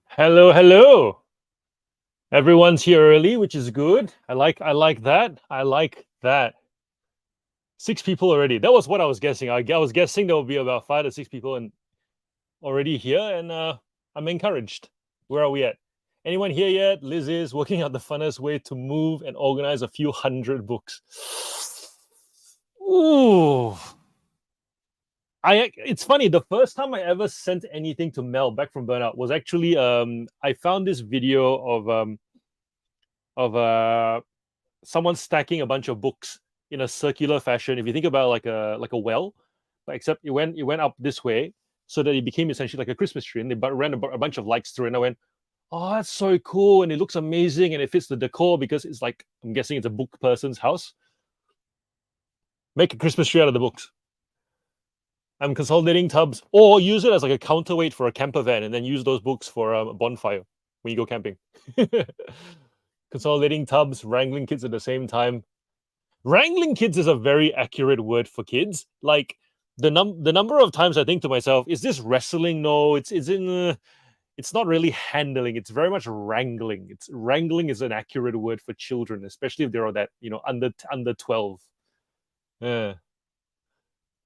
Hello, hello. Everyone's here early, which is good. I like that. I like that. 6 people already. That was what I was guessing. I was guessing there will be about 5 to 6 people and already here, and I'm encouraged. Where are we at? Anyone here yet? Liz is working out the funnest way to move and organize a few hundred books. Ooh. It's funny, the first time I ever sent anything to Mel back from Burnout was actually I found this video of someone stacking a bunch of books in a circular fashion. If you think about like a well, but except it went up this way, so that it became essentially like a Christmas tree, and they ran a bunch of lights through it. And I went, "Oh, that's so cool!" And it looks amazing, and it fits the decor because it's like, I'm guessing it's a book person's house. Make a Christmas tree out of the books. I'm consolidating tubs, or use it as like a counterweight for a camper van, and then use those books for a bonfire when you go camping. Consolidating tubs, wrangling kids at the same time. Wrangling kids is a very accurate word for kids. Like the number of times I think to myself, is this wrestling? No, it's not really handling. It's very much wrangling. It's wrangling is an accurate word for children, especially if they're that under 12. Uh,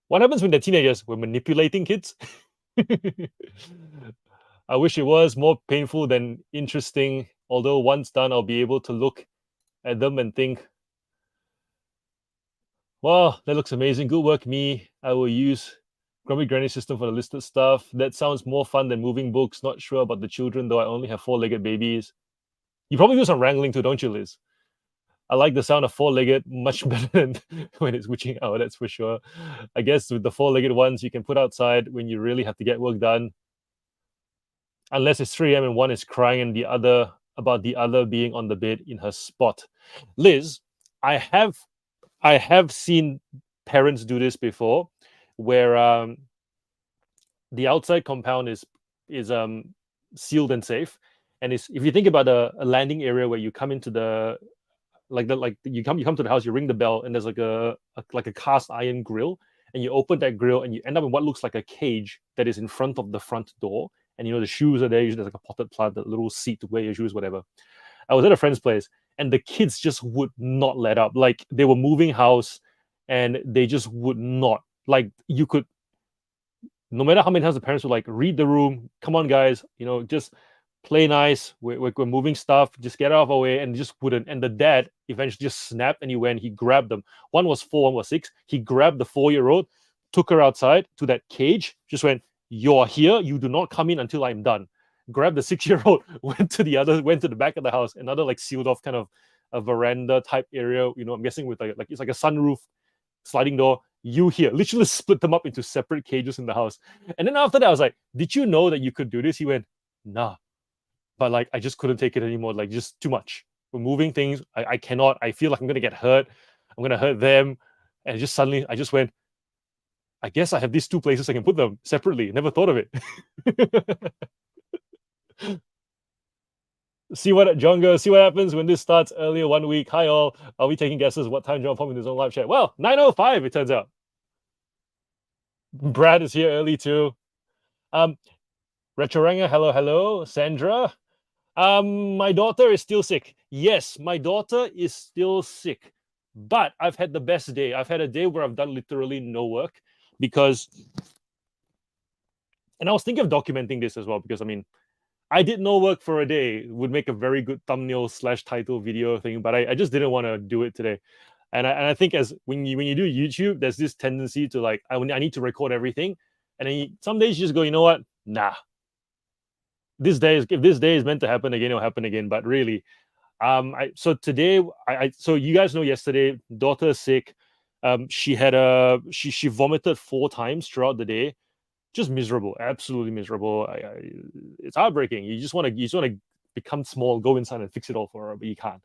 what happens when they're teenagers? We're manipulating kids. I wish it was more painful than interesting. Although once done, I'll be able to look at them and think, wow, that looks amazing. Good work, me. I will use Grumpy Granny system for the listed stuff. That sounds more fun than moving books. Not sure about the children, though I only have four-legged babies. You probably do some wrangling too, don't you, Liz? I like the sound of four-legged much better than when it's witching out, that's for sure. I guess with the four-legged ones, you can put outside when you really have to get work done. Unless it's 3 a.m. and one is crying and the other about the other being on the bed in her spot. Liz, I have I have seen parents do this before, where the outside compound is sealed and safe, and it's, if you think about a landing area where you come into the like you come to the house, you ring the bell, and there's like a cast iron grill, and you open that grill, and you end up in what looks like a cage that is in front of the front door, and the shoes are there. Usually there's like a potted plant, a little seat to wear your shoes, whatever. I was at a friend's place, and the kids just would not let up. Like, they were moving house, and they just would not. Like, you could, no matter how many times the parents would like read the room, come on, guys, just play nice. We're moving stuff. Just get out of our way, and just wouldn't. And the dad eventually just snapped, and he grabbed them. One was 4, one was 6. He grabbed the 4-year-old, took her outside to that cage, just went, "You're here. You do not come in until I'm done." Grabbed the 6-year-old, went to the back of the house, another like sealed off kind of a veranda type area. I'm guessing with like it's like a sunroof, sliding door. You here, literally split them up into separate cages in the house. And then after that, I was like, "Did you know that you could do this?" He went, "Nah, but like I just couldn't take it anymore. Like, just too much. We're moving things. I cannot. I feel like I'm gonna get hurt. I'm gonna hurt them." And just suddenly, I just went, "I guess I have these two places I can put them separately." Never thought of it. See what John goes. See what happens when this starts earlier 1 week. Hi all. Are we taking guesses what time John popped in his own live chat? Well, 9:05. It turns out. Brad is here early too. Retroranga, hello, hello. Sandra. My daughter is still sick. Yes, my daughter is still sick, but I've had the best day. I've had a day where I've done literally no work because, and I was thinking of documenting this as well because I did no work for a day. It would make a very good thumbnail / title video thing, but I just didn't want to do it today. And I think as when you do YouTube, there's this tendency to like, I need to record everything, and then some days you just go, you know what? Nah, if this day is meant to happen again, it'll happen again. But really, so today, so you guys know, yesterday, daughter is sick. She vomited 4 times throughout the day. Just miserable, absolutely miserable. It's heartbreaking. You just want to become small, go inside and fix it all for her, but you can't.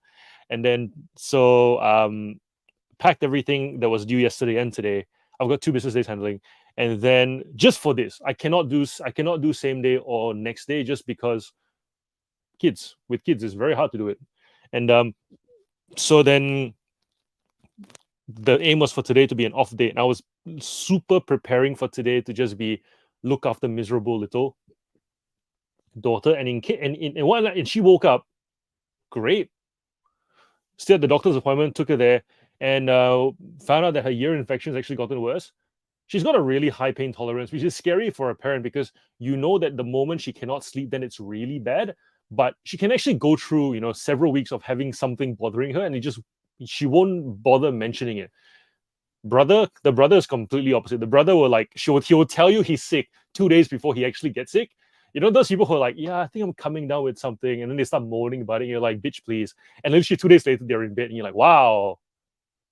And then so packed everything that was due yesterday and today. I've got 2 business days handling, and then just for this, I cannot do same day or next day, just because with kids it's very hard to do it. And so then the aim was for today to be an off day, and I was super preparing for today to just be look after miserable little. daughter, and she woke up great. Still at the doctor's appointment, took her there, and found out that her ear infection has actually gotten worse. She's got a really high pain tolerance, which is scary for a parent because you know that the moment she cannot sleep, then it's really bad. But she can actually go through, several weeks of having something bothering her, and she won't bother mentioning it. The brother is completely opposite. The brother will like he'll tell you he's sick 2 days before he actually gets sick. Those people who are like, yeah, I think I'm coming down with something, and then they start moaning about it. And you're like, bitch, please. And literally 2 days later, they're in bed, and you're like, wow,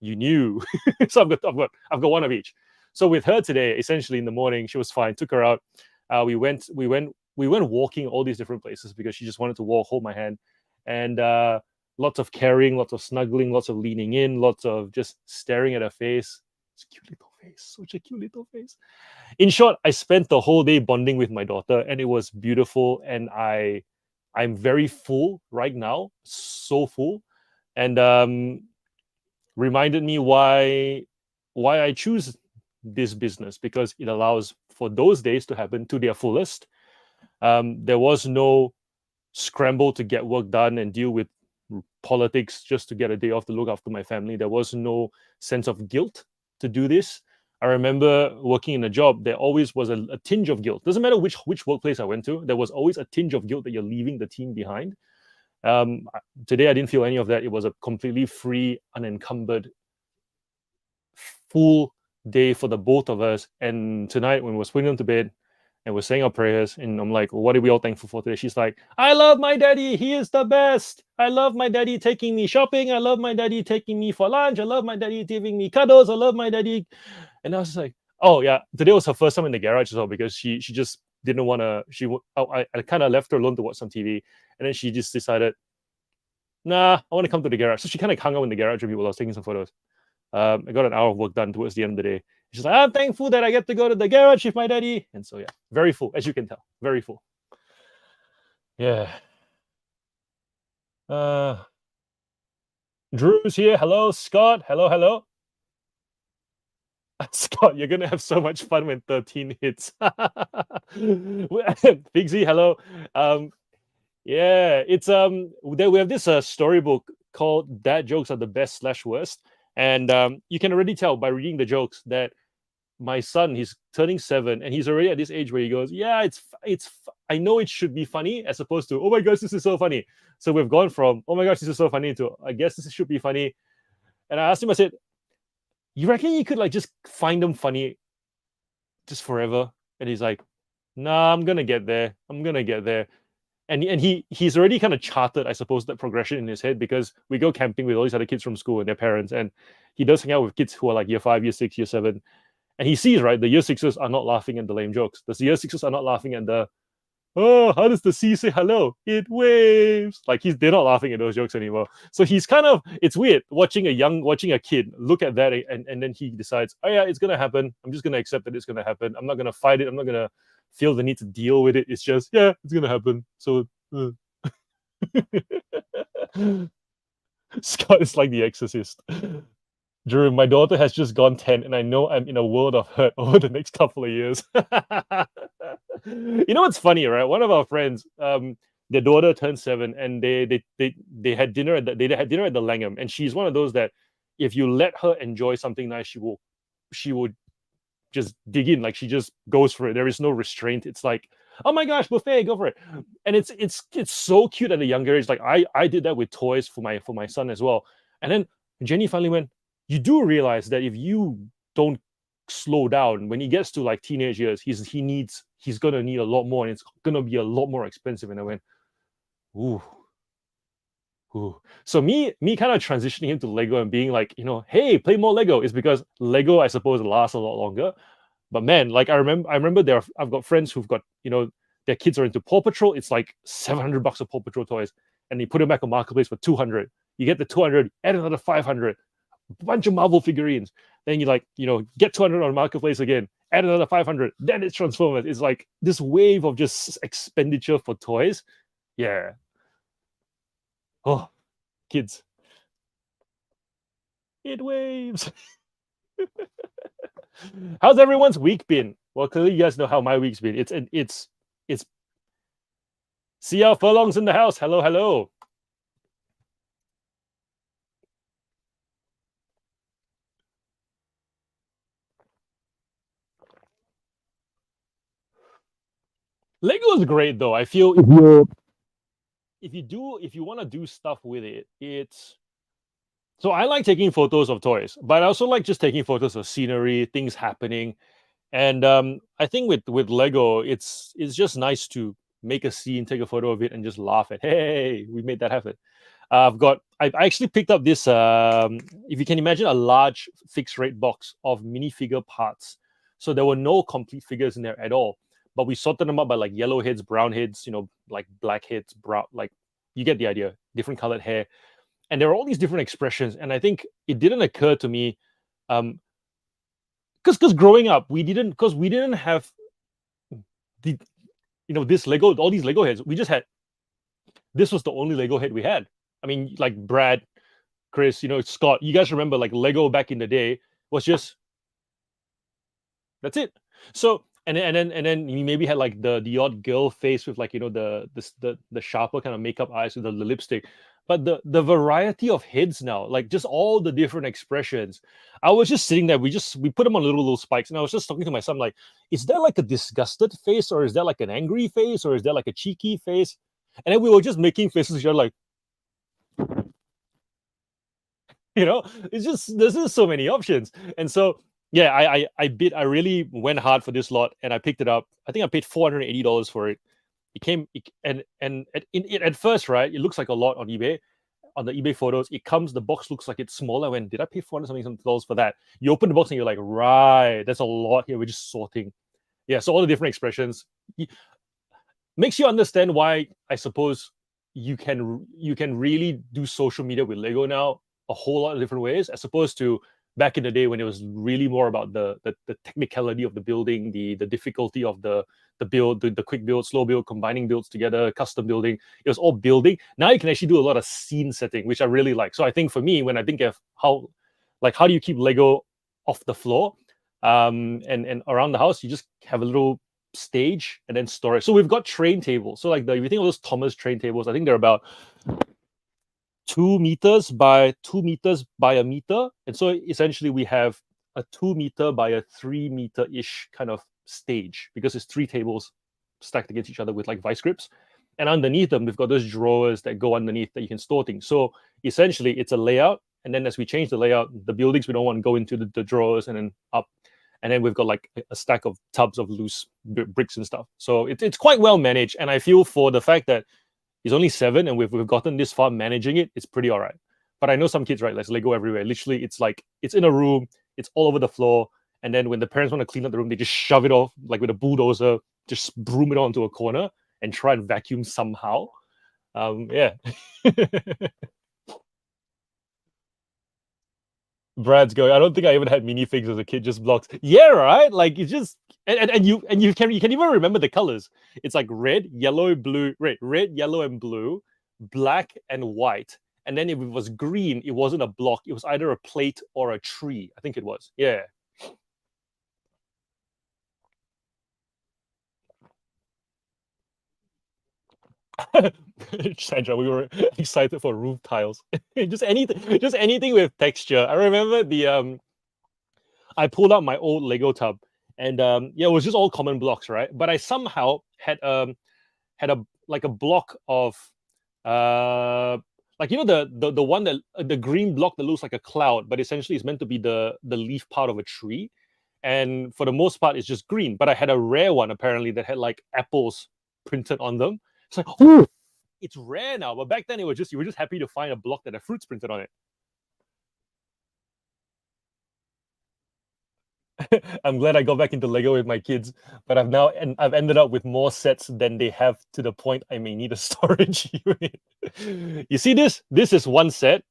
you knew. So I've got one of each. So with her today, essentially in the morning, she was fine. Took her out. We went walking all these different places because she just wanted to hold my hand, and lots of caring, lots of snuggling, lots of leaning in, lots of just staring at her face. It's a cute little face, such a cute little face. In short, I spent the whole day bonding with my daughter, and it was beautiful. And I'm very full right now, so full, and reminded me why I choose this business, because it allows for those days to happen to their fullest. There was no scramble to get work done and deal with politics just to get a day off to look after my family. There was no sense of guilt to do this. I remember working in a job, there always was a tinge of guilt. Doesn't matter which workplace I went to, there was always a tinge of guilt that you're leaving the team behind. Today, I didn't feel any of that. It was a completely free, unencumbered, full day for the both of us. And tonight, when we were putting them to bed and we're saying our prayers, and I'm like, what are we all thankful for today? She's like, I love my daddy. He is the best. I love my daddy taking me shopping. I love my daddy taking me for lunch. I love my daddy giving me cuddles. I love my daddy. And I was just like, oh yeah, today was her first time in the garage as well, because she just didn't want to. I kind of left her alone to watch some TV, and then she just decided, nah, I want to come to the garage. So she kind of hung out in the garage with me while I was taking some photos. I got an hour of work done towards the end of the day. She's like, I'm thankful that I get to go to the garage with my daddy. And so, yeah, very full, as you can tell, very full. Yeah. Drew's here. Hello, Scott. Hello, hello. Scott, you're gonna have so much fun when 13 hits. Figsy, hello. Yeah, it's we have this storybook called "Dad Jokes Are the Best / Worst," and you can already tell by reading the jokes that my son, he's turning 7, and he's already at this age where he goes, yeah, I know it should be funny, as opposed to, oh my gosh, this is so funny. So we've gone from, oh my gosh, this is so funny, to, I guess this should be funny. And I asked him, I said, you reckon you could like just find them funny just forever? And he's like, nah, I'm gonna get there, and he's already kind of charted, I suppose, that progression in his head, because we go camping with all these other kids from school and their parents, and he does hang out with kids who are like year 5, year 6, year 7. And he sees, right, the year 6ers are not laughing at the lame jokes. The year 6ers are not laughing at the, oh, how does the sea say hello? It waves. Like they're not laughing at those jokes anymore. So he's kind of, it's weird watching a kid look at that, and then he decides, oh yeah, it's gonna happen. I'm just gonna accept that it's gonna happen. I'm not gonna fight it. I'm not gonna feel the need to deal with it. It's just, yeah, it's gonna happen. So Scott is like the exorcist. Drew, my daughter has just gone 10, and I know I'm in a world of hurt over the next couple of years. You know what's funny, right? One of our friends, their daughter turned 7, and they had dinner at the Langham, and she's one of those that if you let her enjoy something nice, she will just dig in, like she just goes for it. There is no restraint. It's like, oh my gosh, buffet, go for it. And it's so cute at a younger age. Like I did that with toys for my son as well. And then Jenny finally went, you do realize that if you don't slow down when he gets to like teenage years, he's gonna need a lot more, and it's gonna be a lot more expensive. And I went, ooh. Ooh. So me kind of transitioning him to Lego and being like, hey, play more Lego, is because Lego, I suppose, lasts a lot longer. But man, like I remember I've got friends who've got, their kids are into Paw Patrol. It's like $700 of Paw Patrol toys, and you put them back on Marketplace for 200. You get the 200, add another 500, a bunch of Marvel figurines. Then you like, get 200 on Marketplace again, add another 500. Then it's Transformers. It's like this wave of just expenditure for toys. Yeah. Oh, kids. It waves. How's everyone's week been? Well, clearly you guys know how my week's been. It's See ya, Furlong's in the house. Hello, hello. Lego is great though. I feel if you want to do stuff with it, it's so I like taking photos of toys, but I also like just taking photos of scenery, things happening. And I think with Lego, it's just nice to make a scene, take a photo of it, and just laugh at, hey, we made that happen. I actually picked up this, if you can imagine, a large fixed rate box of minifigure parts. So there were no complete figures in there at all, but we sorted them up by like yellow heads, brown heads, like black heads, brown, like you get the idea, different colored hair. And there are all these different expressions. And I think it didn't occur to me, um, because growing up, we didn't have the this Lego, all these Lego heads. We just had this was the only Lego head we had. I mean, like Brad, Chris, Scott, you guys remember like Lego back in the day was just that's it. So and then you maybe had like the odd girl face with like the sharper kind of makeup eyes with the lipstick. But the variety of heads now, like just all the different expressions. I was just sitting there. We put them on little spikes, and I was just talking to my son like, is there like a disgusted face, or is there like an angry face, or is there like a cheeky face? And then we were just making faces. You're like, it's just there's just so many options. And so yeah, I really went hard for this lot, and I picked it up. I think I paid $480 for it. It came and at first, right, it looks like a lot on eBay. On the eBay photos, it comes, the box looks like it's smaller. When did I pay 400 something dollars for that? You open the box and you're like, right, there's a lot here. We're just sorting. Yeah, so all the different expressions makes you understand why I suppose you can really do social media with Lego now a whole lot of different ways, as opposed to back in the day when it was really more about the technicality of the building, the difficulty of the build, the quick build, slow build, combining builds together, custom building. It was all building. Now you can actually do a lot of scene setting, which I really like. So I think for me, when I think of how do you keep Lego off the floor, and around the house, you just have a little stage and then storage. So we've got train tables. So like if you think of those Thomas train tables, I think they're about 2 meters by 2 meters by a meter. And so essentially we have a 2 meter by a 3 meter ish kind of stage, because it's three tables stacked against each other with like vice grips. And underneath them, we've got those drawers that go underneath that you can store things. So essentially it's a layout. And then as we change the layout, the buildings we don't want to go into the drawers and then up. And then we've got like a stack of tubs of loose bricks and stuff. So it's quite well managed. And I feel for the fact that he's only 7 and we've gotten this far managing it, it's pretty all right. But I know some kids, right? Like Lego everywhere. Literally, it's like it's in a room, it's all over the floor. And then when the parents want to clean up the room, they just shove it off like with a bulldozer, just broom it onto a corner and try and vacuum somehow. Yeah. Brad's going, I don't think I even had minifigs as a kid, just blocks. Yeah, right? Like it's just and you can even remember the colors. It's like red, yellow, blue, red, yellow, and blue, black and white. And then if it was green, it wasn't a block, it was either a plate or a tree. I think it was. Yeah. Sandra, we were excited for roof tiles. Just anything with texture. I remember I pulled out my old Lego tub, and yeah, it was just all common blocks, right? But I somehow had a like a block of like the one that the green block that looks like a cloud, but essentially it's meant to be the leaf part of a tree, and for the most part it's just green. But I had a rare one apparently that had like apples printed on them. It's like, oh, it's rare now, but back then it was just you were just happy to find a block that had fruits printed on it. I'm glad I got back into Lego with my kids, but I've ended up with more sets than they have, to the point I may need a storage unit. You see this? This is one set,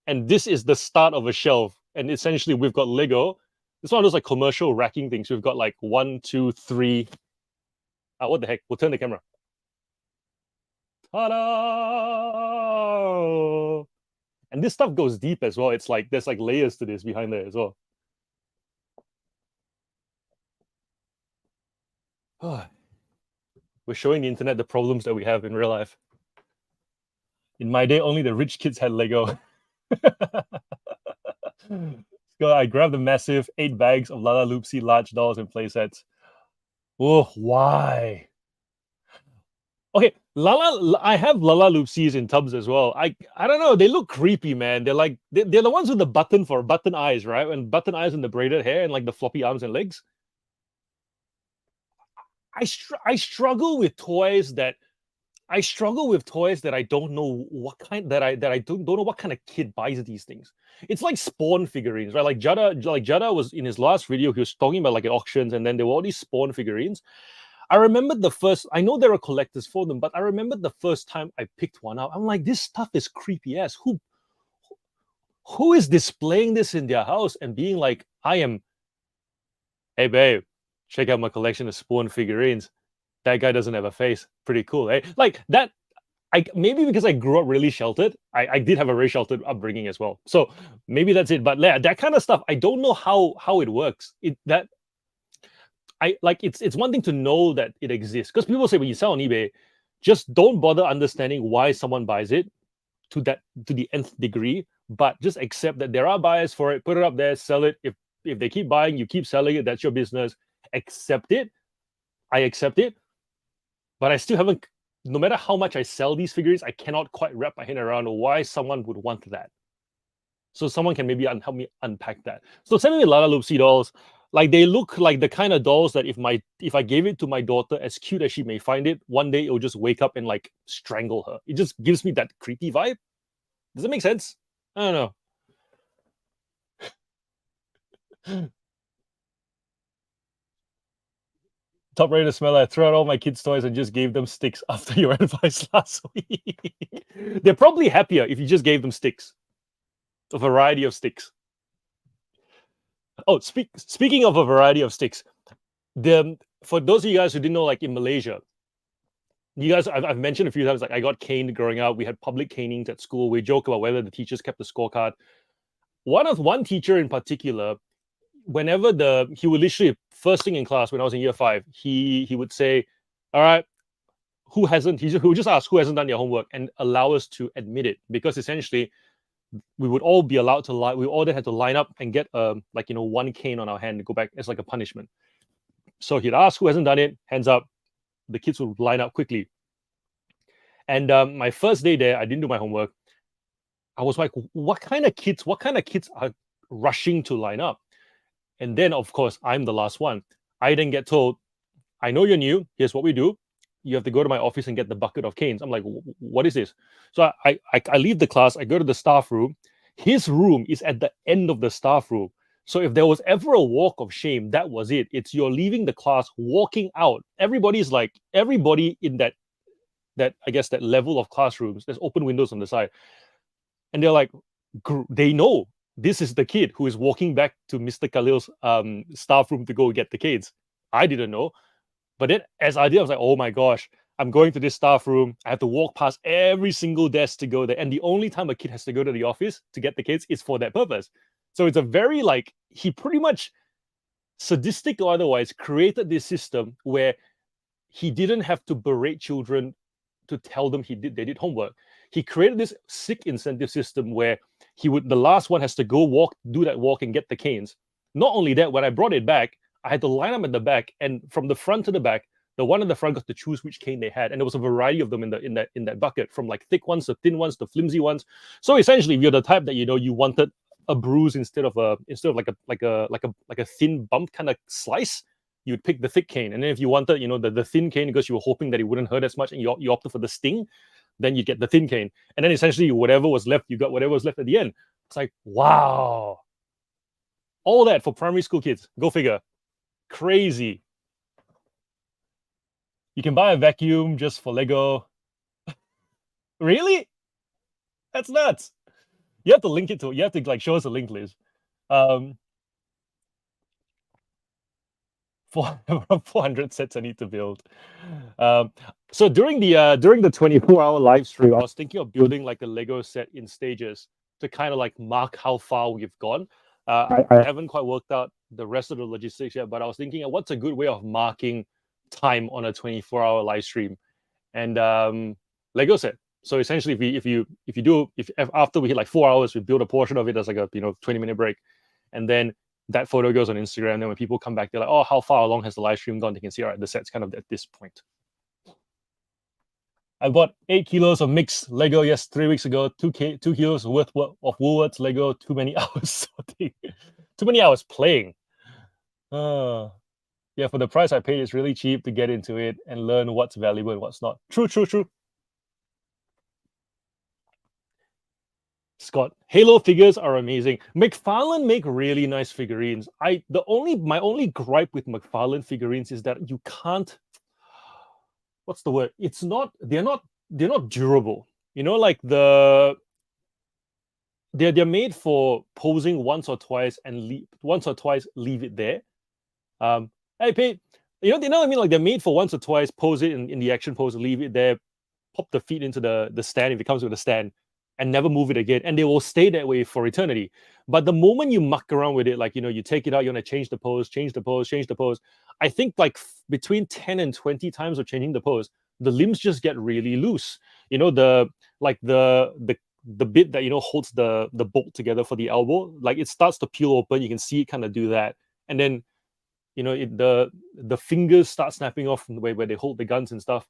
and this is the start of a shelf. And essentially, we've got Lego. It's one of those like commercial racking things. We've got like one, two, three. What the heck? We'll turn the camera. Ta-da! And this stuff goes deep as well. It's like there's like layers to this behind there as well. We're showing the internet the problems that we have in real life. In my day, only the rich kids had Lego. So I grabbed the massive 8 bags of Lala Loopsy large dolls and playsets. Oh, why? Okay, I have Lala Loopsies in tubs as well. I don't know. They look creepy, man. They're like they're the ones with the button eyes, right? And button eyes and the braided hair and like the floppy arms and legs. I struggle with toys that I don't know what kind that I don't know what kind of kid buys these things. It's like Spawn figurines, right? Like Jada was in his last video, he was talking about like auctions, and then there were all these Spawn figurines. I remember I know there are collectors for them, but I remember the first time I picked one out. I'm like, this stuff is creepy ass. Who is displaying this in their house and being like, hey babe, check out my collection of Spawn figurines. That guy doesn't have a face. Pretty cool, eh? Like that. Maybe because I grew up really sheltered. I did have a very sheltered upbringing as well. So maybe that's it. But yeah, that kind of stuff, I don't know how it works. It's one thing to know that it exists, because people say when you sell on eBay, just don't bother understanding why someone buys it to the nth degree, but just accept that there are buyers for it. Put it up there, sell it. If they keep buying, you keep selling it. That's your business. Accept it. I accept it. But I still haven't, no matter how much I sell these figures, I cannot quite wrap my head around why someone would want that. So someone can maybe help me unpack that. So send me Lala Loopsy dolls. Like they look like the kind of dolls that if I gave it to my daughter, as cute as she may find it, one day it will just wake up and like strangle her. It just gives me that creepy vibe. Does it make sense? I don't know. Top rated smell. I threw out all my kids' toys and just gave them sticks after your advice last week. They're probably happier if you just gave them sticks, a variety of sticks. Oh, speaking of a variety of sticks, for those of you guys who didn't know, like in Malaysia, you guys, I've mentioned a few times, like I got caned growing up. We had public canings at school. We joke about whether the teachers kept the scorecard. One teacher in particular, whenever he would literally first thing in class when I was in year 5, he would say, "All right, who hasn't?" He would just ask who hasn't done their homework and allow us to admit it, because essentially we would all be allowed to lie. We all then had to line up and get one cane on our hand to go back as like a punishment. So he'd ask who hasn't done it, hands up. The kids would line up quickly. And my first day there, I didn't do my homework. I was like, what kind of kids are rushing to line up? And then, of course, I'm the last one. I then get told, I know you're new. Here's what we do. You have to go to my office and get the bucket of canes. I'm like, what is this? So I leave the class. I go to the staff room. His room is at the end of the staff room. So if there was ever a walk of shame, that was it. It's you're leaving the class, walking out. Everybody in that I guess that level of classrooms, there's open windows on the side. And they're like, they know this is the kid who is walking back to Mr. Khalil's staff room to go get the kids. I didn't know. But then as I did, I was like, oh my gosh, I'm going to this staff room. I have to walk past every single desk to go there. And the only time a kid has to go to the office to get the kids is for that purpose. So it's a very he pretty much, sadistic or otherwise, created this system where he didn't have to berate children to tell them they did homework. He created this sick incentive system where the last one has to go do that walk and get the canes. Not only that, when I brought it back, I had to line up at the back, and from the front to the back, the one in the front got to choose which cane they had, and there was a variety of them in that bucket, from like thick ones to thin ones to flimsy ones. So essentially, if you're the type that you wanted a bruise instead of like a thin bump kind of slice, you'd pick the thick cane. And then if you wanted the thin cane because you were hoping that it wouldn't hurt as much, and you opted for the sting, then you get the thin cane. And then essentially whatever was left, you got whatever was left at the end. It's like, wow, all that for primary school kids. Go figure. Crazy. You can buy a vacuum just for Lego. Really? That's nuts. You have to link it to. You have to show us a link, Liz. 400 sets I need to build. So during the 24-hour live stream, I was thinking of building like a Lego set in stages to kind of mark how far we've gone. I haven't quite worked out the rest of the logistics yet, but I was thinking, what's a good way of marking time on a 24-hour live stream. And Lego set. So essentially, if after we hit like 4 hours, we build a portion of it as like a 20-minute break, and then that photo goes on Instagram. Then when people come back, they're like, "Oh, how far along has the live stream gone?" They can see, all right, the set's kind of at this point. I bought 8 kilos of mixed Lego 3 weeks ago. 2 kilos worth of Woolworths Lego. Too many hours sorting. Too many hours playing. Yeah, for the price I paid, it's really cheap to get into it and learn what's valuable and what's not. True. Scott, Halo figures are amazing. McFarlane make really nice figurines. My only gripe with McFarlane figurines is that you can't. What's the word? It's not. They're not durable. Like they're made for posing once or twice and leave it there. Hey, Pete, you know what I mean? Like they're made for once or twice, pose it in the action pose, leave it there, pop the feet into the stand if it comes with a stand, and never move it again, and they will stay that way for eternity. But the moment you muck around with it, like you take it out, you want to change the pose, I think like between 10 and 20 times of changing the pose, the limbs just get really loose. The bit that holds the bolt together for the elbow, like it starts to peel open. You can see it kind of do that, and then the fingers start snapping off from the way where they hold the guns and stuff.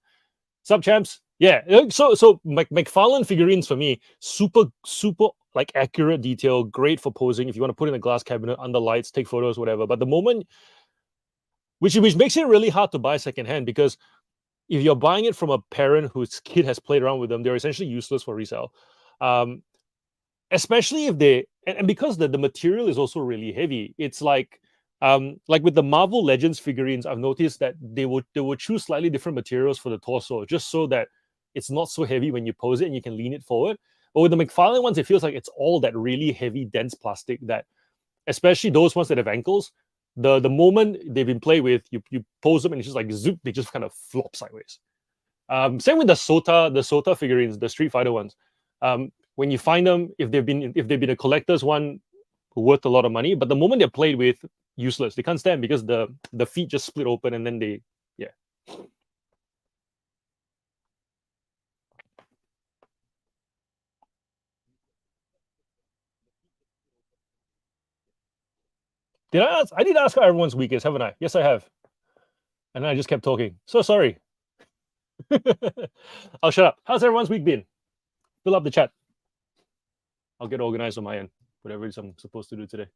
Sub champs, yeah. So McFarlane figurines for me, super like accurate detail, great for posing. If you want to put in a glass cabinet under lights, take photos, whatever. But the moment, which makes it really hard to buy secondhand, because if you're buying it from a parent whose kid has played around with them, they're essentially useless for resale. Especially if and because the material is also really heavy. It's like with the Marvel Legends figurines, I've noticed that they would choose slightly different materials for the torso, just so that it's not so heavy when you pose it and you can lean it forward. But with the McFarlane ones, it feels like it's all that really heavy, dense plastic that, especially those ones that have ankles, the moment they've been played with, you pose them and it's just like zoop, they just kind of flop sideways. Same with the Sota figurines, the Street Fighter ones. When you find them, if they've been a collector's one, worth a lot of money, but the moment they're played with, useless. They can't stand because the feet just split open and then they. Did I ask? I did ask how everyone's week is, haven't I? Yes, I have. And I just kept talking. So sorry. I'll shut up. How's everyone's week been? Fill up the chat. I'll get organized on my end. Whatever it is I'm supposed to do today.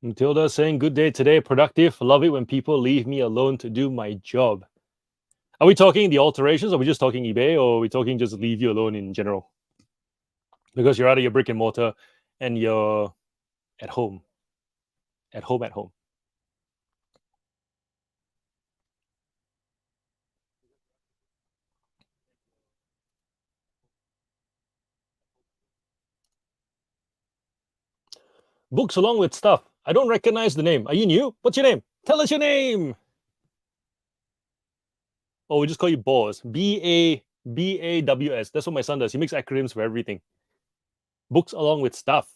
Matilda saying, good day today, productive. Love it when people leave me alone to do my job. Are we talking the alterations? Or are we just talking eBay? Or are we talking just leave you alone in general? Because you're out of your brick and mortar and you're at home. At home. Books along with stuff. I don't recognize the name. Are you new? What's your name? Tell us your name. Oh, we just call you Boz. BAWS. That's what my son does. He makes acronyms for everything. Books along with stuff.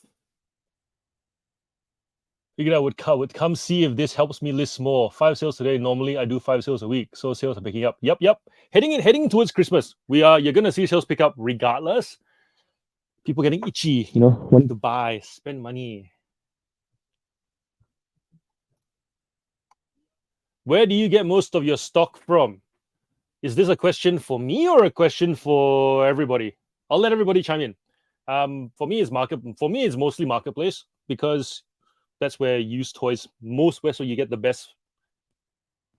Figured I would come see if this helps me list more. 5 sales today. Normally I do 5 sales a week, so sales are picking up. Yep. Heading towards Christmas. You're gonna see sales pick up regardless. People getting itchy, wanting to buy, spend money. Where do you get most of your stock from? Is this a question for me or a question for everybody? I'll let everybody chime in. For me, it's mostly marketplace because that's where used toys where so you get the best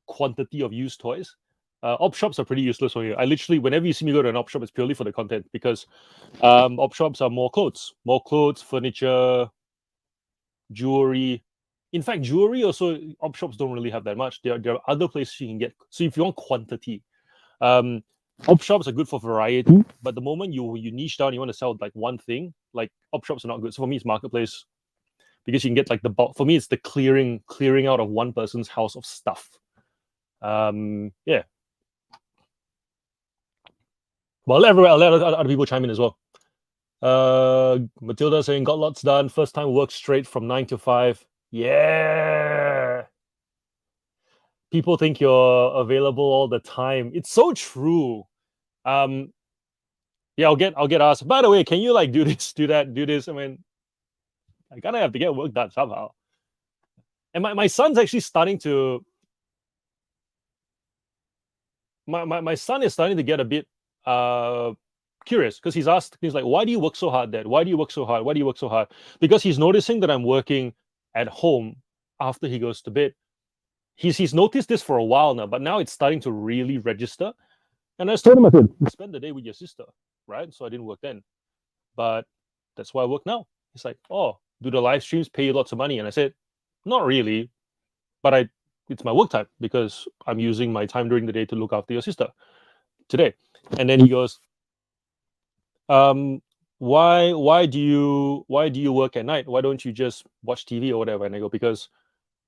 quantity of used toys. Op shops are pretty useless for you. I literally, whenever you see me go to an op shop, it's purely for the content because op shops are more clothes, furniture, jewelry. In fact, jewelry also, op shops don't really have that much. There are other places you can get. So if you want quantity, op shops are good for variety. But the moment you niche down, you want to sell like one thing, like op shops are not good. So for me, it's marketplace because you can get like the bulk. For me, it's the clearing out of one person's house of stuff. Yeah. Well, I'll let other people chime in as well. Matilda saying got lots done. First time work straight from 9 to 5. Yeah. People think you're available all the time. It's so true. Yeah, I'll get asked. By the way, can you like do this, do that, do this? I mean, I kind of have to get work done somehow. And my son's actually starting to. My son is starting to get a bit curious because he's like, why do you work so hard, Dad? Why do you work so hard? Why do you work so hard? Because he's noticing that I'm working at home after he goes to bed. He's noticed this for a while now, but now it's starting to really register. And I told him, I said, spend the day with your sister, right? So I didn't work then, but that's why I work now. He's like, oh, do the live streams pay you lots of money? And I said, not really, but it's my work time because I'm using my time during the day to look after your sister today. And then he goes, why do you work at night? Why don't you just watch TV or whatever? And I go, because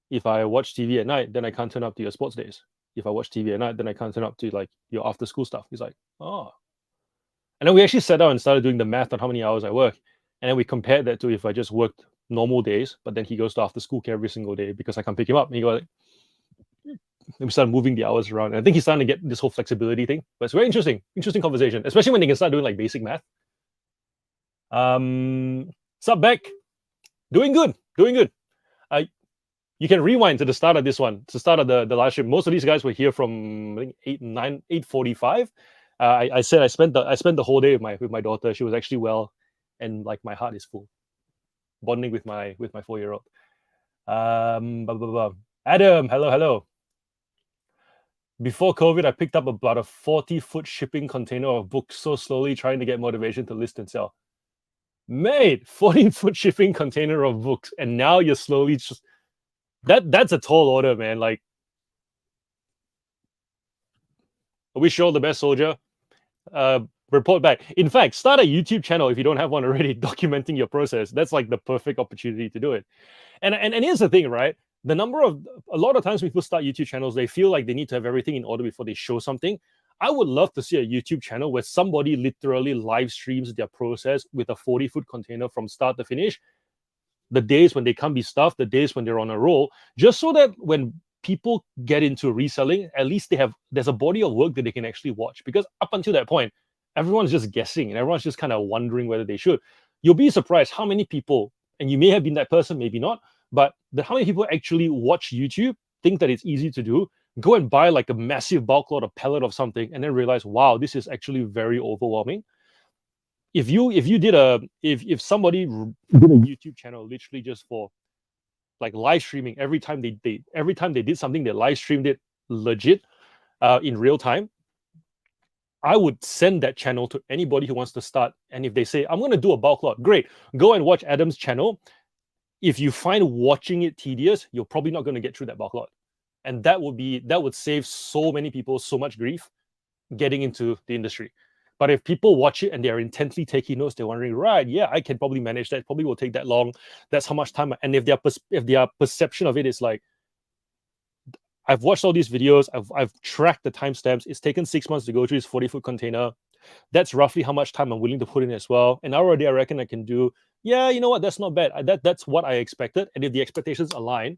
if I watch TV at night, then I can't turn up to your sports days. If I watch TV at night, then I can't turn up to like your after school stuff. He's like, oh. And then we actually sat down and started doing the math on how many hours I work. And then we compared that to if I just worked normal days, but then he goes to after school care every single day because I can't pick him up. And he goes, we started moving the hours around. And I think he's starting to get this whole flexibility thing. But it's very interesting conversation, especially when they can start doing like basic math. Sup, Beck? Doing good. You can rewind to the start of this one, to the start of the live stream. Most of these guys were here from I think 8:45. I said I spent the whole day with my daughter. She was actually well, and like my heart is full, bonding with my 4-year-old. Adam, hello. Before COVID, I picked up about a 40-foot shipping container of books, so slowly trying to get motivation to list and sell. Mate, 40-foot shipping container of books, and now you're slowly just that's a tall order, man. Like, I wish you all the best, soldier. Report back. In fact, start a YouTube channel if you don't have one already, documenting your process. That's like the perfect opportunity to do it. And here's the thing, right? A lot of times when people start YouTube channels, they feel like they need to have everything in order before they show something. I would love to see a YouTube channel where somebody literally live streams their process with a 40-foot container from start to finish. The days when they can't be stuffed, the days when they're on a roll, just so that when people get into reselling, at least there's a body of work that they can actually watch. Because up until that point, everyone's just guessing and everyone's just kind of wondering whether they should. You'll be surprised how many people, and you may have been that person, maybe not, but how many people actually watch YouTube, think that it's easy to do, go and buy like a massive bulk load, a pellet of something, and then realize, wow, this is actually very overwhelming. If somebody did a YouTube channel literally just for like live streaming, every time they did something, they live streamed it legit in real time, I would send that channel to anybody who wants to start. And if they say, I'm going to do a bulk lot, great, go and watch Adam's channel. If you find watching it tedious, you're probably not going to get through that bulk lot. And that would save so many people so much grief getting into the industry. But if people watch it and they're intently taking notes, they're wondering, right, yeah, I can probably manage that. It probably will take that long. That's how much time. And if their perception of it is like, I've watched all these videos, I've tracked the timestamps. It's taken 6 months to go through this 40-foot container. That's roughly how much time I'm willing to put in as well. And already I reckon I can do, yeah, you know what, that's not bad. That's what I expected. And if the expectations align,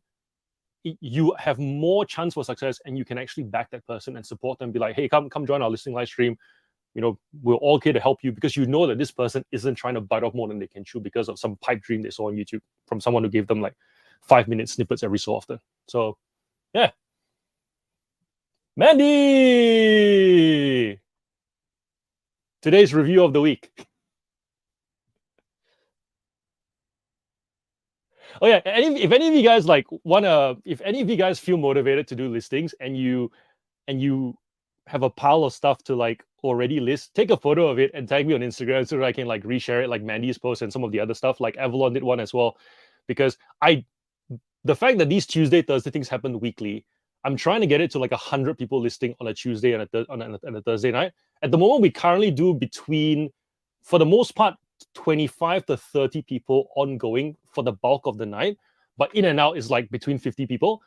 you have more chance for success, and you can actually back that person and support them. Be like, hey, come join our listing live stream. We're all here to help you, because you know that this person isn't trying to bite off more than they can chew because of some pipe dream they saw on YouTube from someone who gave them like 5-minute snippets every so often. So yeah. Mandy, today's review of the week. Oh yeah, if any of you guys if any of you guys feel motivated to do listings, and you have a pile of stuff to like already list, take a photo of it and tag me on Instagram so that I can like reshare it, like Mandy's post and some of the other stuff. Like Avalon did one as well, because the fact that these Tuesday, Thursday things happen weekly, I'm trying to get it to like 100 people listing on a Tuesday and a Thursday night. At the moment, we currently do between, for the most part, 25 to 30 people ongoing for the bulk of the night. But in and out is like between 50 people.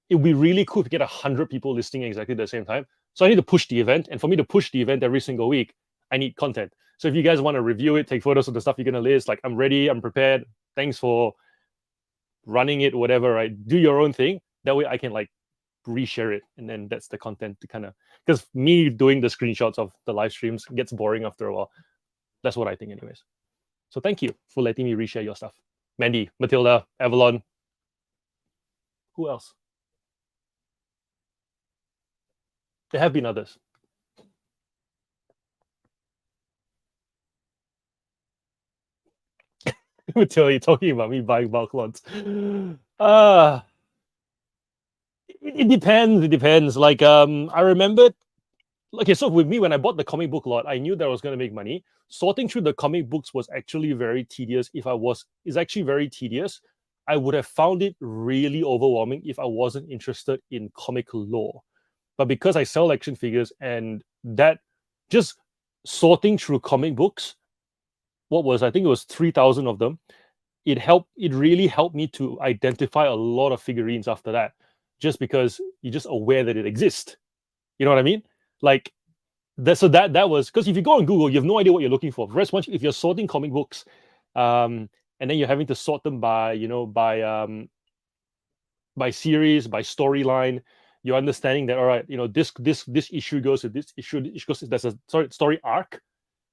It would be really cool to get 100 people listing exactly at the same time. So I need to push the event. And for me to push the event every single week, I need content. So if you guys want to review it, take photos of the stuff you're going to list, like I'm ready, I'm prepared. Thanks for running it, whatever, right? Do your own thing. That way I can like reshare it. And then that's the content to kind of, because me doing the screenshots of the live streams gets boring after a while. That's what I think anyways. So thank you for letting me reshare your stuff. Mandy, Matilda, Avalon. Who else? There have been others. Matilda, you're talking about me buying bulk lots. It depends. It depends. Like, I remember. Okay, so with me, when I bought the comic book lot, I knew that I was going to make money. Sorting through the comic books was actually very tedious. Is actually very tedious. I would have found it really overwhelming if I wasn't interested in comic lore. But because I sell action figures, and that just sorting through comic books, I think it was 3,000 of them. It really helped me to identify a lot of figurines after that, just because you're just aware that it exists. You know what I mean? Like that was, because if you go on Google, you have no idea what you're looking for. Whereas if you're sorting comic books, and then you're having to sort them by series, by storyline, you're understanding that, all right, this issue goes to this issue, there's a story arc.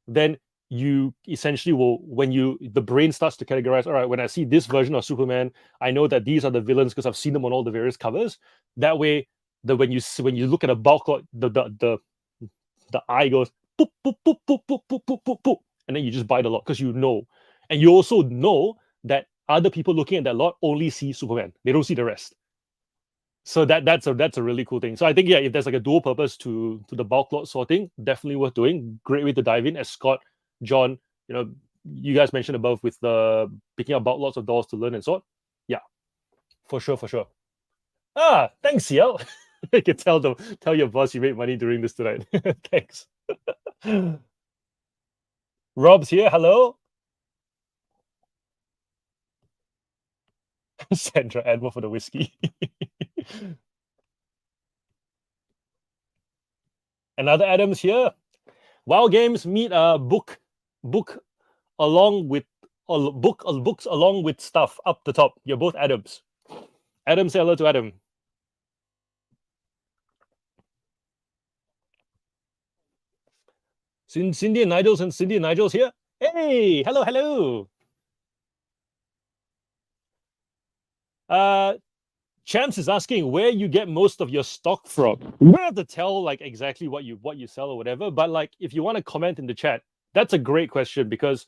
Then you essentially will, when the brain starts to categorize, all right, when I see this version of Superman, I know that these are the villains because I've seen them on all the various covers. That way, when you look at a bulk lot, the eye goes boop, boop, boop, boop, boop, boop, boop, boop, boop, and then you just buy the lot because you know. And you also know that other people looking at that lot only see Superman. They don't see the rest. So that's a really cool thing. So I think, yeah, if there's like a dual purpose to the bulk lot sorting, definitely worth doing. Great way to dive in, as Scott, John, you guys mentioned above with the picking up bulk lots of dolls to learn and sort. Yeah, for sure. Thanks, CL. I can tell your boss you made money during this tonight. Thanks. Rob's here. Hello. Sandra, add more for the whiskey. Another Adams here. WoW Games meet book along with books along with stuff up the top. You're both Adams. Adam, say hello to Adam. Cindy and Nigel's here. Hey, hello. Champs is asking where you get most of your stock from. You don't have to tell like exactly what you sell or whatever, but like if you want to comment in the chat, that's a great question, because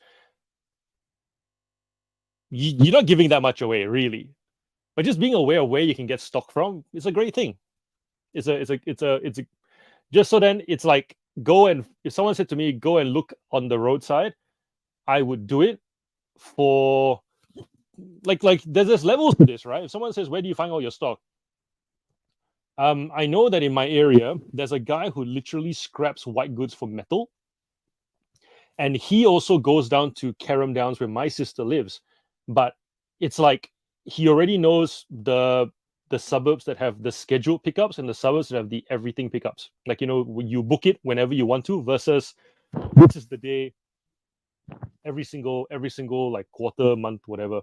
you're not giving that much away, really. But just being aware of where you can get stock from is a great thing. It's a just so then it's like, if someone said to me, go and look on the roadside, I would do it for like there's levels to this, right? If someone says, where do you find all your stock? I know that in my area, there's a guy who literally scraps white goods for metal. And he also goes down to Carrum Downs where my sister lives. But it's like he already knows the suburbs that have the scheduled pickups and the suburbs that have the everything pickups. Like, you book it whenever you want to, versus this is the day, every single like quarter, month, whatever.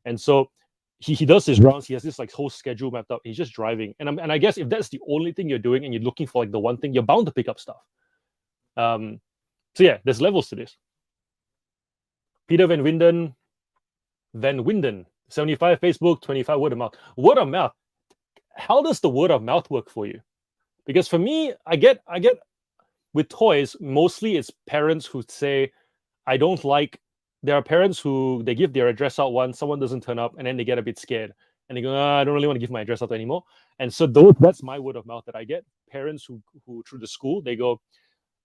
And so he does his rounds. He has this like whole schedule mapped out. He's just driving, and I guess if that's the only thing you're doing and you're looking for like the one thing, you're bound to pick up stuff. So yeah, there's levels to this. Peter Van Winden, 75 Facebook, 25 word of mouth. Word of mouth. How does the word of mouth work for you? Because for me, I get with toys, mostly it's parents who say, I don't like. There are parents who they give their address out once, someone doesn't turn up, and then they get a bit scared and they go, I don't really want to give my address out anymore. And so that's my word of mouth that I get. Parents who through the school, they go,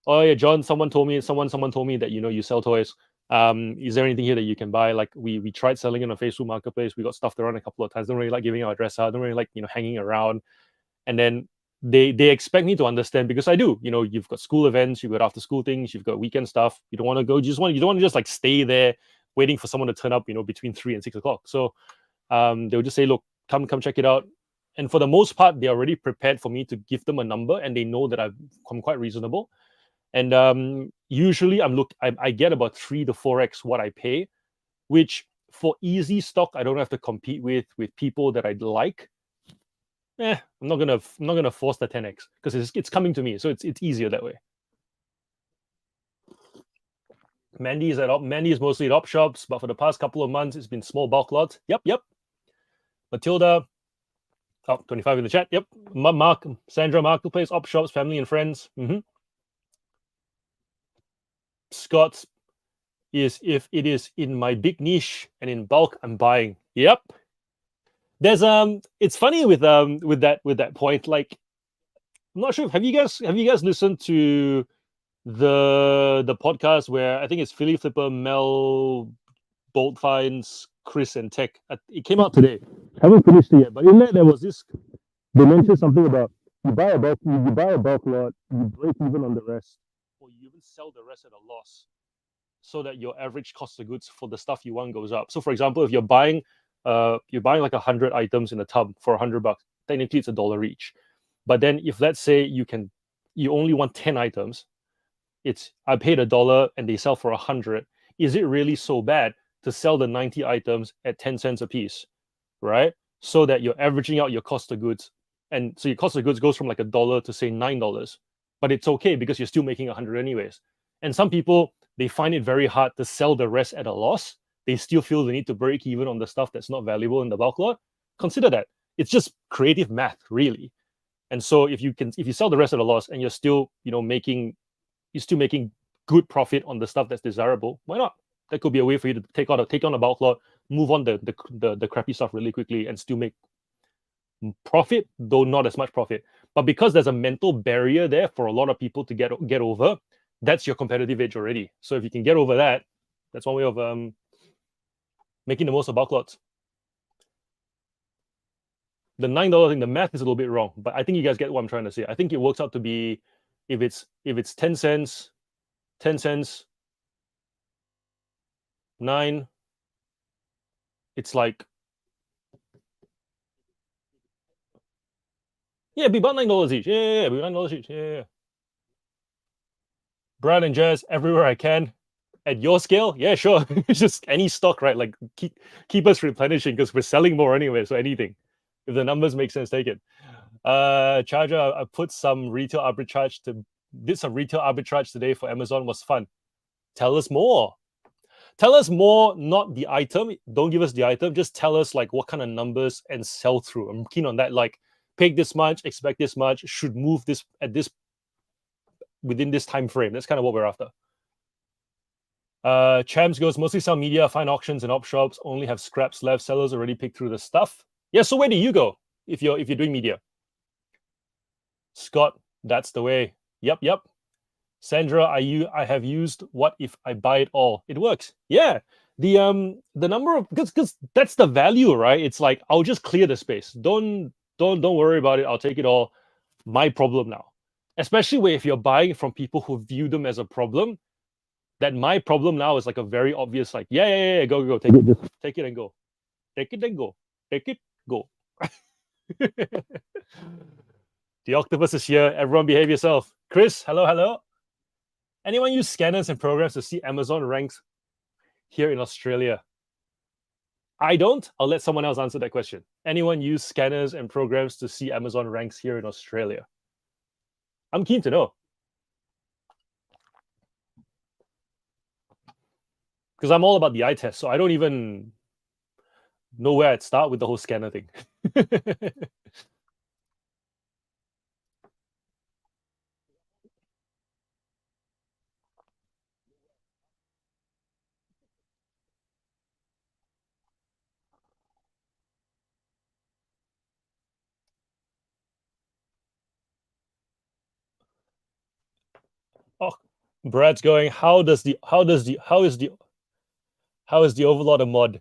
oh yeah, John, someone told me that you sell toys. Is there anything here that you can buy? Like we tried selling it on Facebook Marketplace. We got stuffed around a couple of times. Don't really like giving our address out. Don't really like hanging around. And then they expect me to understand because I do. You've got school events, you've got after school things, you've got weekend stuff. You don't want to go. You don't want to just like stay there waiting for someone to turn up. Between 3 and 6 o'clock. So they'll just say, look, come check it out. And for the most part, they're already prepared for me to give them a number, and they know that I'm quite reasonable. And usually I get about 3 to 4x what I pay, which for easy stock I don't have to compete with people that I like. I'm not gonna force the 10x because it's coming to me, so it's easier that way. Mandy is mostly at op shops, but for the past couple of months it's been small bulk lots. Yep. Matilda, 25 in the chat. Yep. Sandra, Marketplace, op shops, family and friends. Scott is if it is in my big niche and in bulk, I'm buying. Yep. There's it's funny with that point. Like, I'm not sure. Have you guys listened to the podcast where I think it's Philly Flipper, Mel, Bolt Finds, Chris, and Tech? It came out today. Haven't finished it yet, but in there was this. They mentioned something about you buy a bulk lot, you break even on the rest, or you even sell the rest at a loss, so that your average cost of goods for the stuff you want goes up. So, for example, if you're buying like 100 items in a tub for $100, technically it's $1 each. But then if let's say you only want 10 items, I paid $1 and they sell for 100. Is it really so bad to sell the 90 items at 10 cents a piece, right? So that you're averaging out your cost of goods, and so your cost of goods goes from like $1 to say $9, but it's okay because you're still making 100 anyways. And some people, they find it very hard to sell the rest at a loss. They still feel the need to break even on the stuff that's not valuable in the bulk lot. Consider that. It's just creative math, really. And so if you sell the rest at a loss and you're still making good profit on the stuff that's desirable, why not? That could be a way for you to take on a bulk lot, move on the crappy stuff really quickly, and still make profit, though not as much profit. But because there's a mental barrier there for a lot of people to get over, that's your competitive edge already. So if you can get over that, that's one way of making the most of bulk lots. The $9 thing, the math is a little bit wrong, but I think you guys get what I'm trying to say. I think it works out to be, if it's 10 cents, 9, it's like, yeah, it'd be about $9 each. Yeah, it'd be $9 each. Yeah. Brad and Jazz, everywhere I can. At your scale, yeah, sure. It's just any stock, right? Like keep us replenishing because we're selling more anyway. So anything, if the numbers make sense, take it. Charger, I did some retail arbitrage today for Amazon. Was fun. Tell us more. Not the item. Don't give us the item. Just tell us like what kind of numbers and sell through. I'm keen on that. Like, pay this much, expect this much, should move this at this within this time frame. That's kind of what we're after. Champs goes, mostly sell media, find auctions and op shops, only have scraps left. Sellers already picked through the stuff. Yeah, so where do you go if you're doing media? Scott, that's the way. Yep. Sandra, I have used what if I buy it all? It works. Yeah. The number of, because that's the value, right? It's like, I'll just clear the space. Don't worry about it. I'll take it all. My problem now. Especially if you're buying from people who view them as a problem, that my problem now is like a very obvious, like, yeah, go, take it, just take it and go. Take it and go. Take it, go. The octopus is here. Everyone behave yourself. Chris, hello. Anyone use scanners and programs to see Amazon ranks here in Australia? I don't. I'll let someone else answer that question. Anyone use scanners and programs to see Amazon ranks here in Australia? I'm keen to know. Because I'm all about the eye test, so I don't even know where I'd start with the whole scanner thing. Oh, Brad's going. How is the Overlord a mod?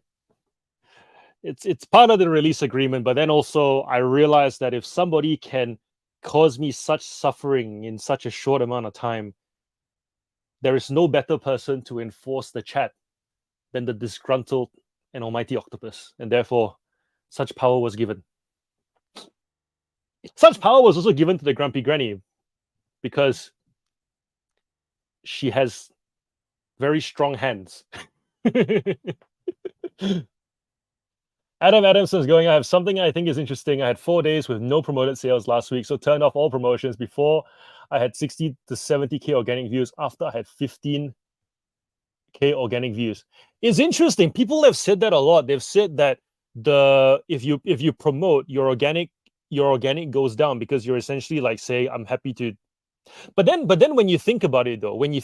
It's part of the release agreement, but then also I realized that if somebody can cause me such suffering in such a short amount of time, there is no better person to enforce the chat than the disgruntled and almighty octopus, and therefore such power was given. Such power was also given to the grumpy granny because she has very strong hands. Adam Adamson's going, I have something I think is interesting. I had 4 days with no promoted sales last week, so turned off all promotions. Before I had 60 to 70K organic views. After I had 15K organic views. It's interesting. People have said that a lot. They've said that if you promote, your organic goes down because you're essentially like saying, I'm happy to. But then when you think about it, though, why do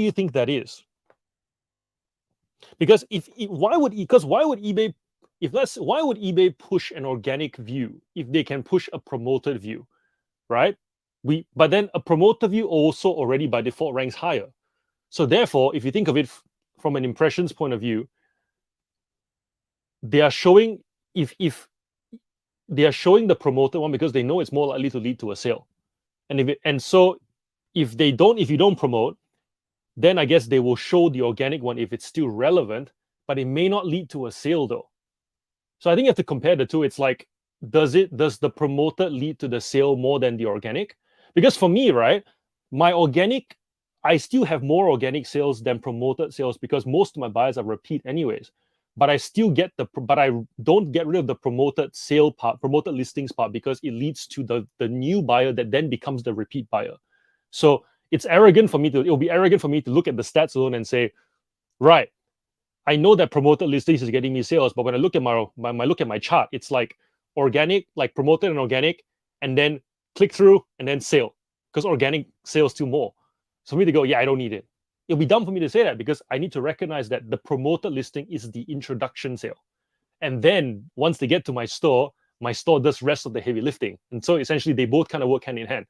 you think that is? Because why would eBay push an organic view if they can push a promoted view, right? But then a promoted view also already by default ranks higher. So therefore, if you think of it from an impressions point of view, they are showing if they are showing the promoted one because they know it's more likely to lead to a sale, and if you don't promote, then I guess they will show the organic one if it's still relevant, but it may not lead to a sale though. So I think you have to compare the two. It's like, does the promoted lead to the sale more than the organic? Because for me, right, my organic, I still have more organic sales than promoted sales because most of my buyers are repeat anyways. But I don't get rid of the promoted sale part, promoted listings part, because it leads to the new buyer that then becomes the repeat buyer. So it'll be arrogant for me to look at the stats alone and say, right, I know that promoted listings is getting me sales, but when I look at my chart, it's like organic, like promoted and organic, and then click through and then sale, because organic sales still more. So for me to go, yeah, I don't need it. It'll be dumb for me to say that because I need to recognize that the promoted listing is the introduction sale. And then once they get to my store does rest of the heavy lifting. And so essentially they both kind of work hand in hand.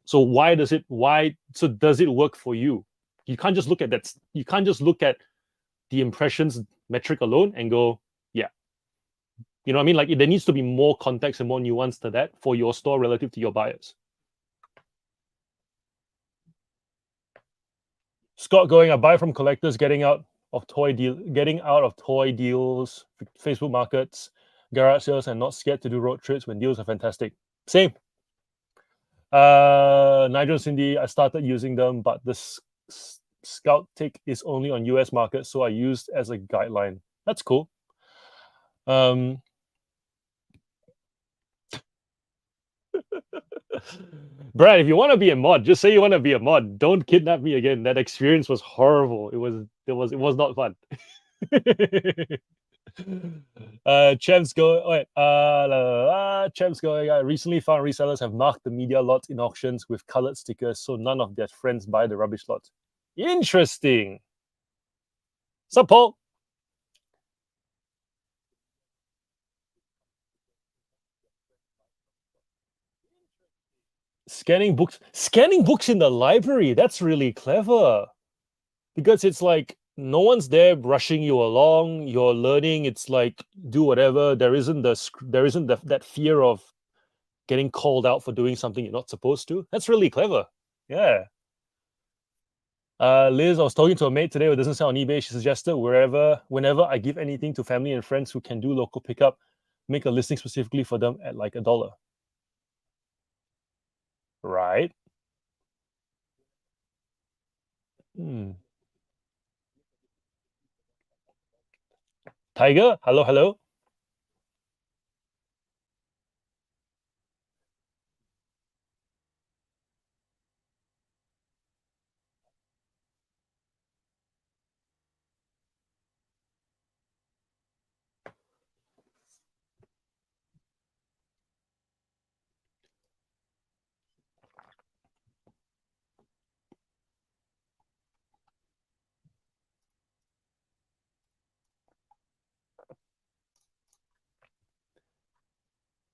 So does it work for you? You can't just look at that. You can't just look at the impressions metric alone and go, yeah. You know what I mean? Like there needs to be more context and more nuance to that for your store relative to your buyers. Scott going, I buy from collectors, getting out of toy deals, Facebook markets, garage sales, and not scared to do road trips when deals are fantastic. Same. Nigel and Cindy, I started using them, but the Scout tick is only on US market, so I used as a guideline. That's cool. Brad, if you want to be a mod, just say you want to be a mod. Don't kidnap me again. That experience was horrible. It was not fun. Champs going. Champs going. I recently found resellers have marked the media lots in auctions with colored stickers, so none of their friends buy the rubbish lots. Interesting. Sup, Paul? Scanning books in the library. That's really clever, because it's like no one's there rushing you along. You're learning. It's like do whatever. There isn't that fear of getting called out for doing something you're not supposed to. That's really clever. Yeah. Liz, I was talking to a mate today who doesn't sell on eBay. She suggested whenever I give anything to family and friends who can do local pickup, make a listing specifically for them at like $1. Right. Hmm. Tiger, hello, hello.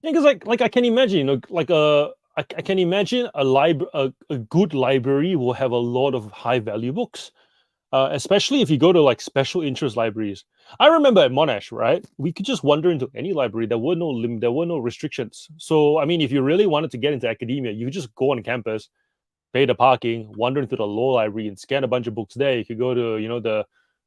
Yeah, because like I can imagine, like I can imagine a good library will have a lot of high value books, especially if you go to like special interest libraries. I remember at Monash, right? We could just wander into any library. There were no restrictions. So I mean, if you really wanted to get into academia, you could just go on campus, pay the parking, wander into the law library, and scan a bunch of books there. You could go to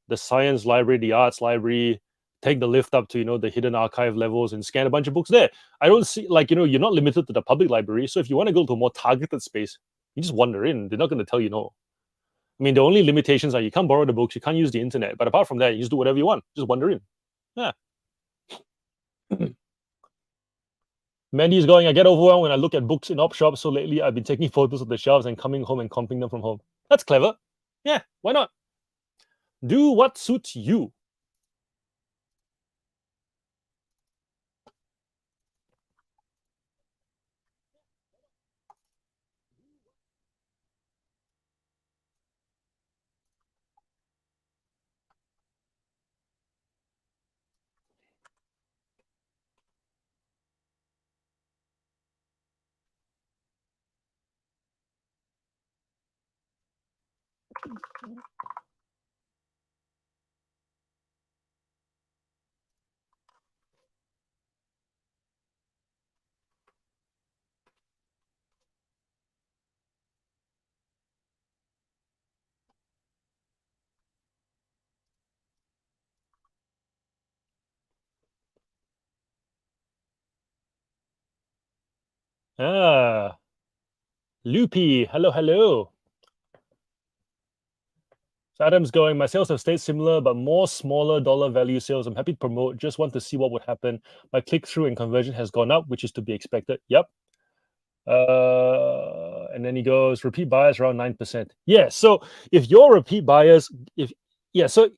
the science library, the arts library, take the lift up to the hidden archive levels and scan a bunch of books there. I don't see like you're not limited to the public library. So if you want to go to a more targeted space, you just wander in. They're not going to tell you no. I mean, the only limitations are you can't borrow the books, you can't use the internet. But apart from that, you just do whatever you want. Just wander in. Yeah. Mandy's going, I get overwhelmed when I look at books in op shops. So lately, I've been taking photos of the shelves and coming home and comping them from home. That's clever. Yeah, why not? Do what suits you. Ah, Loopy. Hello, hello. So Adam's going, my sales have stayed similar, but more smaller dollar value sales. I'm happy to promote. Just want to see what would happen. My click through and conversion has gone up, which is to be expected. Yep. And then he goes, repeat buyers around 9%. Yeah. So if your repeat buyers, if yeah, so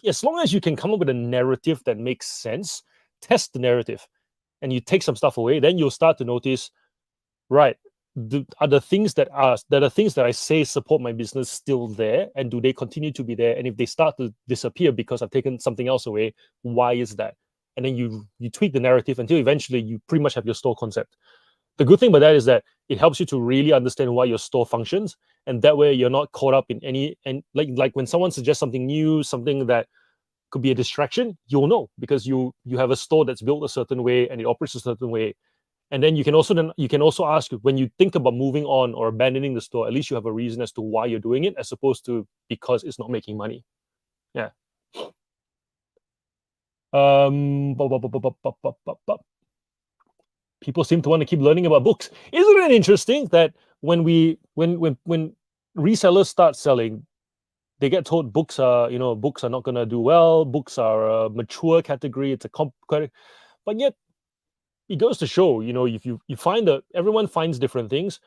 as long as you can come up with a narrative that makes sense, test the narrative and you take some stuff away, then you'll start to notice, right, are the things that I say support my business still there, and do they continue to be there? And if they start to disappear because I've taken something else away, why is that? And then you tweak the narrative until eventually you pretty much have your store concept. The good thing about that is that it helps you to really understand why your store functions, and that way you're not caught up in any, and like when someone suggests something new, something that could be a distraction, you'll know because you have a store that's built a certain way and it operates a certain way. And then you can also ask, when you think about moving on or abandoning the store, at least you have a reason as to why you're doing it, as opposed to because it's not making money. Yeah. Bu- bu- bu- bu- bu- bu- bu- bu- bu- People seem to want to keep learning about books. Isn't it interesting that when resellers start selling, they get told books are not going to do well. Books are a mature category. It's a but yet it goes to show, if you find that everyone finds different things.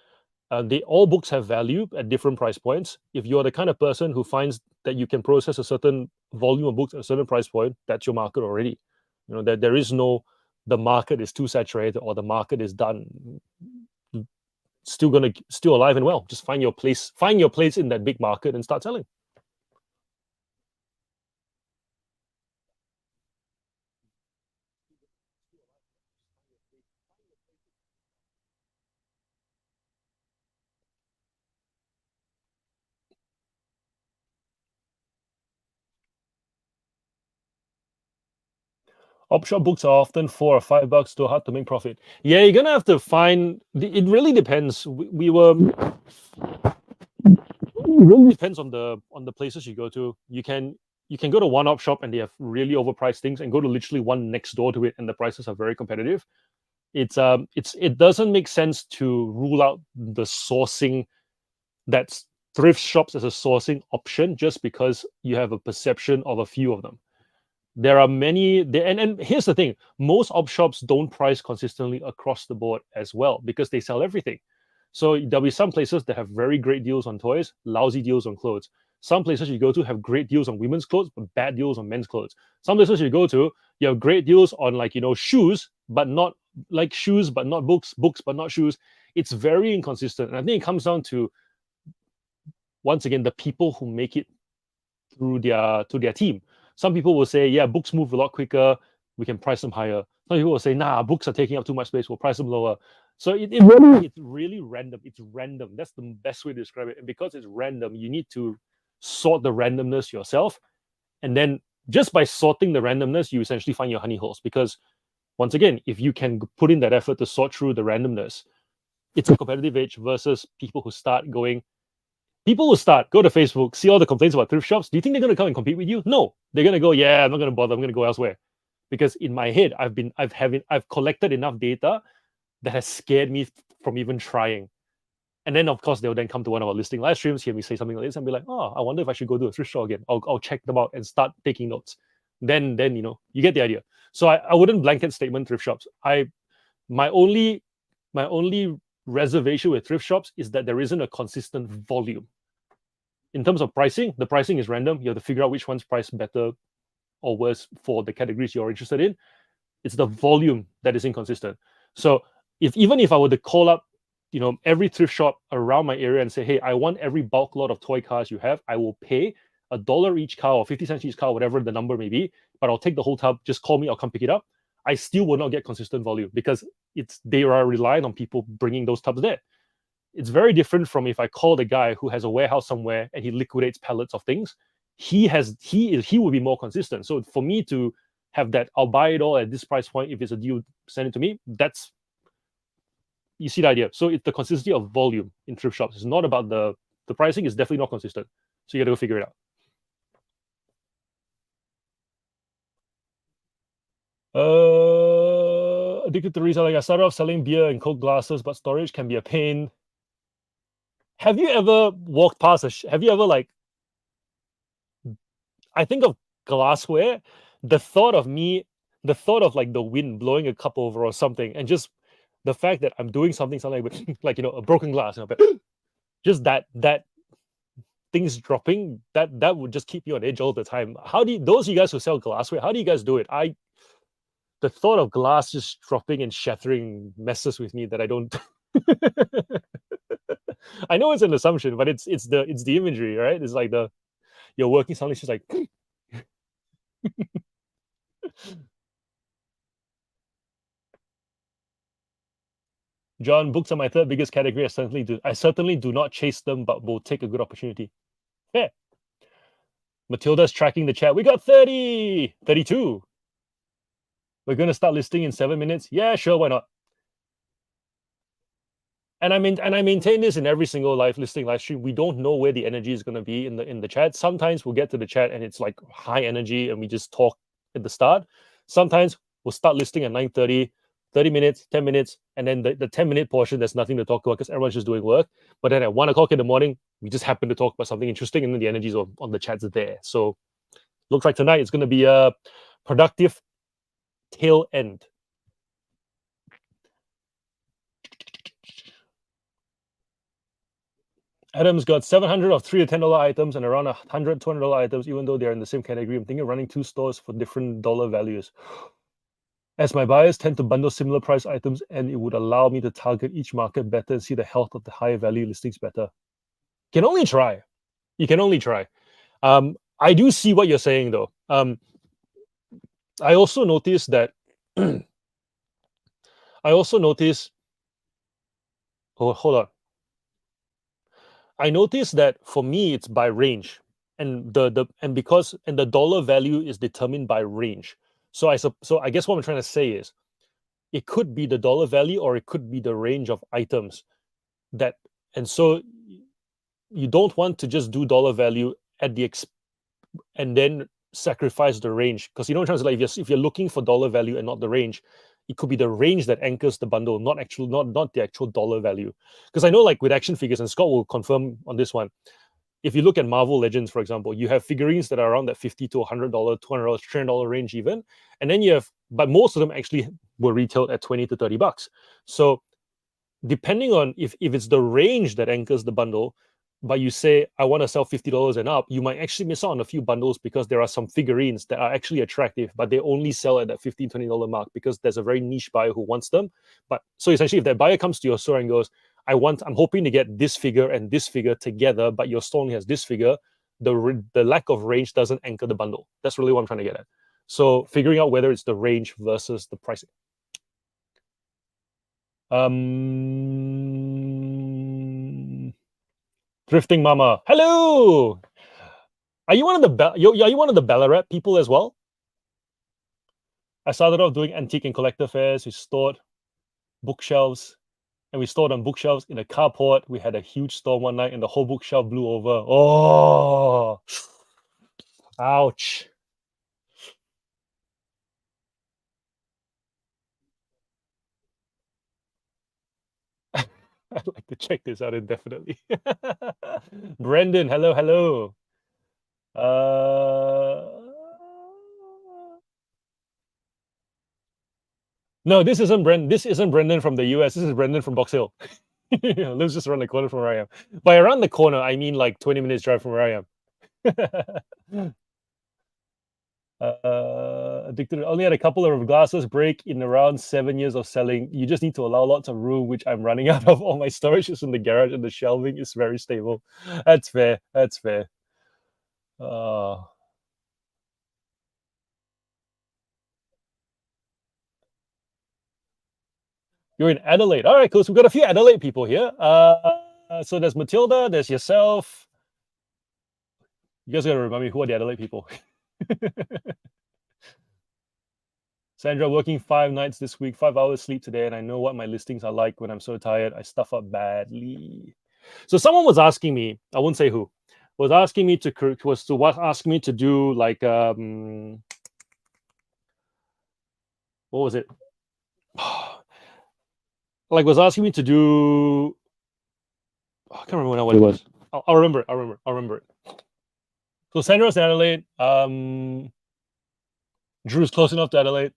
They all books have value at different price points. If you're the kind of person who finds that you can process a certain volume of books at a certain price point, that's your market already. That there is no, the market is too saturated or the market is done. Still alive and well. Just find your place in that big market and start selling. Opshop books are often $4 or $5, too hard to make profit. Yeah, you're gonna have to find. It really depends. It really depends on the places you go to. You can go to one op shop and they have really overpriced things, and go to literally one next door to it, and the prices are very competitive. It doesn't make sense to rule out the sourcing, that's thrift shops as a sourcing option, just because you have a perception of a few of them. There are many there, and here's the thing: most op shops don't price consistently across the board as well, because they sell everything. So there'll be some places that have very great deals on toys, lousy deals on clothes. Some places you go to have great deals on women's clothes, but bad deals on men's clothes. Some places you go to, you have great deals on, like, shoes, but not like shoes, but not books, books, but not shoes. It's very inconsistent. And I think it comes down to, once again, the people who make it through their team. Some people will say, yeah, books move a lot quicker, we can price them higher. Some people will say, nah, books are taking up too much space, we'll price them lower. So it's really random. It's random. That's the best way to describe it. And because it's random, you need to sort the randomness yourself. And then just by sorting the randomness, you essentially find your honey holes. Because once again, if you can put in that effort to sort through the randomness, it's a competitive edge versus people who start going, people will go to Facebook, see all the complaints about thrift shops. Do you think they're going to come and compete with you? No, they're going to go, yeah, I'm not going to bother. I'm going to go elsewhere. Because in my head, I've collected enough data that has scared me from even trying. And then, of course, they'll then come to one of our listing live streams, hear me say something like this, and be like, oh, I wonder if I should go to a thrift store again. I'll check them out and start taking notes. Then you get the idea. So I wouldn't blanket statement thrift shops. My only reservation with thrift shops is that there isn't a consistent volume. In terms of pricing, the pricing is random. You have to figure out which one's priced better or worse for the categories you're interested in. It's the volume that is inconsistent. So even if I were to call up, every thrift shop around my area and say, hey, I want every bulk lot of toy cars you have, I will pay $1 each car or 50 cents each car, whatever the number may be, but I'll take the whole tub. Just call me, I'll come pick it up. I still will not get consistent volume because they are relying on people bringing those tubs there. It's very different from if I call the guy who has a warehouse somewhere and he liquidates pallets of things. He will be more consistent. So for me to have that, I'll buy it all at this price point. If it's a deal, send it to me. You see the idea. So it's the consistency of volume in thrift shops. It's not about the pricing is definitely not consistent. So you got to go figure it out. Addicted to reselling. I started off selling beer and Coke glasses, but storage can be a pain. Have you ever walked past have you ever, like, I think of glassware, the thought of like the wind blowing a cup over or something, and just the fact that I'm doing something with like, a broken glass, just that things dropping, that would just keep you on edge all the time. How do those of you guys who sell glassware, how do you guys do it? The thought of glass just dropping and shattering messes with me that I don't. I know it's an assumption, but it's the imagery, right? It's like you're working, suddenly it's just like. John, books are my third biggest category. I certainly do not chase them, but will take a good opportunity. Fair. Matilda's tracking the chat. We got 30, 32. We're going to start listing in 7 minutes. Yeah, sure, why not? And I maintain this in every single live stream. We don't know where the energy is going to be in the chat. Sometimes we'll get to the chat and it's like high energy and we just talk at the start. Sometimes we'll start listing at 9:30, 30 minutes, 10 minutes, and then the 10-minute portion, there's nothing to talk about because everyone's just doing work. But then at 1 o'clock in the morning, we just happen to talk about something interesting, and then the energies on the chats are there. So looks like tonight it's going to be a productive tail end. Adam's got 700 of $3 to $10 items and around $100, $200 items, even though they're in the same category. I'm thinking of running 2 stores for different dollar values, as my buyers tend to bundle similar price items, and it would allow me to target each market better and see the health of the higher value listings better. You can only try. I do see what you're saying, though. I also noticed that. Oh, hold on. I noticed that for me it's by range, and the dollar value is determined by range. So I guess what I'm trying to say is, it could be the dollar value or it could be the range of items and so you don't want to just do dollar value at the and then sacrifice the range, because you know what I'm trying to say, like if you're looking for dollar value and not the range, It could be the range that anchors the bundle, not the actual dollar value. Because I know, like with action figures, and Scott will confirm on this one. If you look at Marvel Legends, for example, you have figurines that are around that $50 to $100, $200, $300 range even, and then you have, but most of them actually were retailed at 20 to $30. So depending on if it's the range that anchors the bundle, but you say I want to sell $50 and up, you might actually miss out on a few bundles because there are some figurines that are actually attractive, but they only sell at that $15 to $20 mark because there's a very niche buyer who wants them. But so essentially, if that buyer comes to your store and goes, I'm hoping to get this figure and this figure together, but your store only has this figure, the lack of range doesn't anchor the bundle. That's really what I'm trying to get at. So figuring out whether it's the range versus the pricing. Drifting Mama, hello. Are you one of the are you one of the Ballarat people as well? I started off doing antique and collector fairs. We stored bookshelves, and we stored on bookshelves in a carport. We had a huge storm one night, and the whole bookshelf blew over. Oh, ouch! I'd like to check this out indefinitely. Brendan, hello, hello. Uh, no, this isn't Brendan. This isn't Brendan from the US. This is Brendan from Box Hill. Lives just around the corner from where I am. By around the corner, I mean like 20 minutes drive from where I am. Addicted. Only had a couple of glasses break in around 7 years of selling. You just need to allow lots of room, which I'm running out of. All my storage is in the garage, and the shelving is very stable. That's fair. That's fair. Uh, you're in Adelaide. All right, cool. So we've got a few Adelaide people here. So there's Matilda. There's yourself. You guys gotta remind me who are the Adelaide people. Sandra, working 5 nights this week, 5 hours sleep today, and I know what my listings are like when I'm so tired. I stuff up badly. So someone was asking me, I won't say who, was asking me to ask me to do like what was it? Like was asking me to do I can't remember now what it was. I'll remember it. I'll remember it. So Sandra's in Adelaide. Drew's close enough to Adelaide.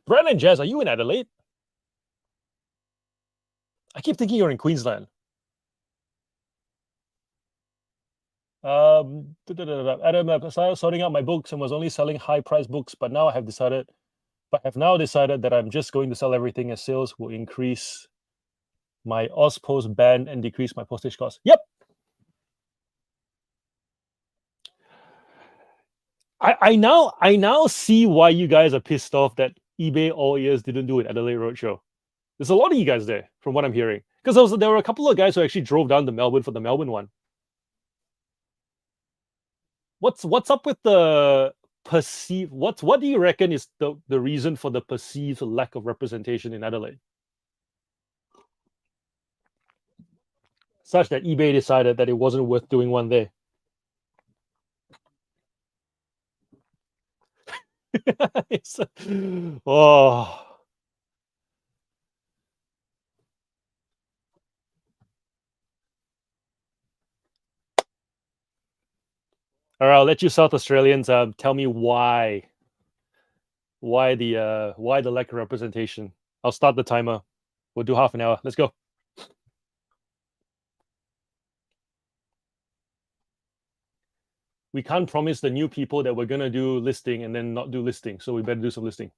Brad and Jazz, are you in Adelaide? I keep thinking you're in Queensland. Adam, I started sorting out my books and was only selling high price books, but now I have now decided that I'm just going to sell everything as sales will increase my Ozpost ban and decrease my postage cost. Yep. I now see why you guys are pissed off that eBay all years didn't do an Adelaide Roadshow. There's a lot of you guys there, from what I'm hearing. Because there were a couple of guys who actually drove down to Melbourne for the Melbourne one. What's up with the perceived? What do you reckon is the reason for the perceived lack of representation in Adelaide? Such that eBay decided that it wasn't worth doing one there. Oh. All right, I'll let you South Australians tell me why the lack of representation. I'll start the timer. We'll do half an hour. Let's go. We can't promise the new people that we're gonna do listing and then not do listing, so we better do some listing.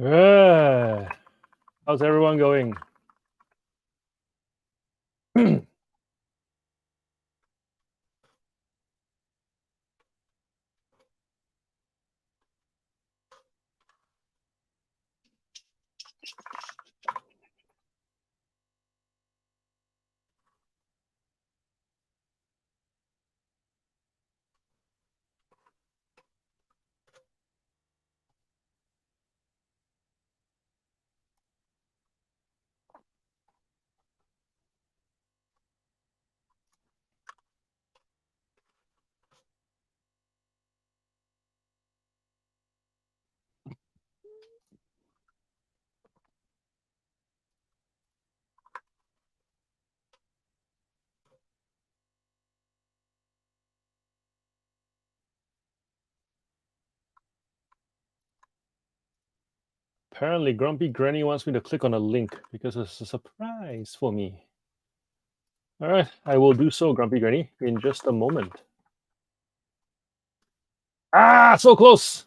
How's everyone going? Apparently, Grumpy Granny wants me to click on a link because it's a surprise for me. All right, I will do so, Grumpy Granny, in just a moment. Ah, so close!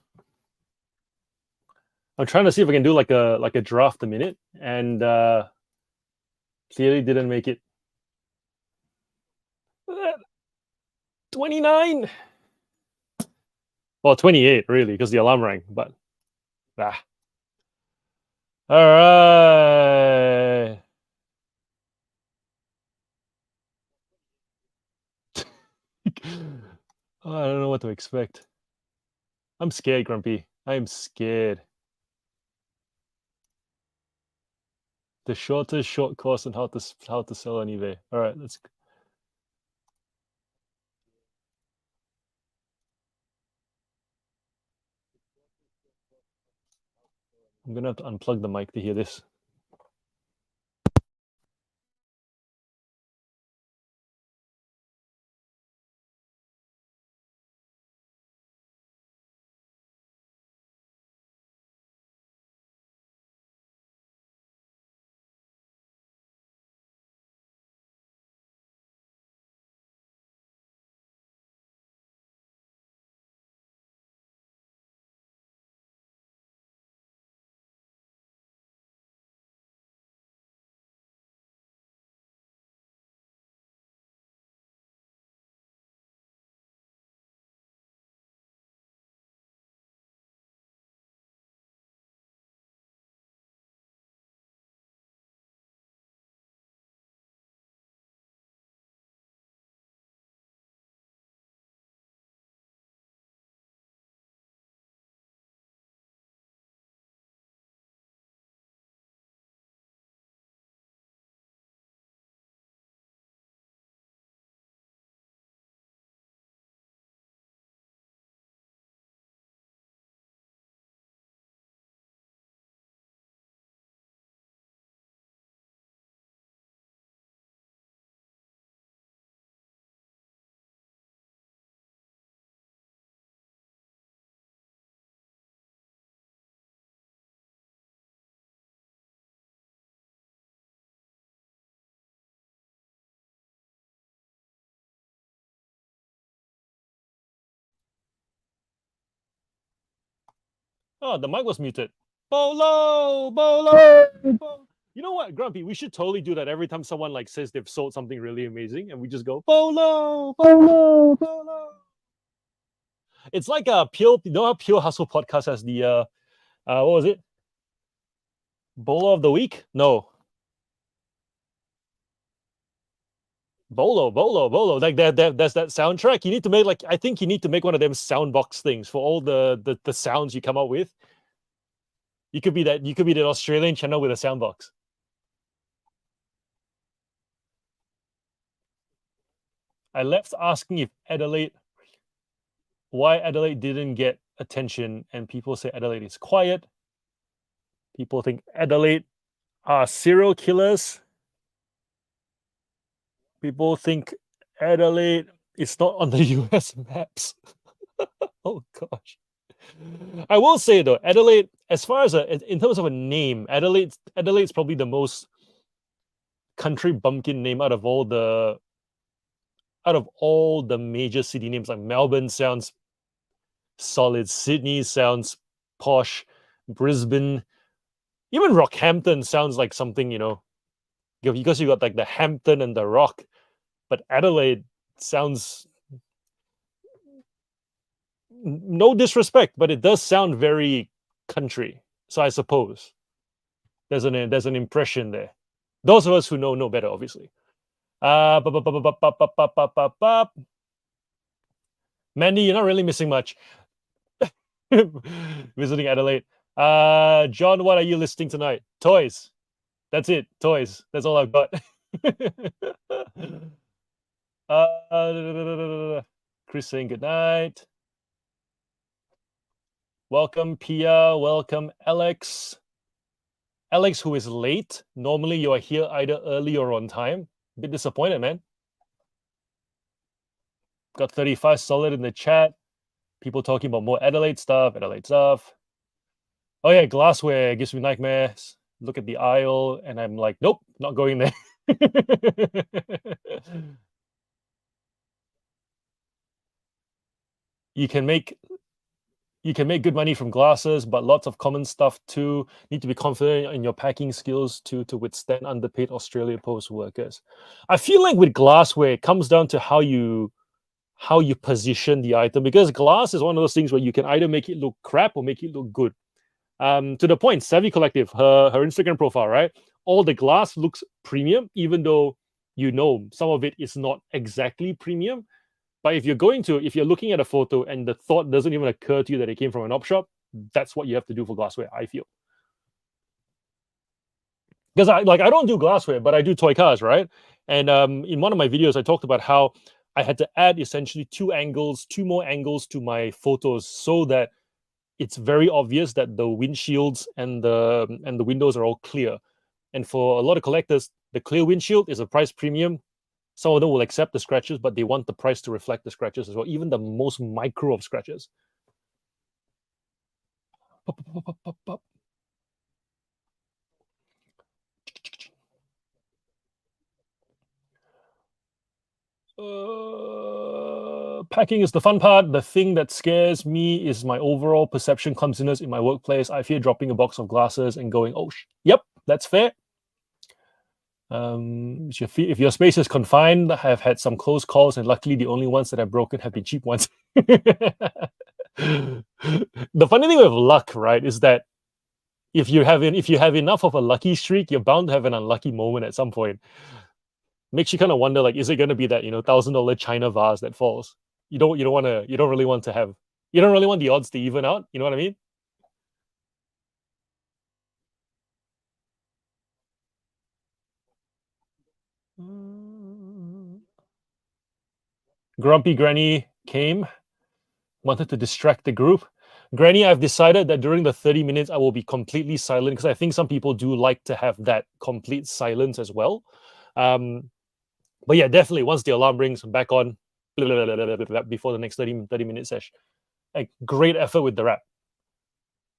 I'm trying to see if I can do like a draft a minute, and clearly didn't make it. 29. Well, 28 really, because the alarm rang. But all right. Oh, I don't know what to expect. I'm scared, Grumpy. I am scared. The shortest short course on how to sell on eBay. All right, let's. I'm gonna have to unplug the mic to hear this. Oh, the mic was muted. Bolo, bolo, bolo. You know what, Grumpy? We should totally do that every time someone like says they've sold something really amazing, and we just go bolo, bolo, bolo. It's like a Pure. You know how Pure Hustle podcast has the what was it? Bolo of the week? No, bolo. Like that's that soundtrack. You need to make like I think you need to make one of them soundbox things for all the sounds you come up with. You could be that. You could be the Australian channel with a soundbox. I left asking if Adelaide why Adelaide didn't get attention, and people say Adelaide is quiet. People think Adelaide are serial killers. People think Adelaide is not on the US maps. Oh gosh. I will say though, Adelaide, as far as in terms of a name, Adelaide's probably the most country bumpkin name out of all the major city names. Like Melbourne sounds solid, Sydney sounds posh, Brisbane Even Rockhampton sounds like something, because you got like the Hampton and the Rock, but Adelaide sounds, no disrespect, but it does sound very country. So I suppose there's an impression there. Those of us who know better, obviously. Mandy, you're not really missing much. Visiting Adelaide. John, what are you listing tonight? Toys. That's it. Toys. That's all I've got. Chris saying good night. Welcome, Pia. Welcome, Alex. Alex, who is late. Normally, you are here either early or on time. A bit disappointed, man. Got 35 solid in the chat. People talking about more Adelaide stuff. Oh yeah, glassware gives me nightmares. Look at the aisle, and I'm like, nope, not going there. you can make good money from glasses, but lots of common stuff too. Need to be confident in your packing skills to withstand underpaid Australia Post workers. I feel like with glassware, it comes down to how you position the item, because glass is one of those things where you can either make it look crap or make it look good. To the point, Savvy Collective, her Instagram profile, right? All the glass looks premium, even though some of it is not exactly premium. But if you're looking at a photo and the thought doesn't even occur to you that it came from an op shop, that's what you have to do for glassware, I feel. Because I don't do glassware, but I do toy cars, right? And in one of my videos, I talked about how I had to add essentially two more angles to my photos so that it's very obvious that the windshields and the windows are all clear. And for a lot of collectors, the clear windshield is a price premium. Some of them will accept the scratches, but they want the price to reflect the scratches as well, even the most micro of scratches. Packing is the fun part. The thing that scares me is my overall perception clumsiness in my workplace. I fear dropping a box of glasses and going, oh, yep, that's fair. If your space is confined, I have had some close calls, and luckily the only ones that have broken have been cheap ones. The funny thing with luck, right, is that if you have enough of a lucky streak, you're bound to have an unlucky moment at some point. Makes you kind of wonder, like, is it going to be that $1,000 China vase that falls? You don't really want the odds to even out. You know what I mean? Grumpy Granny came, wanted to distract the group. Granny, I've decided that during the 30 minutes, I will be completely silent, because I think some people do like to have that complete silence as well. But yeah, definitely once the alarm rings, I'm back on before the next 30-minute session. Like, great effort with the rap.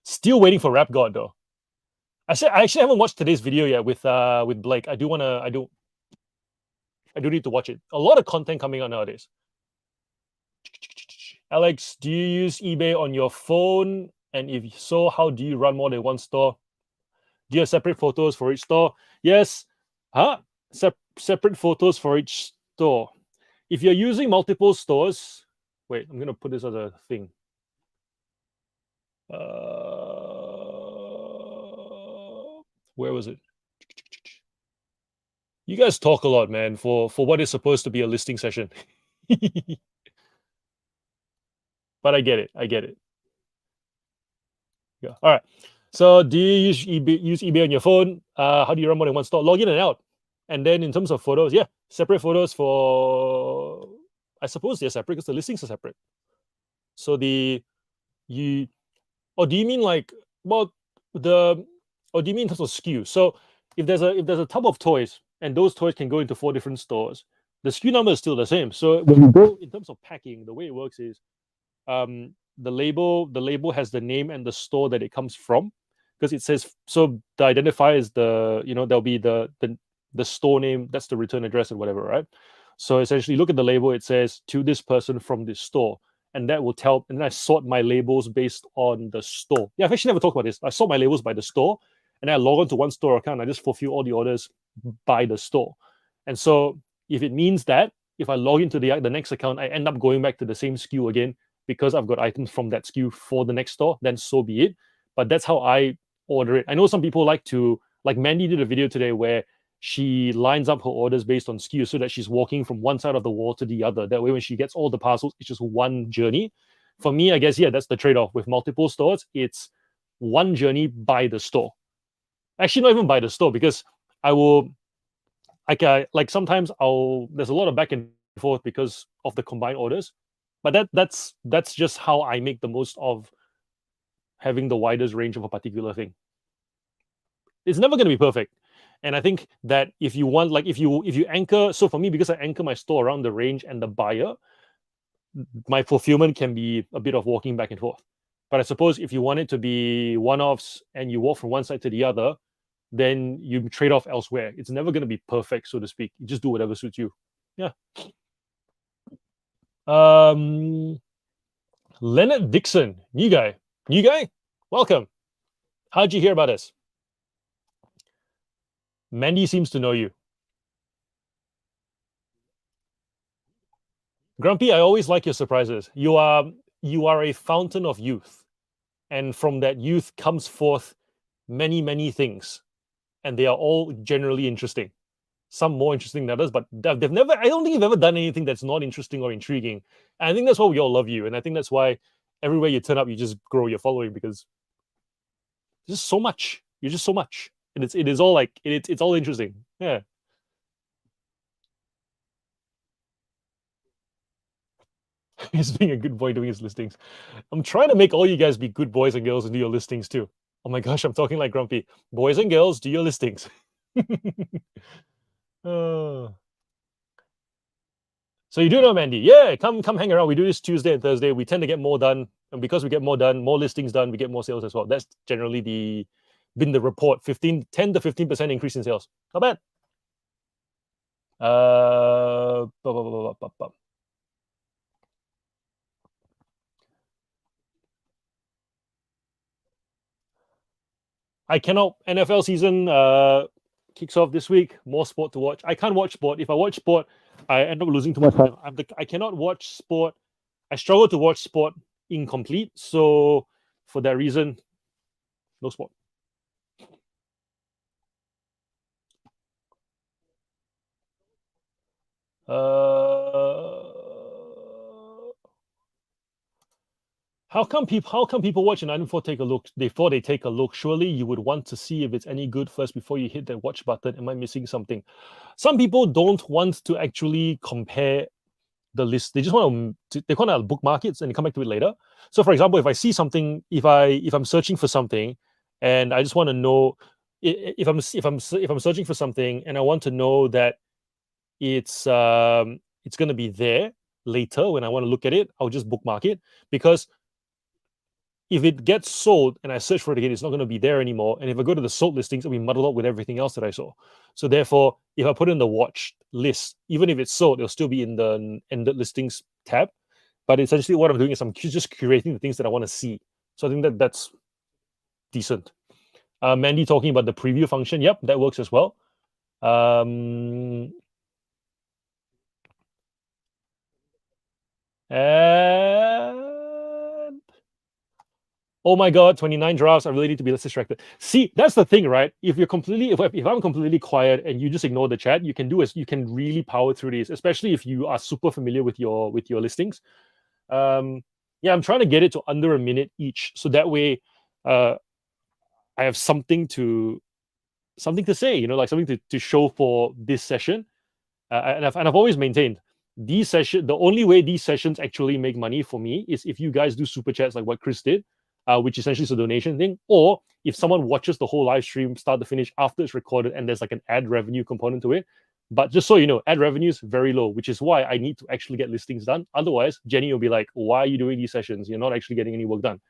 Still waiting for Rap God though. I actually haven't watched today's video yet with Blake. I do need to watch it. A lot of content coming out nowadays. Alex, do you use eBay on your phone? And if so, how do you run more than one store? Do you have separate photos for each store? Yes. Separate photos for each store. If you're using multiple stores, wait, I'm going to put this as a thing. Where was it? You guys talk a lot, man, for what is supposed to be a listing session. But I get it. Yeah. All right. So do you use eBay on your phone? How do you run more than one store? Log in and out. And then in terms of photos, yeah, separate photos for, I suppose they're separate because the listings are separate. So do you mean like, well, or do you mean in terms of SKU? So if there's a tub of toys and those toys can go into 4 different stores, the SKU number is still the same. So when you go in terms of packing, the way it works is, the label has the name and the store that it comes from, because it says, so the identifier is there'll be the store name, that's the return address and whatever, right? So essentially, look at the label, it says to this person from this store, and that will tell. And then I sort my labels based on the store. Yeah, I've actually never talked about this. I sort my labels by the store, and I log on to one store account. I just fulfill all the orders by the store. And so if it means that if I log into the next account, I end up going back to the same SKU again because I've got items from that SKU for the next store, then so be it. But that's how I order it. I know some people like Mandy did a video today where she lines up her orders based on SKU so that she's walking from one side of the wall to the other. That way, when she gets all the parcels, it's just one journey. For me, I guess, yeah, that's the trade off. With multiple stores, it's one journey by the store. Actually, not even by the store, because I will, like sometimes there's a lot of back and forth because of the combined orders. But that's just how I make the most of having the widest range of a particular thing. It's never going to be perfect. And I think that if you want, like if you anchor, so for me, because I anchor my store around the range and the buyer, my fulfillment can be a bit of walking back and forth. But I suppose if you want it to be one-offs and you walk from one side to the other, then you trade off elsewhere. It's never going to be perfect, so to speak. You just do whatever suits you. Yeah. Leonard Dixon, new guy, welcome. How'd you hear about us? Mandy seems to know you. Grumpy, I always like your surprises. You are a fountain of youth, and from that youth comes forth many, many things, and they are all generally interesting. Some more interesting than others, but they've never. I don't think you've ever done anything that's not interesting or intriguing. And I think that's why we all love you, and I think that's why everywhere you turn up, you just grow your following because there's just so much. You're just so much, and it is all like it's all interesting. Yeah. He's being a good boy doing his listings. I'm trying to make all you guys be good boys and girls and do your listings too. Oh my gosh, I'm talking like Grumpy. Boys and girls, do your listings. So you do know Mandy. Yeah, come hang around. We do this Tuesday and Thursday. We tend to get more done. And because we get more done, more listings done, we get more sales as well. That's generally been the report. 10 to 15% increase in sales. Not bad. I cannot. NFL season kicks off this week. More sport to watch. I can't watch sport. If I watch sport, I end up losing too much time. I cannot watch sport. I struggle to watch sport incomplete. So for that reason, no sport. How come people watch an item before they take a look? Surely you would want to see if it's any good first before you hit that watch button. Am I missing something? Some people don't want to actually compare the list. They just want to bookmark it and come back to it later. So for example, if I see something, if I'm searching for something and I just want to know if I'm searching for something and I want to know that it's going to be there later when I want to look at it, I'll just bookmark it, because if it gets sold and I search for it again, it's not going to be there anymore. And if I go to the sold listings, it'll be muddled up with everything else that I saw. So therefore, if I put in the watch list, even if it's sold, it'll still be in the ended listings tab. But essentially what I'm doing is I'm just curating the things that I want to see. So I think that's decent. Mandy talking about the preview function. Yep, that works as well. And oh my God, 29 drafts. I really need to be less distracted. See, that's the thing, right? If I'm completely quiet and you just ignore the chat, you can really power through these, especially if you are super familiar with your listings. Yeah, I'm trying to get it to under a minute each, so that way, I have something to say, like something to show for this session. And I've always maintained the only way these sessions actually make money for me is if you guys do super chats like what Chris did, which essentially is a donation thing, or if someone watches the whole live stream start to finish after it's recorded and there's like an ad revenue component to it. But just so you know, ad revenue is very low, which is why I need to actually get listings done. Otherwise, Jenny will be like, why are you doing these sessions? You're not actually getting any work done.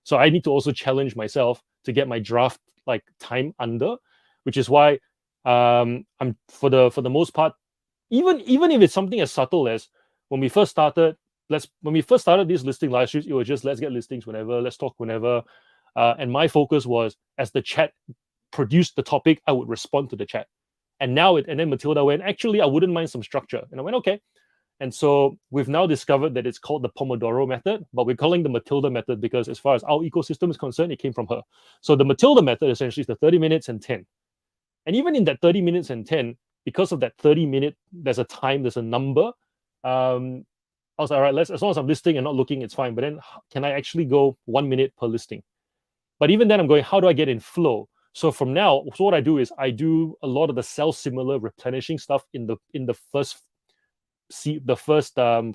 So I need to also challenge myself to get my draft like time under, which is why I'm for the most part, even if it's something as subtle as when we first started these listing live streams, it was just let's get listings whenever, let's talk whenever. And my focus was, as the chat produced the topic, I would respond to the chat. And then Matilda went, actually, I wouldn't mind some structure. And I went, okay. And so we've now discovered that it's called the Pomodoro method, but we're calling the Matilda method because as far as our ecosystem is concerned, it came from her. So the Matilda method essentially is the 30 minutes and 10. And even in that 30 minutes and 10, because of that 30-minute, there's a time, there's a number. I was like, all right, as long as I'm listing and not looking, it's fine. But then can I actually go 1 minute per listing? But even then I'm going, how do I get in flow? So from now, so what I do is I do a lot of the similar replenishing stuff in the first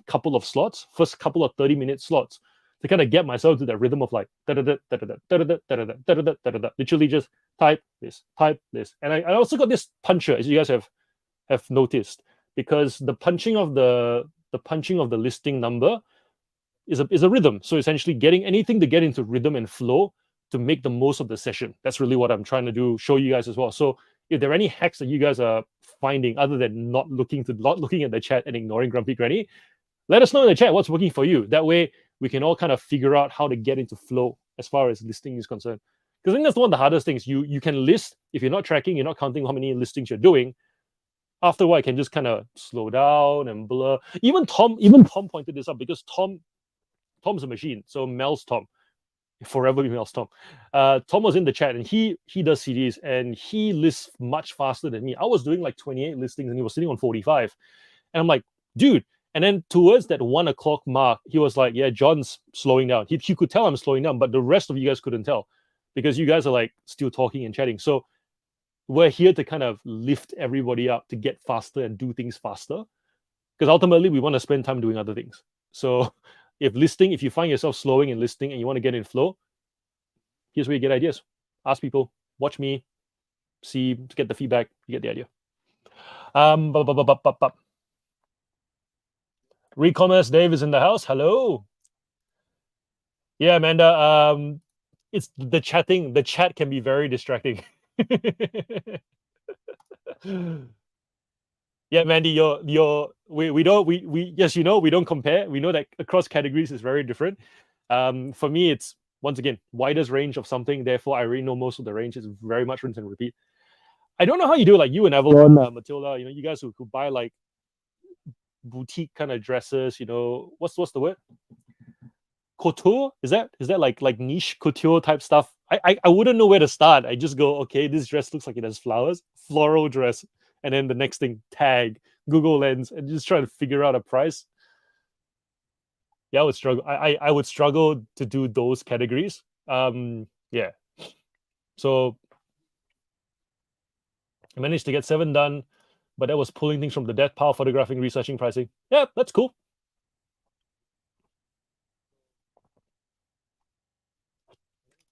couple of slots, first couple of 30-minute slots, to kind of get myself to that rhythm of like literally just type this. And I also got this puncher, as you guys have noticed, because the punching of the listing number is a rhythm. So essentially getting anything to get into rhythm and flow to make the most of the session. That's really what I'm trying to do, show you guys as well. So if there are any hacks that you guys are finding other than not looking at the chat and ignoring Grumpy Granny, let us know in the chat what's working for you. That way we can all kind of figure out how to get into flow as far as listing is concerned. Because I think that's one of the hardest things. You can list, if you're not tracking, you're not counting how many listings you're doing. After a while, I can just kind of slow down and blur. Even Tom pointed this out, because Tom's a machine. So Mel's Tom, forever Mel's Tom. Tom was in the chat and he does CDs and he lists much faster than me. I was doing like 28 listings and he was sitting on 45. And I'm like, dude. And then towards that 1 o'clock mark, he was like, yeah, John's slowing down. He could tell I'm slowing down, but the rest of you guys couldn't tell because you guys are like still talking and chatting. So we're here to kind of lift everybody up to get faster and do things faster, because ultimately we want to spend time doing other things. So if you find yourself slowing and listing and you want to get in flow, here's where you get ideas. Ask people, watch me, see, to get the feedback, you get the idea. Recommerce Dave is in the house. Hello. Yeah, Amanda. It's the chatting. The chat can be very distracting. Yeah, Mandy, we don't we don't compare. We know that across categories is very different. For me, it's once again widest range of something. Therefore, I already know most of the range. Is very much rinse and repeat. I don't know how you do, like you and Evelyn, Matilda. You guys who buy like boutique kind of dresses. What's the word? Couture? Is that like niche couture type stuff? I wouldn't know where to start. I just go, okay, this dress looks like it has flowers, floral dress, and then the next thing, tag, Google Lens, and just try to figure out a price. Yeah, I would struggle. I would struggle to do those categories. Yeah. So I managed to get 7 done, but that was pulling things from the death pile, photographing, researching, pricing. Yeah, that's cool.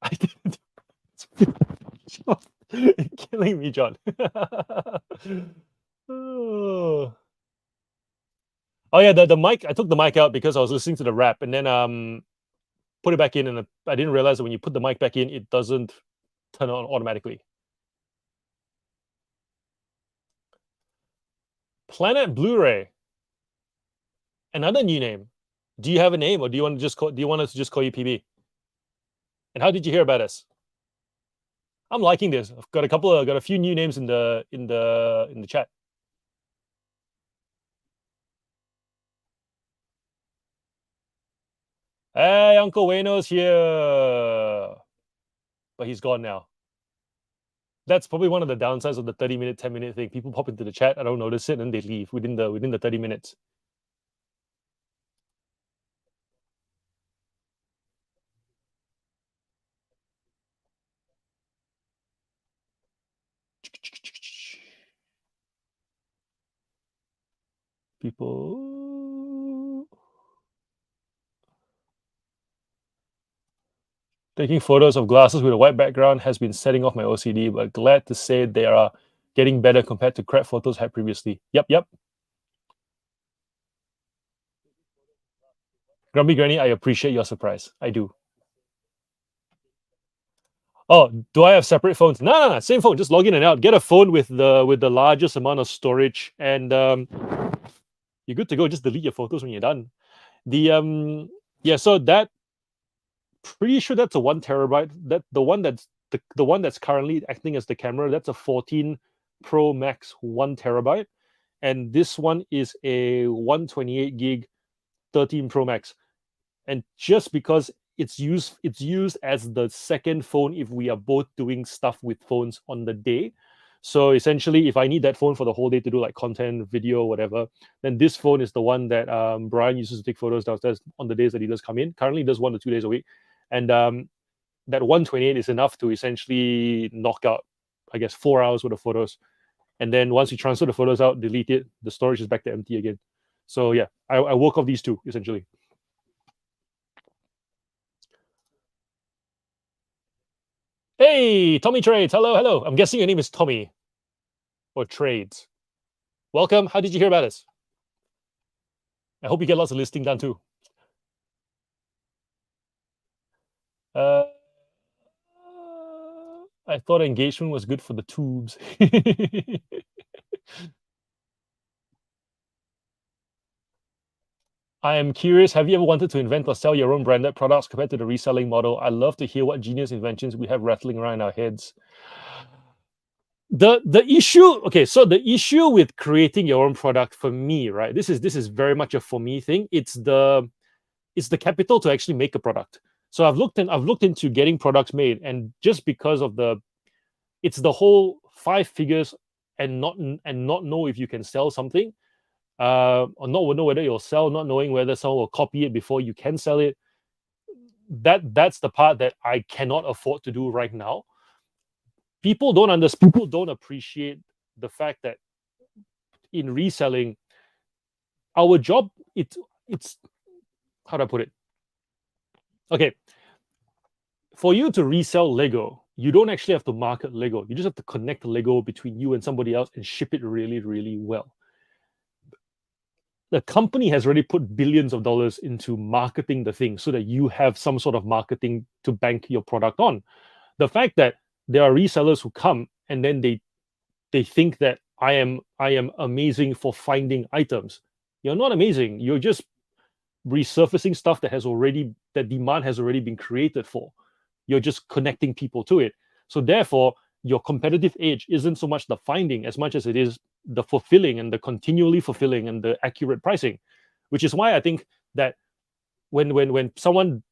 I didn't. Killing me, John. Oh yeah, the mic. I took the mic out because I was listening to the rap, and then put it back in, and I didn't realize that when you put the mic back in, it doesn't turn on automatically. Planet Blu-ray. Another new name. Do you have a name, or do you want us to just call you PB? And how did you hear about us? I'm liking this. I've got a few new names in the chat. Hey, Uncle Wayno's here, but he's gone now. That's probably one of the downsides of the 30-minute, 10-minute thing. People pop into the chat, I don't notice it, and they leave within the 30 minutes. People taking photos of glasses with a white background has been setting off my OCD, but glad to say they are getting better compared to crap photos I had previously. Yep. Grumpy Granny, I appreciate your surprise. I do. Oh, do I have separate phones? No, same phone. Just log in and out. Get a phone with the largest amount of storage, and you're good to go. Just delete your photos when you're done. So that, pretty sure that's a 1 terabyte. That the one that's the one that's currently acting as the camera, that's a 14 Pro Max 1 TB, and this one is a 128 gig 13 Pro Max. And just because it's used as the second phone if we are both doing stuff with phones on the day. So essentially, if I need that phone for the whole day to do like content, video, whatever, then this phone is the one that Brian uses to take photos downstairs on the days that he does come in. Currently, he does 1 to 2 days a week, and that 128 is enough to essentially knock out, I guess, 4 hours worth of photos. And then once you transfer the photos out, delete it, the storage is back to empty again. So yeah, I work off these two essentially. Hey, Tommy Trades. Hello, hello. I'm guessing your name is Tommy or Trades. Welcome. How did you hear about us? I hope you get lots of listing done too. I thought engagement was good for the tubes. I am curious, have you ever wanted to invent or sell your own branded products compared to the reselling model? I love to hear what genius inventions we have rattling around our heads. The issue, okay, so the issue with creating your own product for me, right? This is very much a for me thing. It's the capital to actually make a product. So I've looked into getting products made, and just because of it's the whole 5 figures and not know if you can sell something, or not know whether you'll sell, not knowing whether someone will copy it before you can sell it. That's the part that I cannot afford to do right now. People don't appreciate the fact that in reselling, our job, it's how do I put it? Okay, for you to resell Lego, you don't actually have to market Lego. You just have to connect Lego between you and somebody else and ship it really, really well. The company has already put billions of dollars into marketing the thing so that you have some sort of marketing to bank your product on. The fact that there are resellers who come and then they think that I am amazing for finding items. You're not amazing. You're just resurfacing stuff that demand has already been created for. You're just connecting people to it. So therefore, your competitive edge isn't so much the finding as much as it is the fulfilling and the continually fulfilling and the accurate pricing, which is why I think that when someone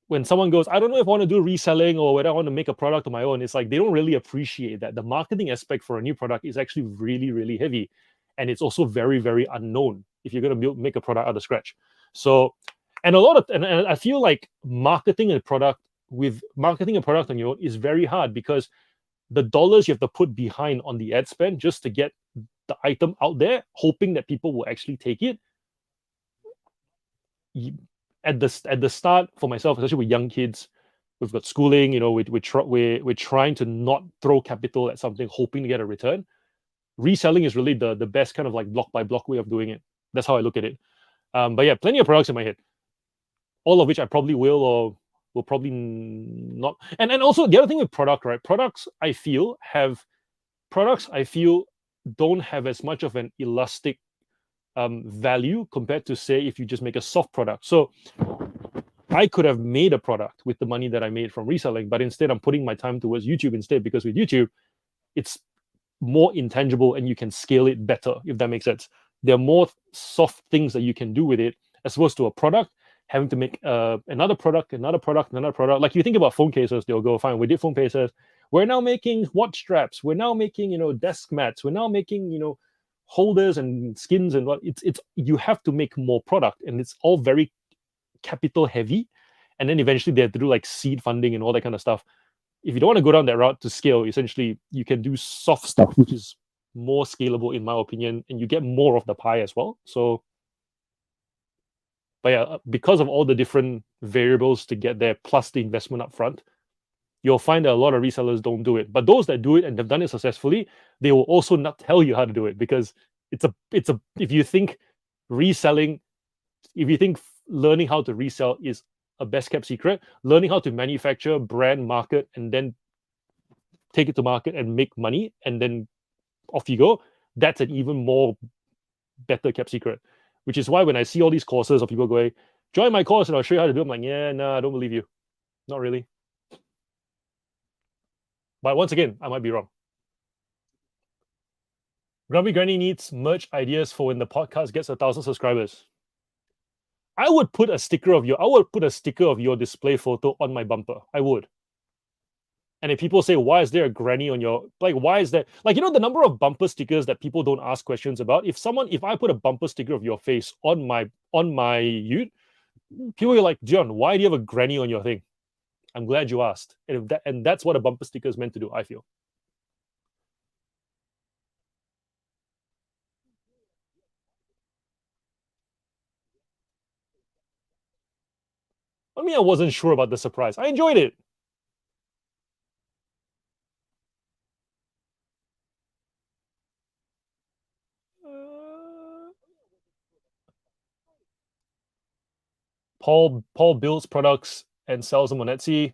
goes, I don't know if I want to do reselling or whether I want to make a product of my own, it's like they don't really appreciate that the marketing aspect for a new product is actually really, really heavy. And it's also very, very unknown if you're going to make a product out of scratch. So, and I feel like marketing a product on your own is very hard because the dollars you have to put behind on the ad spend just to get the item out there, hoping that people will actually take it. At the start, for myself, especially with young kids, we've got schooling. We're trying to not throw capital at something, hoping to get a return. Reselling is really the best kind of like block by block way of doing it. That's how I look at it. But yeah, plenty of products in my head, all of which I probably will or will probably not. And also the other thing with product, right? Products I feel don't have as much of an elastic value compared to, say, if you just make a soft product. So I could have made a product with the money that I made from reselling, but instead I'm putting my time towards YouTube instead, because with YouTube, it's more intangible and you can scale it better, if that makes sense. There are more soft things that you can do with it as opposed to a product having to make another product. Like you think about phone cases, they'll go, fine, we did phone cases. We're now making watch straps. We're now making, desk mats. We're now making, holders and skins and what. It's you have to make more product, and it's all very capital heavy. And then eventually they have to do like seed funding and all that kind of stuff. If you don't want to go down that route to scale, essentially you can do soft stuff, which is more scalable in my opinion, and you get more of the pie as well. So, but yeah, because of all the different variables to get there, plus the investment up front, you'll find that a lot of resellers don't do it. But those that do it and have done it successfully, they will also not tell you how to do it, because if you think learning how to resell is a best kept secret, learning how to manufacture, brand, market, and then take it to market and make money, and then off you go, that's an even more better kept secret. Which is why when I see all these courses of people going, join my course and I'll show you how to do it, I'm like, yeah, no, I don't believe you. Not really. But once again, I might be wrong. Grumpy Granny needs merch ideas for when the podcast gets 1,000 subscribers. I would put a sticker of your display photo on my bumper. I would. And if people say, why is there a granny on your, like, why is that, like, the number of bumper stickers that people don't ask questions about? If I put a bumper sticker of your face on my ute, people are like, John, why do you have a granny on your thing? I'm glad you asked. And that's what a bumper sticker is meant to do, I feel. I mean, I wasn't sure about the surprise. I enjoyed it. Uh, Paul builds products and sells them on Etsy.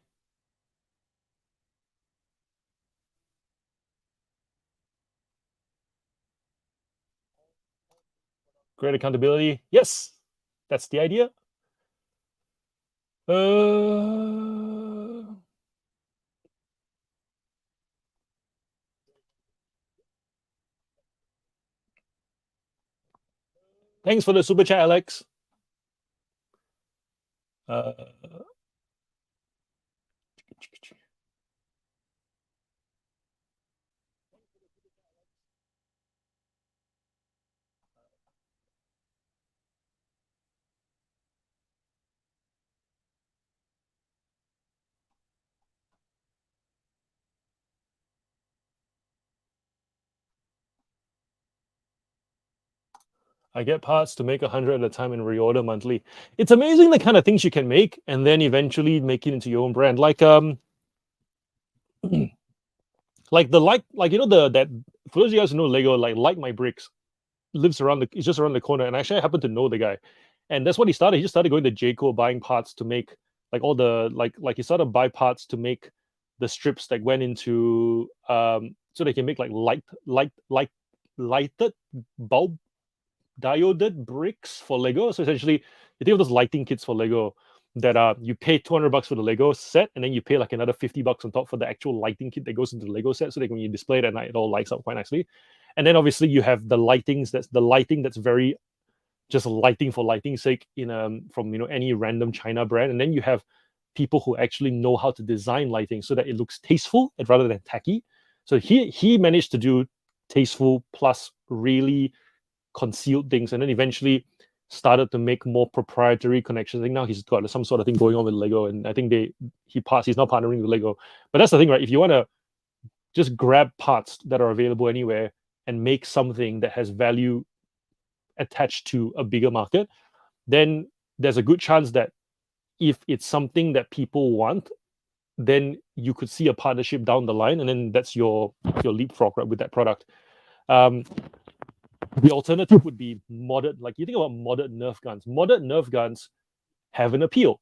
Great accountability. Yes, that's the idea. Uh, Thanks for the super chat, Alex. Uh, I get parts to make 100 at a time and reorder monthly. It's amazing the kind of things you can make and then eventually make it into your own brand. Like the that for those of you guys who know Lego, like my bricks lives around the it's just around the corner, and actually I happen to know the guy, and that's what he started. He just started going to Jayco buying parts to make like all the he started buy parts to make the strips that went into so they can make like lighted bulb dioded bricks for Lego. So essentially, you think of those lighting kits for Lego that you pay $200 for the Lego set, and then you pay like another $50 on top for the actual lighting kit that goes into the Lego set, so that when you display it at night, it all lights up quite nicely. And then obviously you have the lighting that's very just lighting for lighting's sake in from any random China brand, and then you have people who actually know how to design lighting so that it looks tasteful rather than tacky. So he managed to do tasteful plus really concealed things, and then eventually started to make more proprietary connections. I think now he's got some sort of thing going on with Lego, and I think he's now partnering with Lego. But that's the thing, right? If you want to just grab parts that are available anywhere and make something that has value attached to a bigger market, then there's a good chance that if it's something that people want, then you could see a partnership down the line, and then that's your leapfrog, right, with that product. Um, the alternative would be modded. Like you think about modded Nerf guns. Modded Nerf guns have an appeal,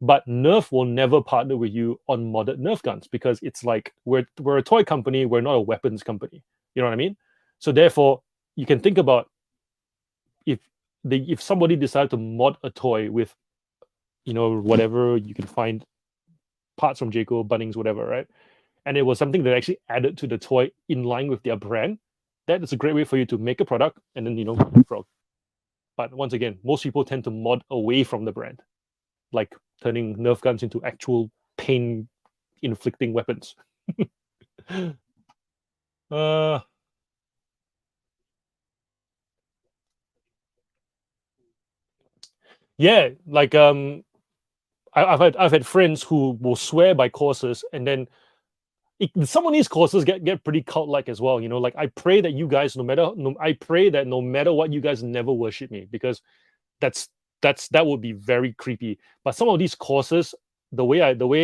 but Nerf will never partner with you on modded Nerf guns because it's like we're a toy company, we're not a weapons company. You know what I mean? So therefore, you can think about if if somebody decided to mod a toy with whatever you can find parts from Jayco, Bunnings, whatever, right? And it was something that actually added to the toy in line with their brand. That is a great way for you to make a product and then leapfrog. But once again, most people tend to mod away from the brand, like turning Nerf guns into actual pain inflicting weapons. uh yeah, like I've had friends who will swear by courses, and then some of these courses get pretty cult like as well. Like I pray that you guys, I pray that no matter what, you guys never worship me, because that's that would be very creepy. But some of these courses, the way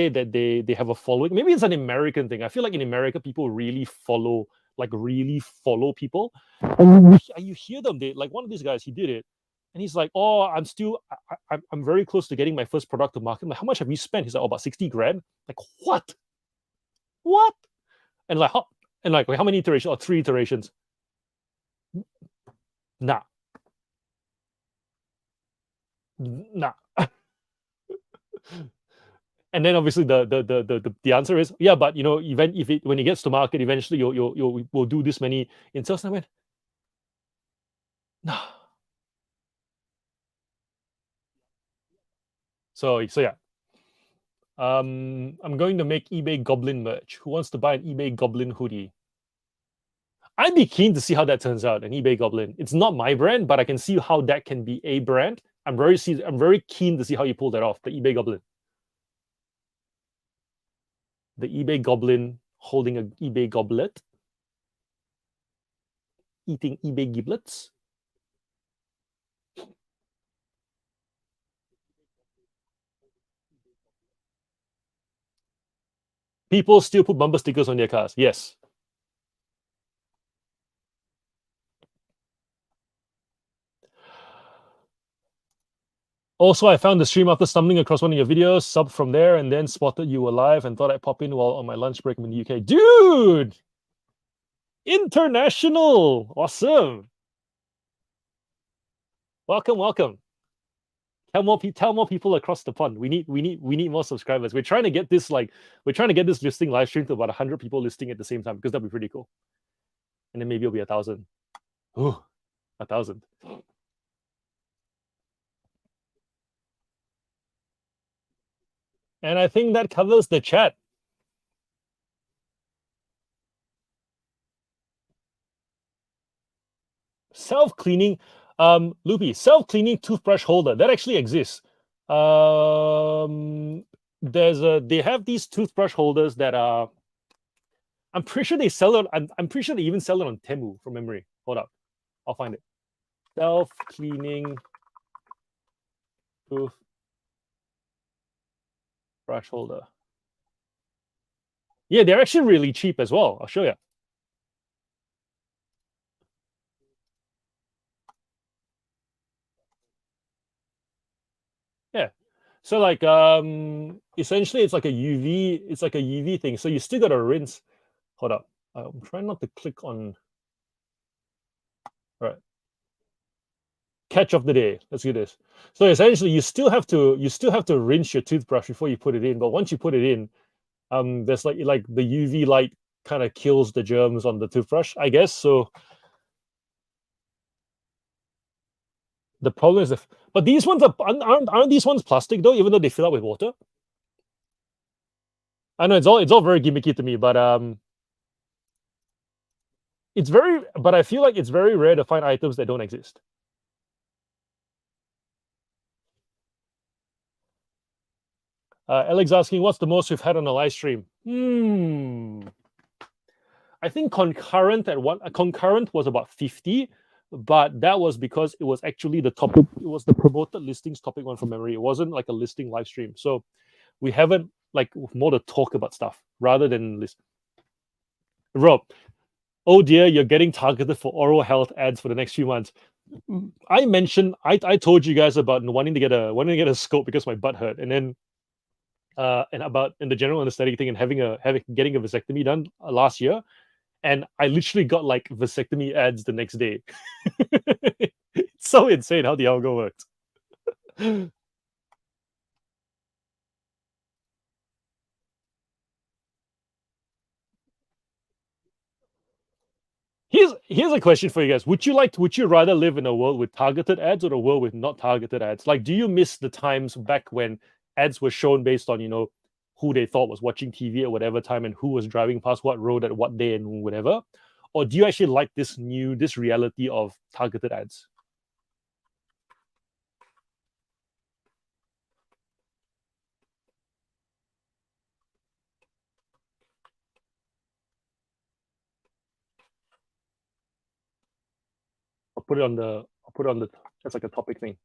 that they have a following, maybe it's an American thing. I feel like in America, people really follow people, and you hear them. They like one of these guys. He did it, and he's like, "Oh, I'm very close to getting my first product to market." I'm like, how much have you spent? He's like, "Oh, about 60 grand." Like, what? What? And like how many iterations or 3 iterations? Nah, nah. And then obviously the answer is, yeah, but you know, when it gets to market, eventually you'll will do this many in sales. And I went, no. So yeah. I'm going to make eBay Goblin merch. Who wants to buy an eBay Goblin hoodie? I'd be keen to see how that turns out. An eBay Goblin. It's not my brand, but I can see how that can be a brand. I'm very keen to see how you pull that off. The eBay Goblin. The eBay Goblin holding an eBay goblet, eating eBay giblets. People still put bumper stickers on their cars. Yes. Also, I found the stream after stumbling across one of your videos, subbed from there, and then spotted you were live and thought I'd pop in while on my lunch break in the UK. Dude! International! Awesome! Welcome, welcome. Tell more people across the pond. We need more subscribers. We're trying to get this listing live stream to about 100 people listing at the same time, because that'd be pretty cool. And then maybe it'll be 1,000. Ooh, 1,000. And I think that covers the chat. Self-cleaning, Loopy, self-cleaning toothbrush holder that actually exists. They have these toothbrush holders that are, I'm pretty sure they sell it. I'm pretty sure they even sell it on Temu from memory. Hold up, I'll find it. Self-cleaning toothbrush holder. Yeah, they're actually really cheap as well. I'll show you. Yeah. So like essentially it's like a UV thing. So you still gotta rinse. Hold up. I'm trying not to click on. All right. Catch of the day. Let's do this. So essentially you still have to rinse your toothbrush before you put it in. But once you put it in, there's like the UV light kind of kills the germs on the toothbrush, I guess. So the problem is but these ones aren't these ones plastic though, even though they fill up with water? I know it's all very gimmicky to me, but I feel like it's very rare to find items that don't exist. Alex asking, what's the most we've had on a live stream? I think concurrent was about 50, but that was because it was actually the topic. It was the promoted listings topic one from memory. It wasn't like a listing live stream. So we haven't like more to talk about stuff rather than list. Rob, oh dear, you're getting targeted for oral health ads for the next few months. I told you guys about wanting to get a scope because my butt hurt, and then and the general anesthetic thing and getting a vasectomy done last year, and I literally got like vasectomy ads the next day. It's so insane how the algo works. Here's a question for you guys. Would you rather live in a world with targeted ads or a world with not targeted ads? Like, do you miss the times back when ads were shown based on, who they thought was watching TV at whatever time and who was driving past what road at what day and whatever? Or do you actually like this reality of targeted ads? I'll put it on the that's like a topic thing.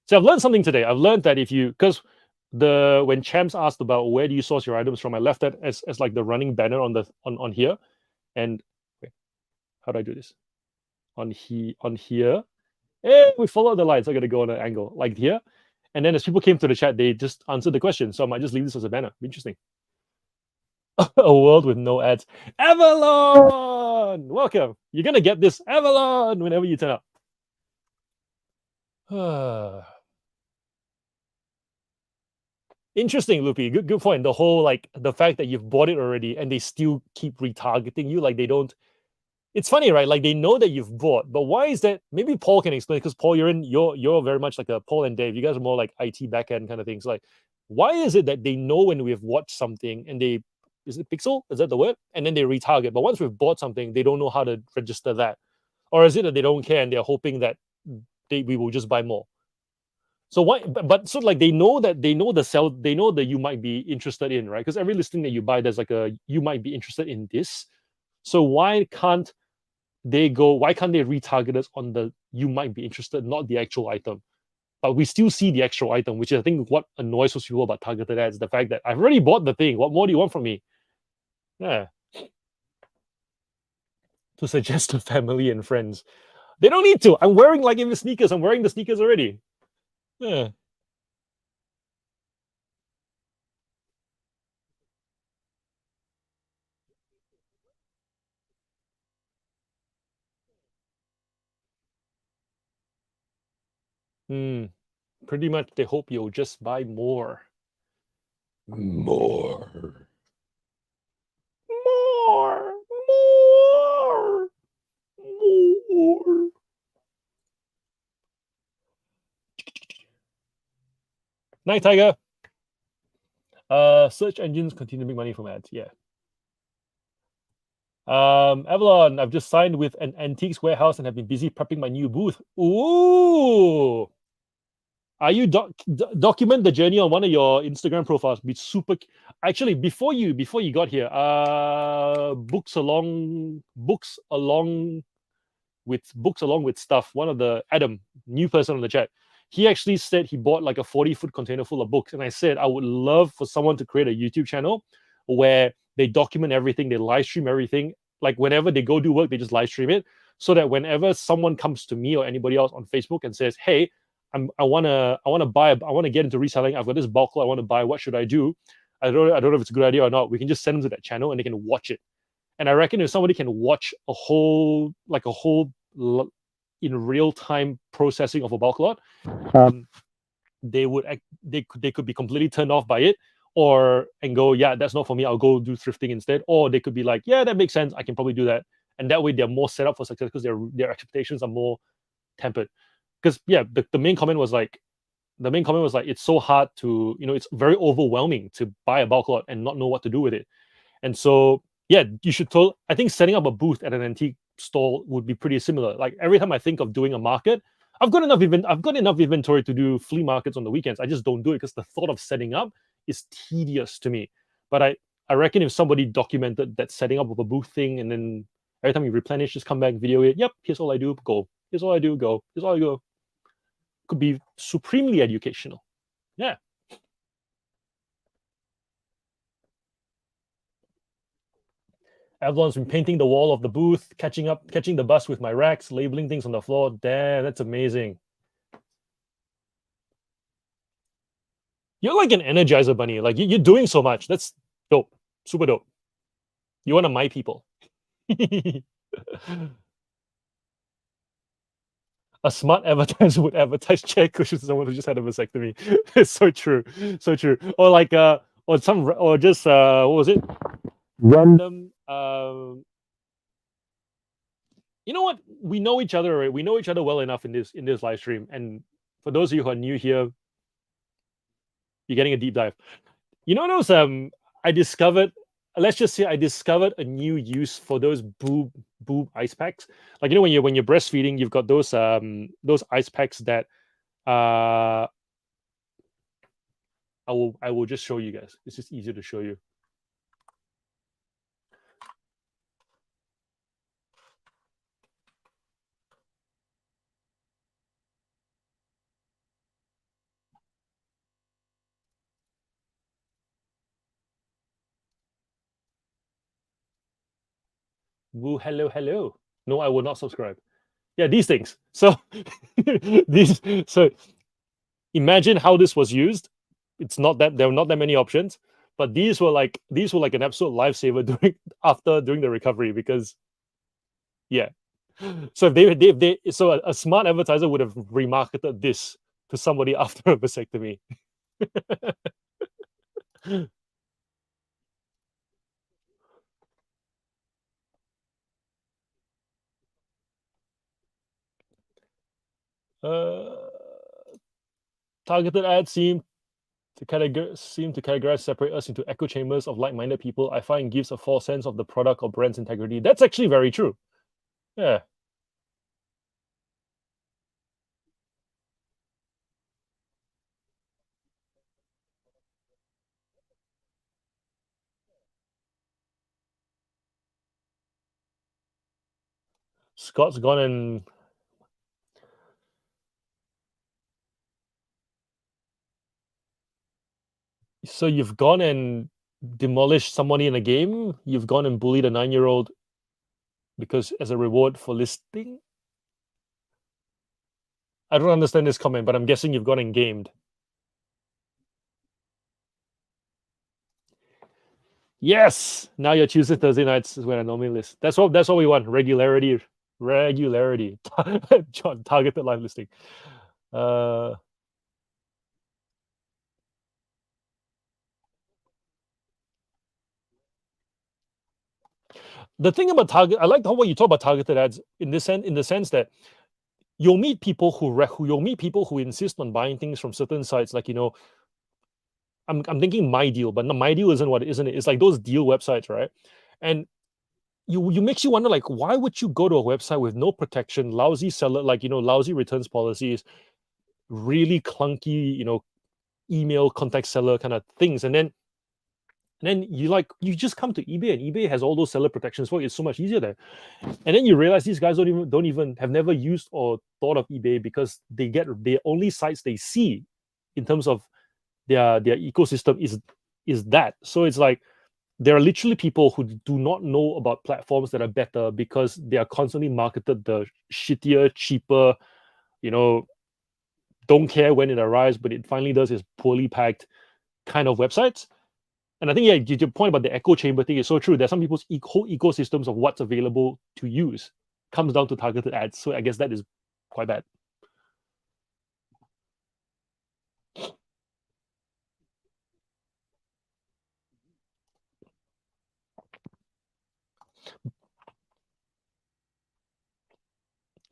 So I've learned something today. I've learned that because when Champs asked about where do you source your items from, I left that as like the running banner on here. And wait, how do I do this? On here. Hey, we followed the lines. So I gotta go on an angle like here. And then as people came to the chat, they just answered the question. So I might just leave this as a banner. Interesting. A world with no ads. Avalon! Welcome. You're gonna get this Avalon whenever you turn up. Interesting, Loopy. Good point. The whole like the fact that you've bought it already and they still keep retargeting you, like they don't. It's funny, right? Like they know that you've bought, but why is that? Maybe Paul can explain because Paul, you're very much like a Paul and Dave. You guys are more like IT backend kind of things. Like, why is it that they know when we've watched something and they is it pixel? Is that the word? And then they retarget. But once we've bought something, they don't know how to register that. Or is it that they don't care and they're hoping that we will just buy more? So why? But so like they know the sell they know that you might be interested in, right? Because every listing that you buy, there's like a you might be interested in this. So why can't they retarget us on the you might be interested, not the actual item? But we still see the actual item, which is I think what annoys most people about targeted ads, the fact that I've already bought the thing. What more do you want from me? Yeah. To suggest to family and friends. They don't need to. I'm wearing like in the sneakers. I'm wearing the sneakers already. Yeah. Hmm. Pretty much they hope you'll just buy more. More. More. More. More. Night Tiger. Search engines continue to make money from ads. Yeah. Avalon, I've just signed with an antiques warehouse and have been busy prepping my new booth. Ooh. Are you document the journey on one of your Instagram profiles? Be super. Actually, before you got here, books along with stuff. One of the Adam, new person on the chat, he actually said he bought like a 40-foot container full of books. And I said, I would love for someone to create a YouTube channel where they document everything, they live stream everything. Like whenever they go do work, they just live stream it so that whenever someone comes to me or anybody else on Facebook and says, hey, I want to get into reselling. I've got this bulk lot I want to buy. What should I do? I don't know if it's a good idea or not. We can just send them to that channel and they can watch it. And I reckon if somebody can watch a whole in real time processing of a bulk lot, they would they could be completely turned off by it, or and go, yeah, that's not for me. I'll go do thrifting instead. Or they could be like, yeah, that makes sense. I can probably do that. And that way they're more set up for success because their expectations are more tempered. Because yeah, the main comment was like it's so hard to it's very overwhelming to buy a bulk lot and not know what to do with it. And so, yeah, you should tell. I think setting up a booth at an antique stall would be pretty similar. Like every time I think of doing a market, I've got enough inventory to do flea markets on the weekends. I just don't do it because the thought of setting up is tedious to me. But I reckon if somebody documented that setting up of a booth thing, and then every time you replenish, just come back, video it. Yep, here's all I do. Go. Here's all I do. Go. Here's all I go. Could be supremely educational. Yeah. Avalon's been painting the wall of the booth, catching the bus with my racks, labeling things on the floor. Damn, that's amazing. You're like an energizer bunny. Like you're doing so much. That's dope. Super dope. You want to my people. A smart advertiser would advertise chair cushions to someone who just had a vasectomy. It's so true. So true. Or like or just what was it? Random you know what? We know each other, right? We know each other well enough in this live stream. And for those of you who are new here, you're getting a deep dive. You know those I discovered, let's just say I discovered a new use for those boob ice packs. Like when you're breastfeeding, you've got those ice packs that I will just show you guys. It's just easier to show you. Woo, hello. No, I will not subscribe. Yeah, these things. So these so imagine how this was used. It's not that there were not that many options, but these were like an absolute lifesaver during the recovery because yeah. So if they so a smart advertiser would have remarketed this to somebody after a vasectomy. uh, Targeted ads seem to categorize separate us into echo chambers of like-minded people. I find gives a false sense of the product or brand's integrity. That's actually very true. Yeah. Scott's gone and so you've gone and demolished somebody in a game. You've gone and bullied a 9-year-old because as a reward for listing. I don't understand this comment, but I'm guessing you've gone and gamed. Yes. Now your Tuesday, Thursday nights is when I normally list. That's what we want. Regularity. Regularity. Targeted live listing. Uh the thing about I like how what you talk about targeted ads in the sense that you'll meet people you'll meet people who insist on buying things from certain sites, like I'm thinking My Deal, but no, My Deal isn't it? It's like those deal websites, right? And you makes you wonder, like, why would you go to a website with no protection, lousy seller, like lousy returns policies, really clunky, email contact seller kind of things, and then you just come to eBay, and eBay has all those seller protections for you. It's so much easier there. And then you realize these guys don't even have never used or thought of eBay, because they get the only sites they see in terms of their ecosystem is that. So it's like there are literally people who do not know about platforms that are better because they are constantly marketed the shittier, cheaper, you know, don't care when it arrives, but it finally does, is poorly packed kind of websites. And I think, yeah, your point about the echo chamber thing is so true. There's some people's whole ecosystems of what's available to use comes down to targeted ads. So I guess that is quite bad.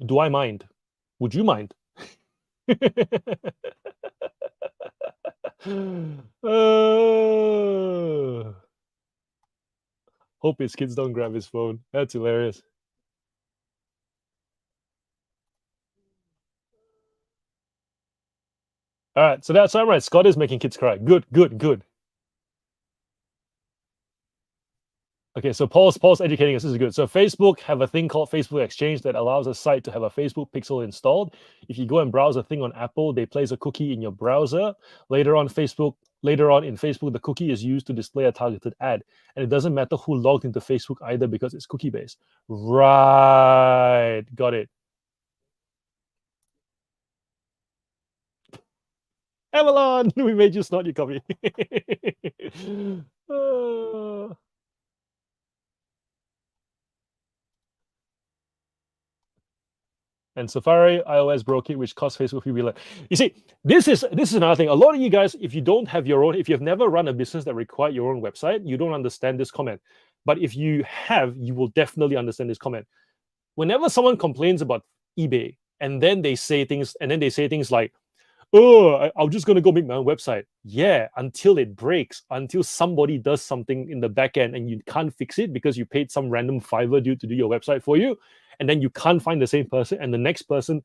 Do I mind? Would you mind? uh, hope his kids don't grab his phone. That's hilarious. All right, so that's all right. Scott is making kids cry. Good, good, good. Okay, so Paul's educating us. This is good. So Facebook have a thing called Facebook Exchange that allows a site to have a Facebook pixel installed. If you go and browse a thing on Apple, they place a cookie in your browser. Later on in Facebook, the cookie is used to display a targeted ad. And it doesn't matter who logged into Facebook either, because it's cookie based. Right. Got it. Avalon, we made you snort your copy. uh... And Safari iOS broke it, which cost Facebook a few billion. You see, this is another thing. A lot of you guys, if you've never run a business that required your own website, you don't understand this comment. But if you have, you will definitely understand this comment. Whenever someone complains about eBay, and then they say things like, oh, I'm just going to go make my own website. Yeah, until it breaks, until somebody does something in the back end and you can't fix it because you paid some random Fiverr dude to do your website for you. And then you can't find the same person, and the next person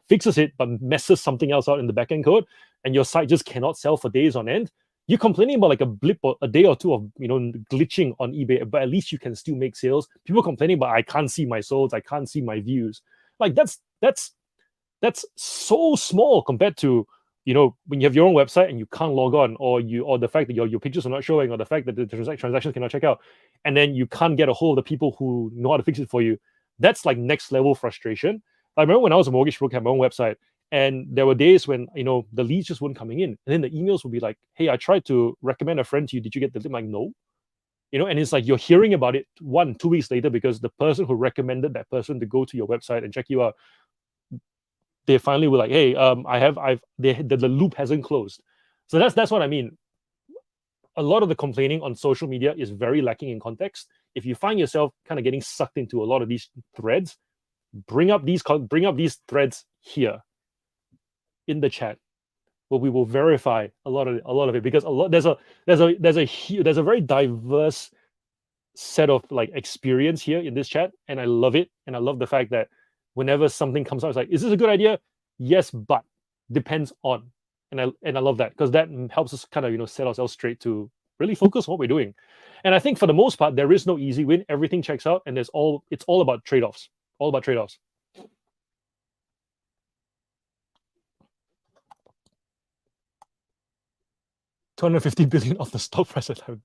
fixes it but messes something else out in the backend code, and your site just cannot sell for days on end. You're complaining about like a blip or a day or two of glitching on eBay, but at least you can still make sales. People complaining about, I can't see my sales, I can't see my views. Like that's so small compared to when you have your own website and you can't log on, or the fact that your pictures are not showing, or the fact that the transactions cannot check out, and then you can't get a hold of the people who know how to fix it for you. That's like next level frustration. I remember when I was a mortgage broker, I had my own website, and there were days when the leads just weren't coming in, and then the emails would be like, hey, I tried to recommend a friend to you, did you get the lead? I'm like, no. And it's like you're hearing about it 2 weeks later, because the person who recommended that person to go to your website and check you out, they finally were like, hey, the loop hasn't closed. So that's what I mean. a lot of the complaining on social media is very lacking in context. If you find yourself kind of getting sucked into a lot of these threads, bring up these threads here in the chat, where we will verify a lot of it, because there's a very diverse set of like experience here in this chat, and I love it. And I love the fact that whenever something comes out, it's like, is this a good idea? Yes, but depends on. And I love that, because that helps us kind of set ourselves straight to really focus on what we're doing. And I think for the most part, there is no easy win. Everything checks out, and it's all about trade-offs. All about trade-offs. $250 billion off the stock price at time.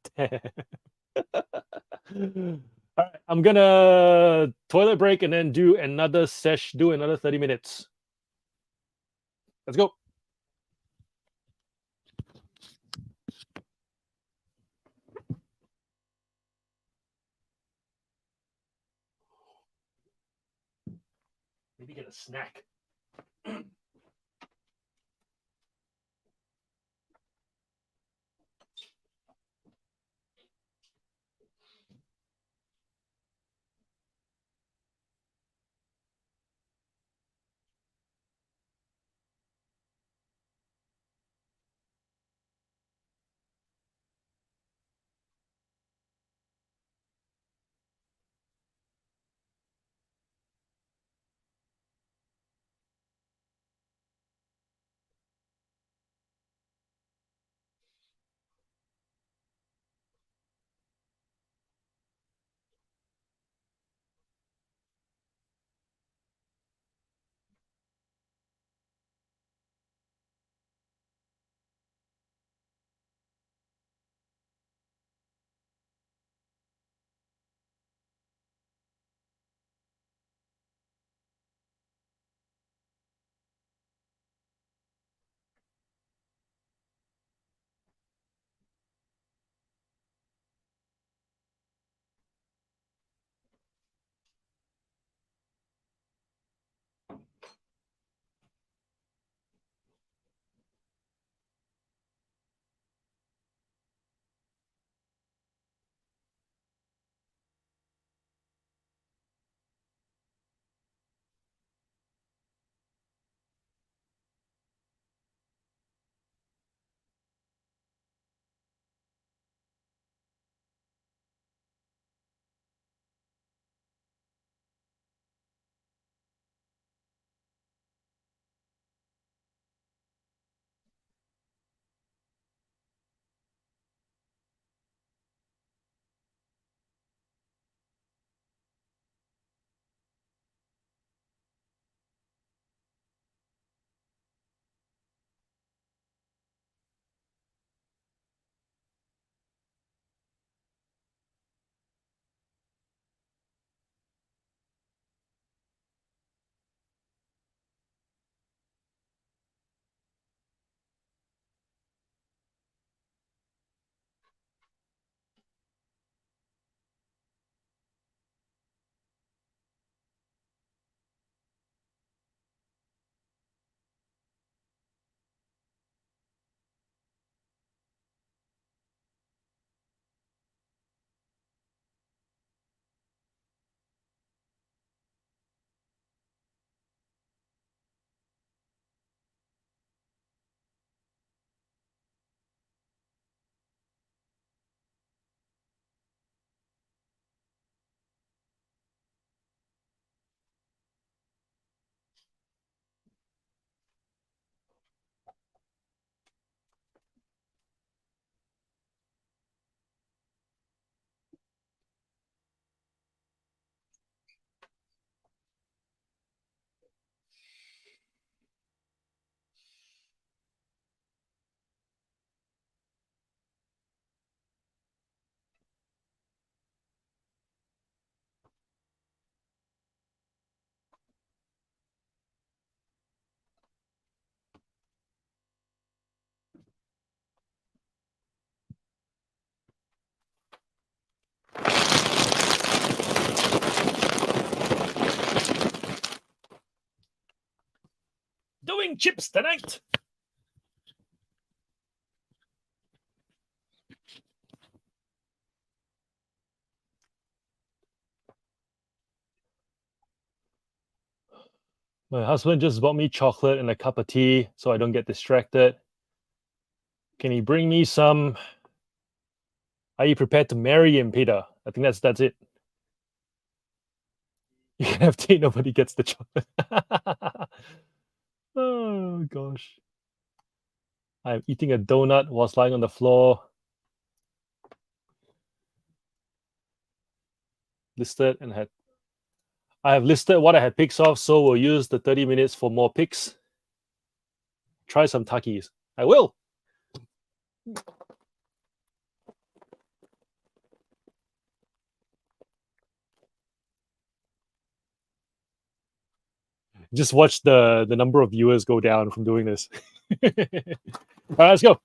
All right, I'm gonna toilet break and then do another 30 minutes. Let's go. Maybe get a snack. Doing chips tonight. My husband just bought me chocolate and a cup of tea so I don't get distracted. Can he bring me some? Are you prepared to marry him, Peter? I think that's it. You can have tea, nobody gets the chocolate. Oh gosh. I'm eating a donut whilst lying on the floor. Listed and I have listed what I had pics of, so we'll use the 30 minutes for more pics. Try some Takis. I will. Just watch the number of viewers go down from doing this. All right, let's go.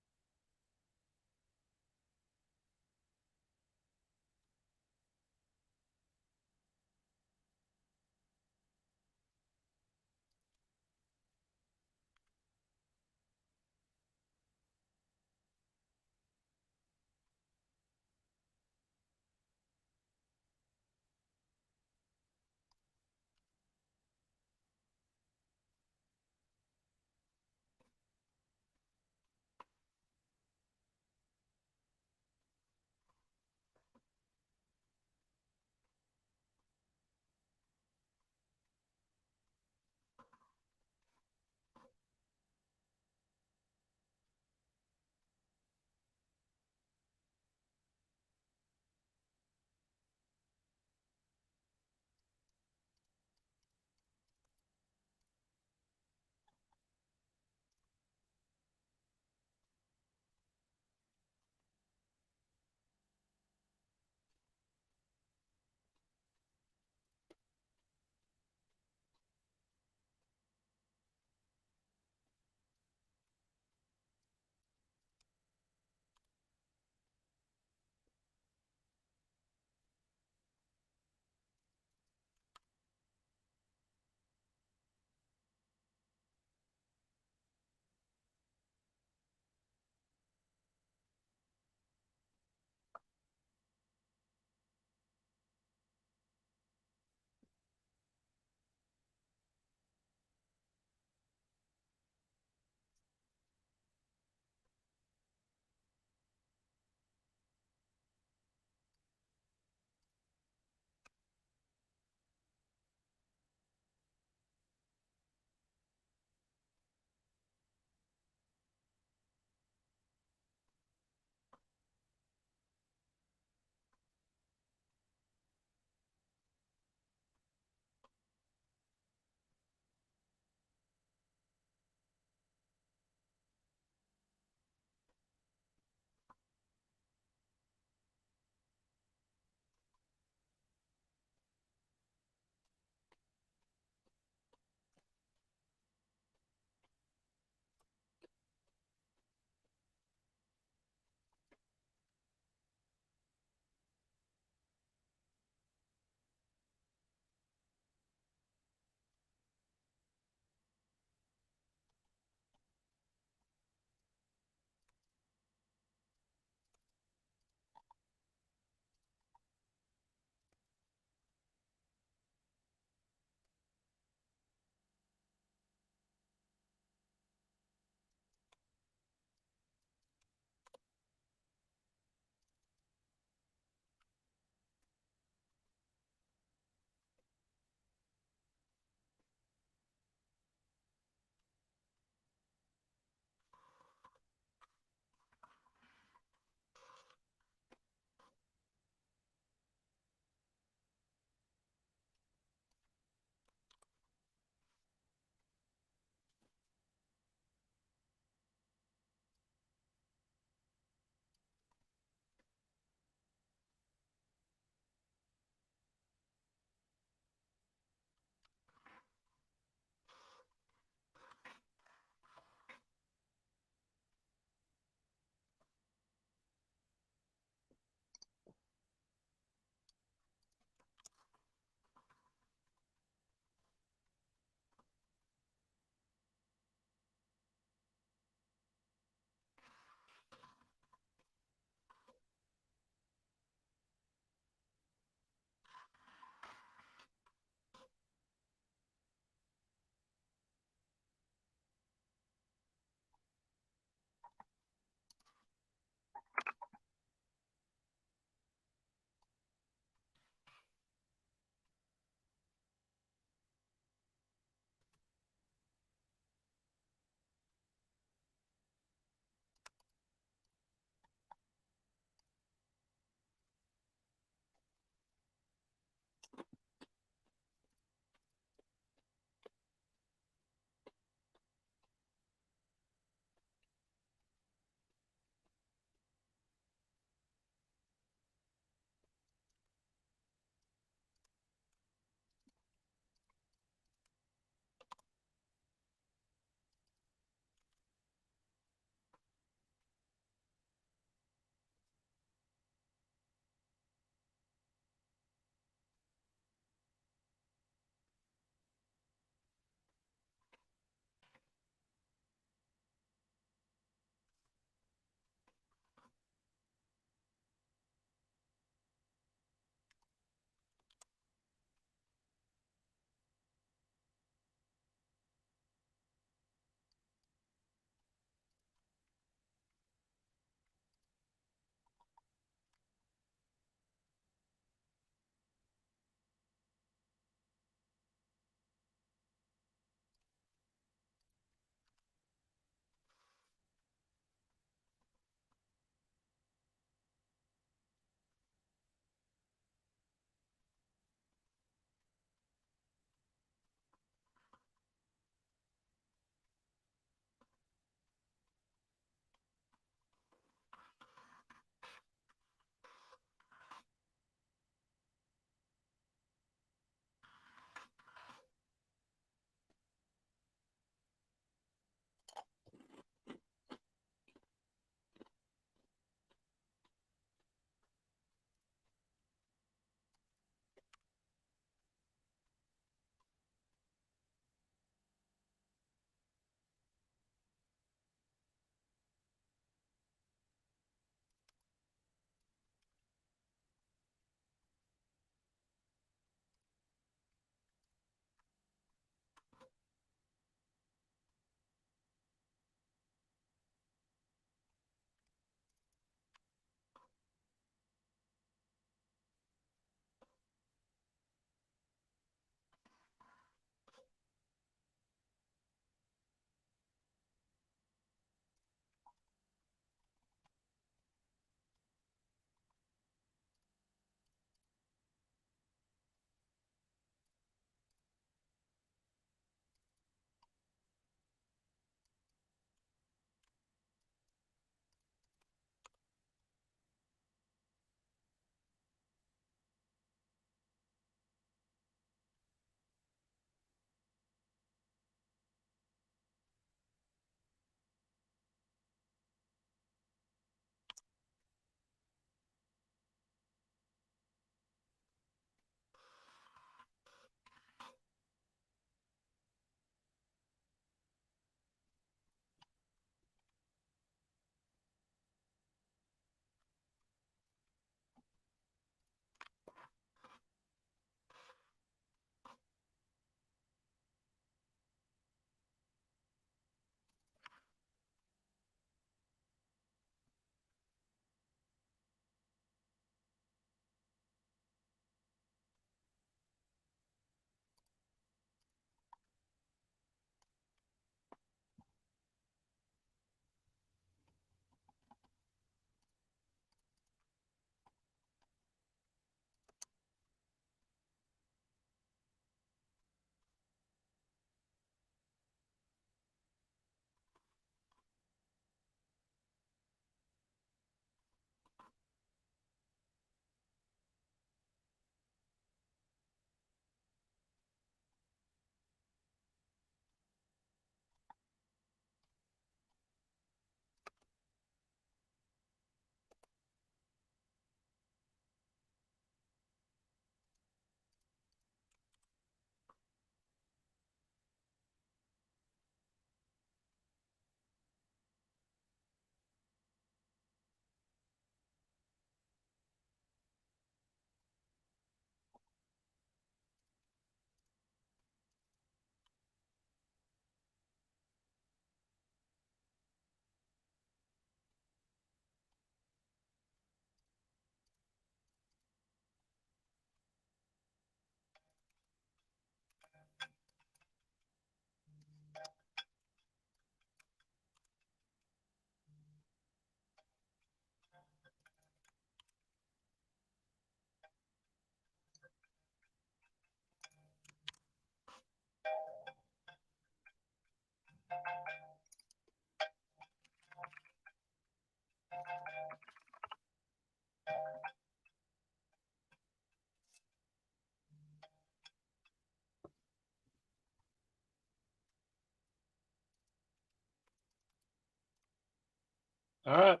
All right.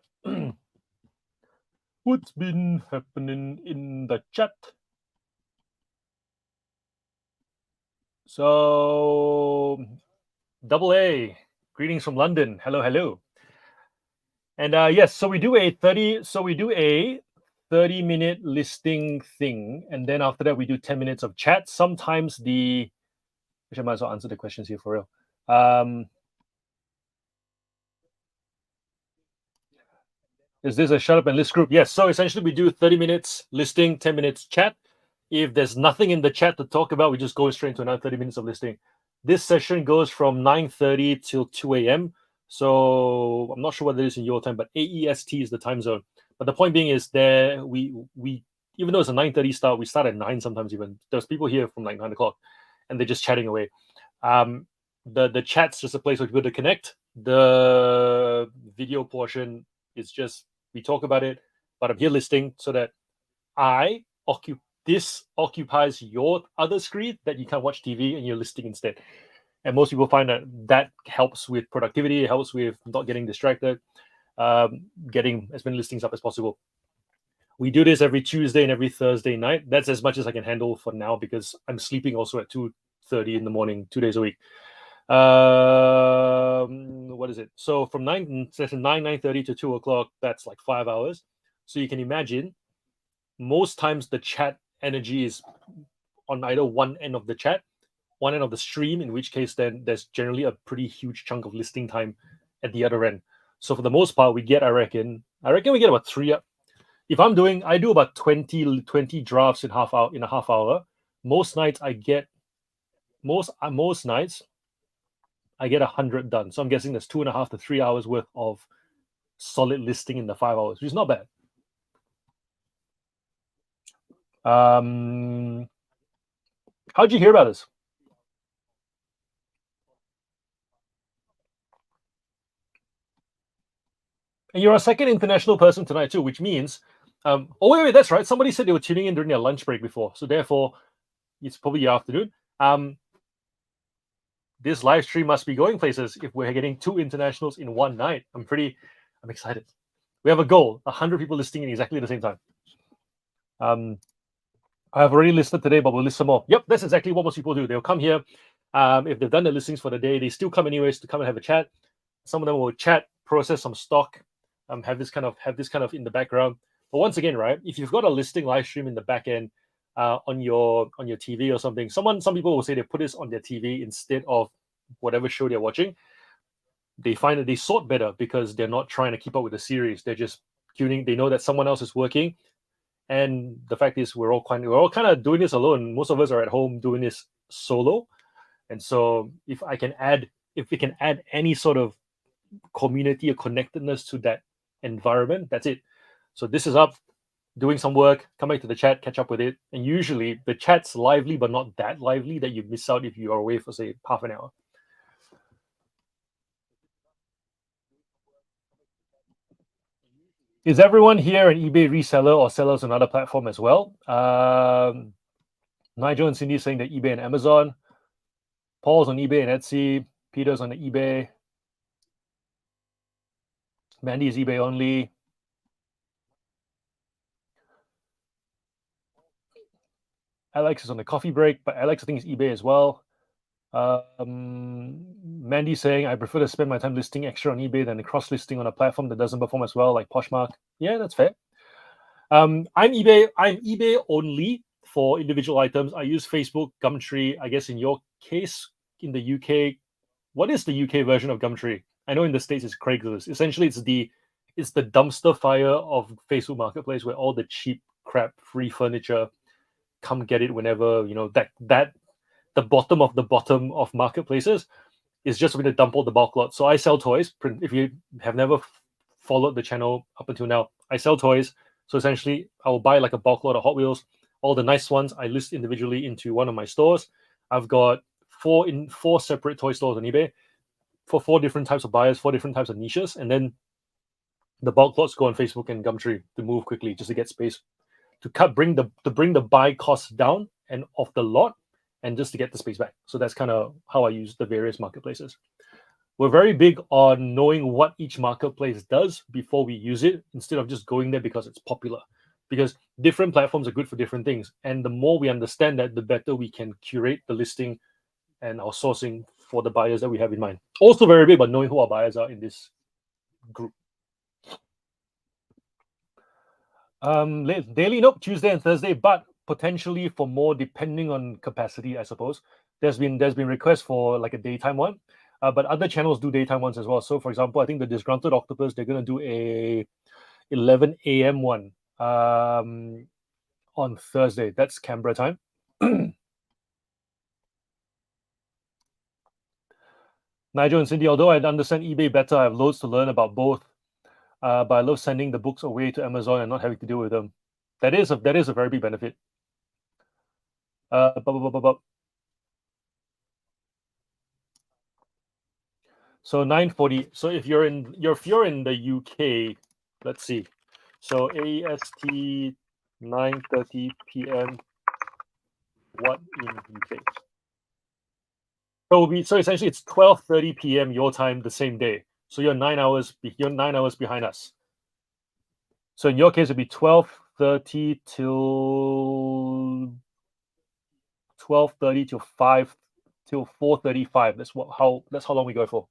What's been happening in the chat? So, double A, greetings from London. Hello, hello. And yes, so we do a 30-minute listing thing, and then after that we do 10 minutes of chat. Sometimes which I might as well answer the questions here for real. Is this a shut up and list group? Yes. So essentially, we do 30 minutes listing, 10 minutes chat. If there's nothing in the chat to talk about, we just go straight into another 30 minutes of listing. This session goes from 9:30 till 2 a.m. So I'm not sure what it is in your time, but AEST is the time zone. But the point being is there we even though it's a 9:30 start, we start at 9 sometimes even. There's people here from like 9 o'clock and they're just chatting away. The chat's just a place for people to connect. The video portion is just we talk about it, but I'm here listing so that this occupies your other screen that you can watch TV and you're listing instead. And most people find that helps with productivity, it helps with not getting distracted, getting as many listings up as possible. We do this every Tuesday and every Thursday night. That's as much as I can handle for now because I'm sleeping also at 2:30 in the morning, 2 days a week. What is it? So from 9:30 to 2 o'clock, that's like 5 hours. So you can imagine most times the chat energy is on either one end of the chat, one end of the stream, in which case then there's generally a pretty huge chunk of listing time at the other end. So for the most part, we get, I reckon we get about three. If I do about 20 drafts in a half hour. Most nights I get most nights I get 100 done. So I'm guessing there's 2.5 to 3 hours worth of solid listing in the 5 hours, which is not bad. How'd you hear about this? And you're our second international person tonight too, which means, wait, that's right. Somebody said they were tuning in during their lunch break before, so therefore it's probably your afternoon. This live stream must be going places if we're getting 2 internationals in one night. I'm excited. We have a goal: 100 people listing in exactly the same time. I have already listed today, but we'll list some more. Yep, that's exactly what most people do. They'll come here. If they've done their listings for the day, they still come anyways to come and have a chat. Some of them will chat, process some stock, have this kind of in the background. But once again, right, if you've got a listing live stream in the back end on your TV or something, some people will say they put this on their TV instead of whatever show they're watching. They find that they sort better because they're not trying to keep up with the series. They're just tuning. They know that someone else is working. And the fact is, we're all kind of doing this alone. Most of us are at home doing this solo, and so if we can add any sort of community or connectedness to that environment, that's it. So this is up, doing some work, come back to the chat, catch up with it, and usually the chat's lively, but not that lively that you miss out if you are away for say half an hour. Is everyone here an eBay reseller or sellers on another platform as well? Nigel and Cindy saying that eBay and Amazon. Paul's on eBay and Etsy. Peter's on the eBay. Mandy is eBay only. Alex is on the coffee break, but Alex I think is eBay as well. Mandy saying I prefer to spend my time listing extra on eBay than cross listing on a platform that doesn't perform as well, like Poshmark. Yeah, that's fair. I'm eBay only for individual items. I use Facebook, Gumtree. I guess in your case, in the UK, what is the UK version of Gumtree? I know in the States it's Craigslist. Essentially, it's the dumpster fire of Facebook Marketplace where all the cheap crap, free furniture, come get it whenever, that the bottom of marketplaces is just going to dump all the bulk lot. So I sell toys. If you have never followed the channel up until now, I sell toys. So essentially, I will buy like a bulk lot of Hot Wheels. All the nice ones I list individually into one of my stores. I've got four separate toy stores on eBay for 4 different types of buyers, 4 different types of niches, and then the bulk lots go on Facebook and Gumtree to move quickly just to get space to bring the buy cost down and off the lot, and just to get the space back. So that's kind of how I use the various marketplaces. We're very big on knowing what each marketplace does before we use it, instead of just going there because it's popular. Because different platforms are good for different things, and the more we understand that, the better we can curate the listing and our sourcing for the buyers that we have in mind. Also, very big about knowing who our buyers are in this group. Daily, nope, Tuesday and Thursday, but potentially for more, depending on capacity, I suppose. There's been requests for like a daytime one, but other channels do daytime ones as well. So, for example, I think the Disgruntled Octopus, they're gonna do a 11 a.m. one on Thursday. That's Canberra time. Nigel and Cindy, although I understand eBay better, I have loads to learn about both. But I love sending the books away to Amazon and not having to deal with them. That is a very big benefit. Bu- bu- bu- bu- So 9:40. So if you're in the UK, let's see. So AST 9:30 p.m. What in UK? So essentially it's 12:30 p.m. your time the same day. So you're 9 hours behind us. So in your case it'd be 12:30 till 12:30 till 5 till 4:35. That's how long we go for.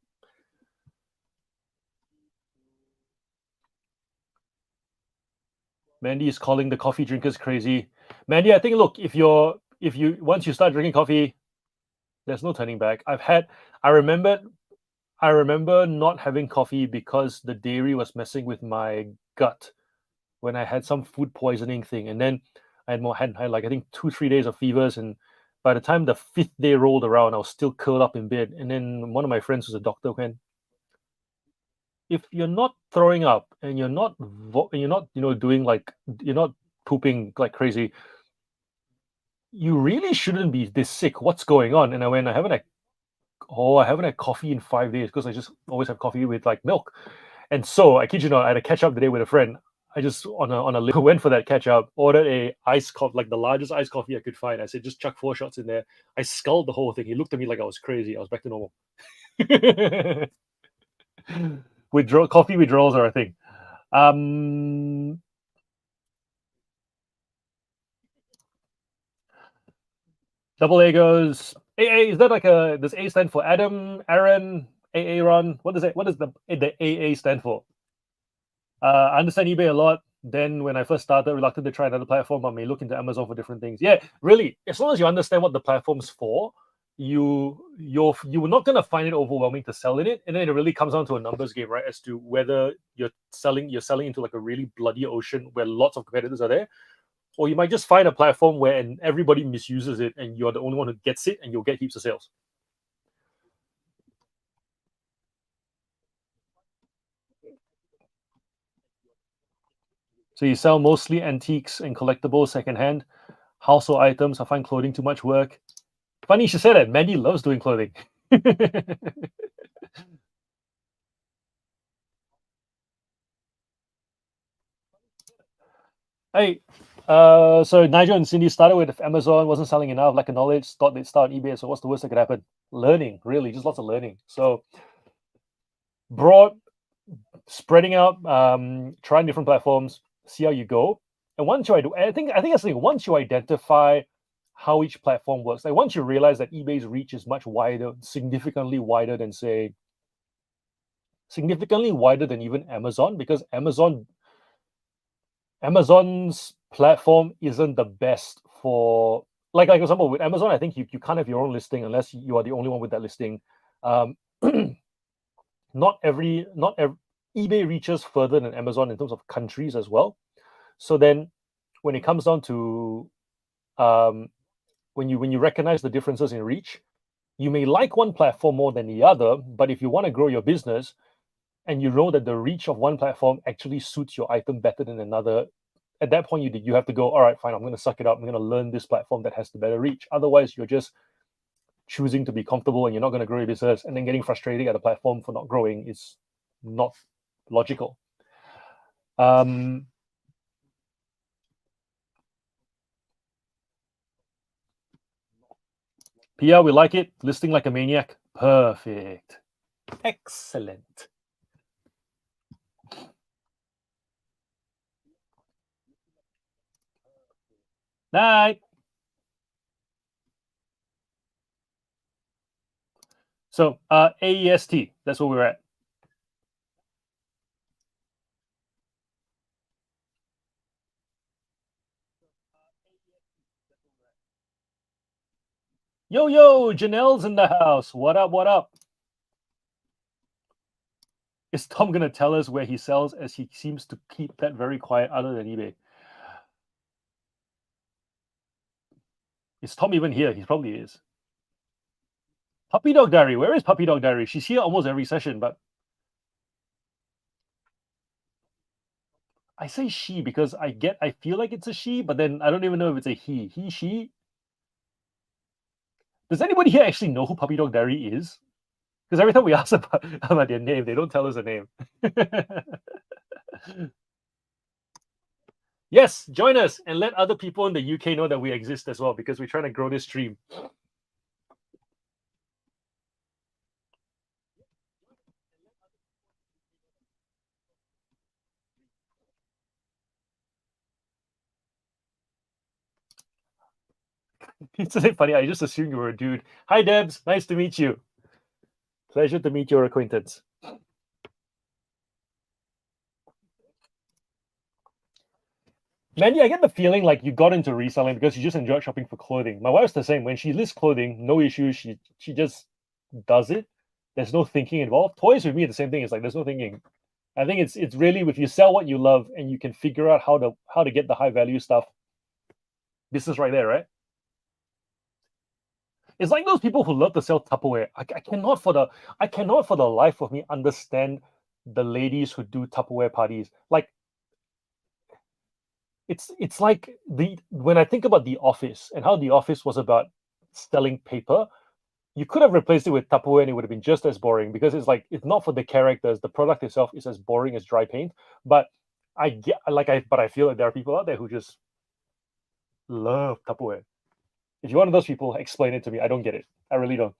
Mandy is calling the coffee drinkers crazy. Mandy, I think, look, if you once you start drinking coffee, there's no turning back. I remember I remember not having coffee because the dairy was messing with my gut when I had some food poisoning thing, and then I had like I think 2 3 days of fevers, and by the time the fifth day rolled around, I was still curled up in bed. And then one of my friends who's a doctor went, if you're not throwing up and you're not doing like you're not pooping like crazy, you really shouldn't be this sick. What's going on? And I haven't had coffee in 5 days because I just always have coffee with like milk. And so I kid you not, I had a catch up today with a friend. I just on a went for that catch up, ordered a iced coffee, like the largest iced coffee I could find. I said, just chuck 4 shots in there. I sculled the whole thing. He looked at me like I was crazy. I was back to normal. Coffee withdrawals are a thing. Um, Double A goes AA. Is that like does A stand for Adam, Aaron, AA Ron? What does the AA stand for? I understand eBay a lot. Then when I first started, reluctant to try another platform, I may look into Amazon for different things. Yeah, really. As long as you understand what the platform's for, you're not gonna find it overwhelming to sell in it. And then it really comes down to a numbers game, right? As to whether you're selling into like a really bloody ocean where lots of competitors are there, or you might just find a platform where and everybody misuses it, and you're the only one who gets it, and you'll get heaps of sales. So you sell mostly antiques and collectibles secondhand, household items. I find clothing too much work. Funny you should say that. Mandy loves doing clothing. Hey, so Nigel and Cindy started with Amazon, wasn't selling enough, lack of knowledge, thought they'd start on eBay. So what's the worst that could happen? Learning, really, just lots of learning. So broad, spreading out, trying different platforms, see how you go. And once you, I think that's the thing. Once you identify how each platform works, like once you realize that eBay's reach is much wider, significantly wider than even Amazon, because Amazon's platform isn't the best for like for example with Amazon. I think you can't have your own listing unless you are the only one with that listing. Um, not every eBay reaches further than Amazon in terms of countries as well. So then when it comes down to um, when you recognize the differences in reach, you may like one platform more than the other, but if you want to grow your business and you know that the reach of one platform actually suits your item better than another, at that point you have to go, all right, fine, I'm going to suck it up, I'm going to learn this platform that has the better reach. Otherwise you're just choosing to be comfortable and you're not going to grow your business, and then getting frustrated at the platform for not growing is not logical. um Pia, we like it. Listing like a maniac. Perfect. Excellent. Night. So AEST, that's where we're at. Yo, Janelle's in the house. What up? What up? Is Tom gonna tell us where he sells, as he seems to keep that very quiet other than eBay? Is Tom even here? He probably is. Puppy Dog Diary. Where is Puppy Dog Diary? She's here almost every session, but I say she because I feel like it's a she, but then I don't even know if it's a he. He, she. Does anybody here actually know who Puppy Dog Diary is? Because every time we ask about their name, they don't tell us a name. Yes, join us and let other people in the UK know that we exist as well, because we're trying to grow this stream. It's so funny. I just assumed you were a dude. Hi, Debs. Nice to meet you. Pleasure to meet your acquaintance. Mandy, I get the feeling like you got into reselling because you just enjoyed shopping for clothing. My wife's the same. When she lists clothing, no issues. She just does it. There's no thinking involved. Toys with me, the same thing. It's like there's no thinking. I think it's really, if you sell what you love and you can figure out how to get the high value stuff, this is right there, right? It's like those people who love to sell Tupperware. I cannot for the life of me understand the ladies who do Tupperware parties. Like it's like the when I think about The Office and how The Office was about selling paper, you could have replaced it with Tupperware and it would have been just as boring, because it's like it's not for the characters. The product itself is as boring as dry paint. But I feel like there are people out there who just love Tupperware. If you're one of those people, explain it to me. I don't get it. I really don't.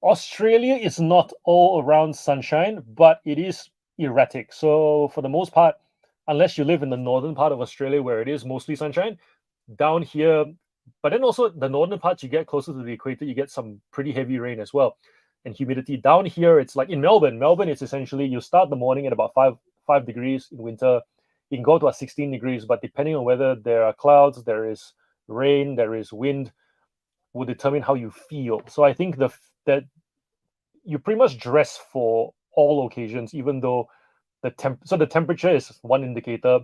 Australia is not all around sunshine, but it is erratic. So for the most part, unless you live in the northern part of Australia where it is mostly sunshine, down here, but then also the northern parts, you get closer to the equator, you get some pretty heavy rain as well, and humidity. Down here, it's like in Melbourne. Melbourne, it's essentially you start the morning at about five degrees in winter. You can go to 16 degrees, but depending on whether there are clouds, there is rain, there is wind, will determine how you feel. So I think that you pretty much dress for all occasions, even though the temperature is one indicator,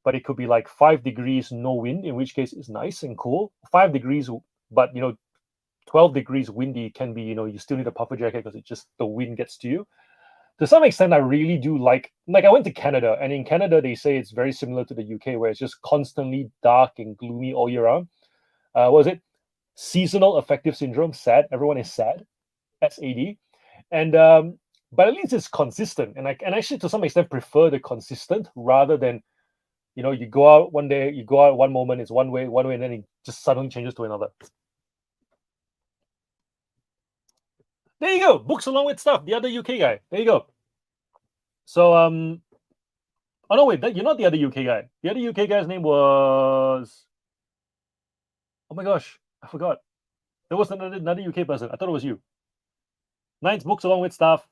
but it could be like 5 degrees, no wind, in which case it's nice and cool. 5 degrees, but 12 degrees windy can be, you still need a puffer jacket because it just the wind gets to you. To some extent, I really do like I went to Canada, and in Canada they say it's very similar to the UK, where it's just constantly dark and gloomy all year round. What was it? Seasonal affective syndrome, SAD. Everyone is sad. SAD. And but at least it's consistent, and I can actually to some extent prefer the consistent rather than you go out one day, you go out one moment, it's one way, and then it just suddenly changes to another. There you go, books along with stuff. The other UK guy. There you go. So oh no, wait, you're not the other UK guy. The other UK guy's name was, oh my gosh, I forgot. There was another UK person. I thought it was you. Nine's books along with stuff.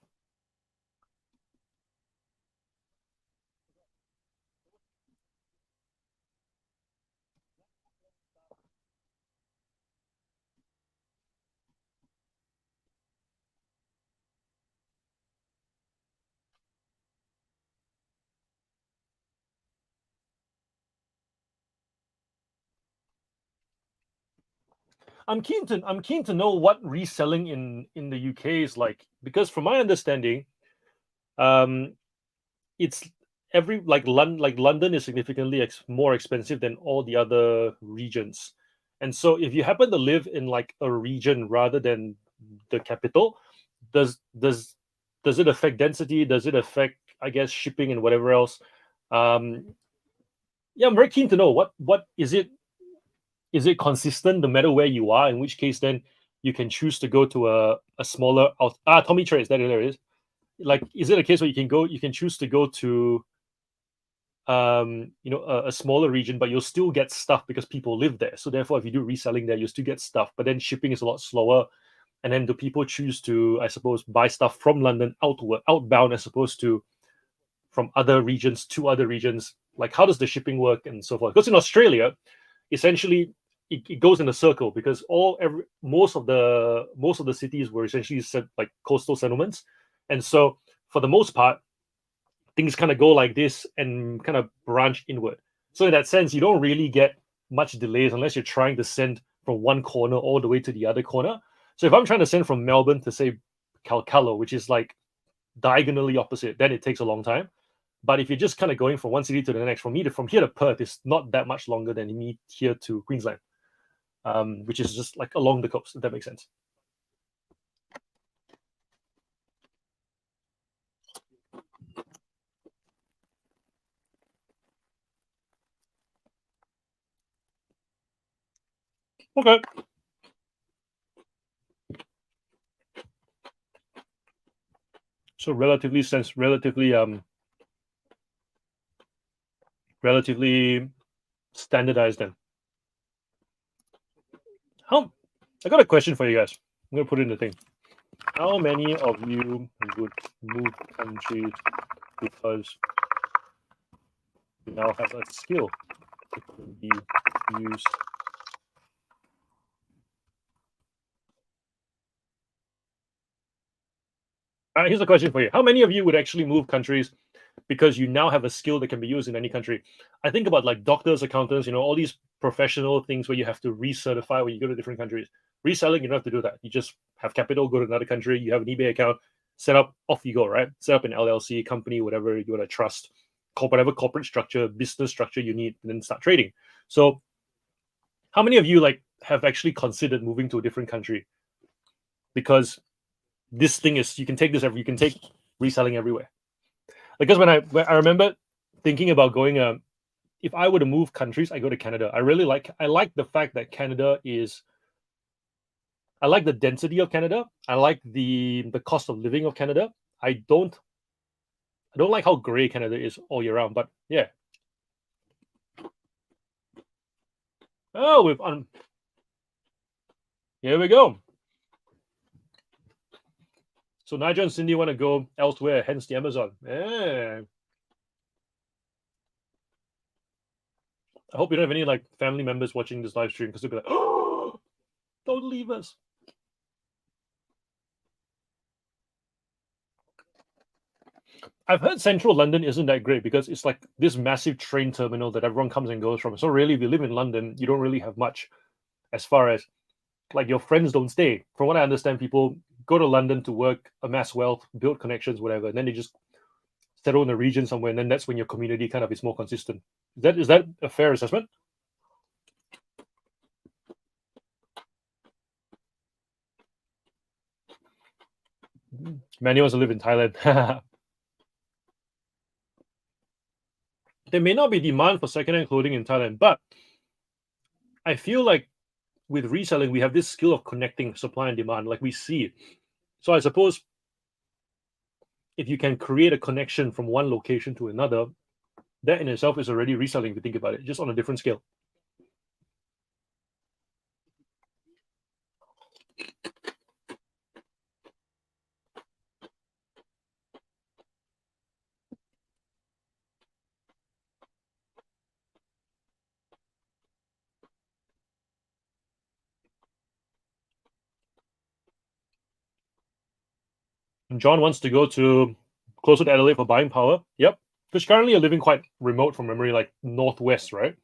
I'm keen to know what reselling in the UK is like, because from my understanding, um, it's London is significantly more expensive than all the other regions, and so if you happen to live in like a region rather than the capital, does does it affect density? Does it affect, I guess, shipping and whatever else? Um, yeah, I'm very keen to know what is it is it consistent no matter where you are? In which case, then you can choose to go to a smaller Tommy Trades. There it is. Like, is it a case where you can choose to go to a smaller region, but you'll still get stuff because people live there. So therefore, if you do reselling there, you still get stuff, but then shipping is a lot slower. And then do people choose to, I suppose, buy stuff from London outbound as opposed to from other regions to other regions? Like, how does the shipping work and so forth? Because in Australia, essentially, it goes in a circle because most of the cities were essentially set like coastal settlements, and so for the most part, things kind of go like this and kind of branch inward. So in that sense, you don't really get much delays unless you're trying to send from one corner all the way to the other corner. So if I'm trying to send from Melbourne to say Calcalo, which is like diagonally opposite, then it takes a long time. But if you're just kind of going from one city to the next, from here to Perth, it's not that much longer than me here to Queensland, which is just like along the coast, if that makes sense. Okay. So relatively standardized then. I got a question for you guys. I'm gonna put it in the thing. How many of you would move countries because you now have a skill that can be used? Here's a question for you. How many of you would actually move countries because you now have a skill that can be used in any country? I think about like doctors, accountants, all these professional things where you have to recertify when you go to different countries. Reselling, you don't have to do that. You just have capital, go to another country, you have an eBay account, set up, off you go, right? Set up an LLC, company, whatever you want to trust, whatever corporate structure, business structure you need, and then start trading. So how many of you like have actually considered moving to a different country? Because this thing is, you can take reselling everywhere. Because when I remember thinking about going, if I were to move countries, I go to Canada. I like the fact that I like the density of Canada. I like the cost of living of Canada. I don't like how gray Canada is all year round. But yeah. Oh, here we go. So Nigel and Cindy want to go elsewhere, hence the Amazon. Yeah. I hope you don't have any like family members watching this live stream because they'll be like, "Oh, don't leave us." I've heard central London isn't that great because it's like this massive train terminal that everyone comes and goes from. So really, if you live in London, you don't really have much as far as like your friends don't stay. From what I understand, people go to London to work, amass wealth, build connections, whatever, and then they just settle in a region somewhere, and then that's when your community kind of is more consistent. Is that a fair assessment? Many wants to live in Thailand. There may not be demand for secondhand clothing in Thailand, but I feel like with reselling, we have this skill of connecting supply and demand, like we see. So I suppose if you can create a connection from one location to another, that in itself is already reselling if you think about it, just on a different scale. And John wants to go to closer to Adelaide for buying power. Yep. Because currently you're living quite remote from memory, like northwest, right?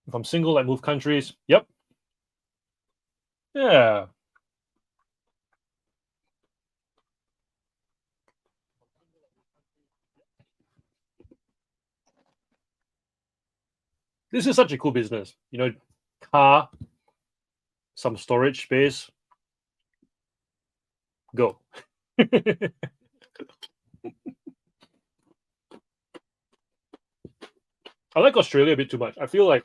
If I'm single, I move countries. Yep. Yeah. This is such a cool business. Car, some storage space, go. I like Australia a bit too much. I feel like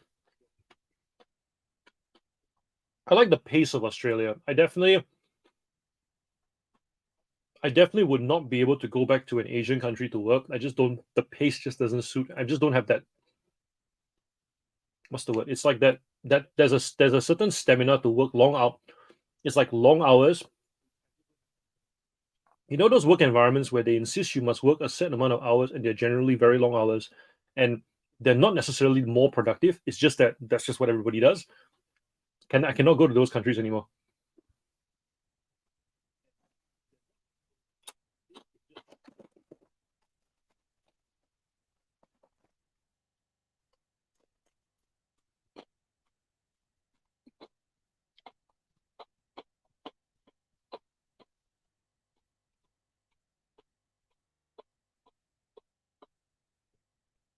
I like the pace of Australia. I definitely would not be able to go back to an Asian country to work. I just don't. The pace just doesn't suit. I just don't have that. What's the word? It's like that there's a certain stamina to work long out. It's like long hours. You know those work environments where they insist you must work a certain amount of hours, and they're generally very long hours, and they're not necessarily more productive. It's just that that's just what everybody does. I cannot go to those countries anymore.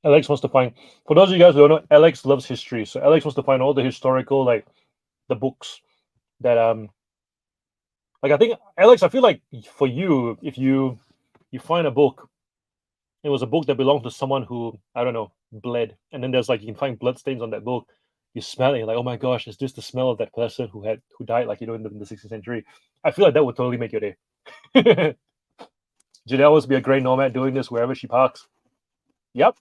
Alex wants to find, for those of you guys who don't know, Alex loves history. So Alex wants to find all the historical, like the books that like I think Alex, I feel like for you, if you find a book, it was a book that belonged to someone who, I don't know, bled, and then there's like you can find blood stains on that book. You smell it, you're like, oh my gosh, is this the smell of that person who died, like in the 16th century? I feel like that would totally make your day. Janelle must be a great nomad doing this wherever she parks. Yep.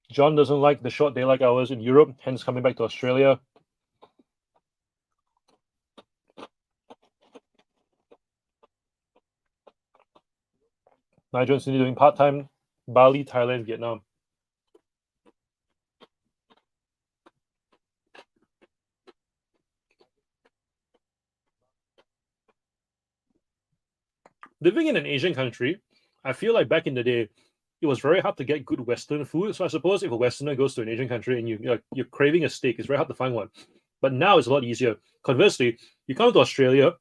John doesn't like the short daylight hours in Europe, hence coming back to Australia. Nigel and Cindy doing part time Bali, Thailand, Vietnam. Living in an Asian country, I feel like back in the day, it was very hard to get good Western food. So I suppose if a Westerner goes to an Asian country and you're craving a steak, it's very hard to find one. But now it's a lot easier. Conversely, you come to Australia,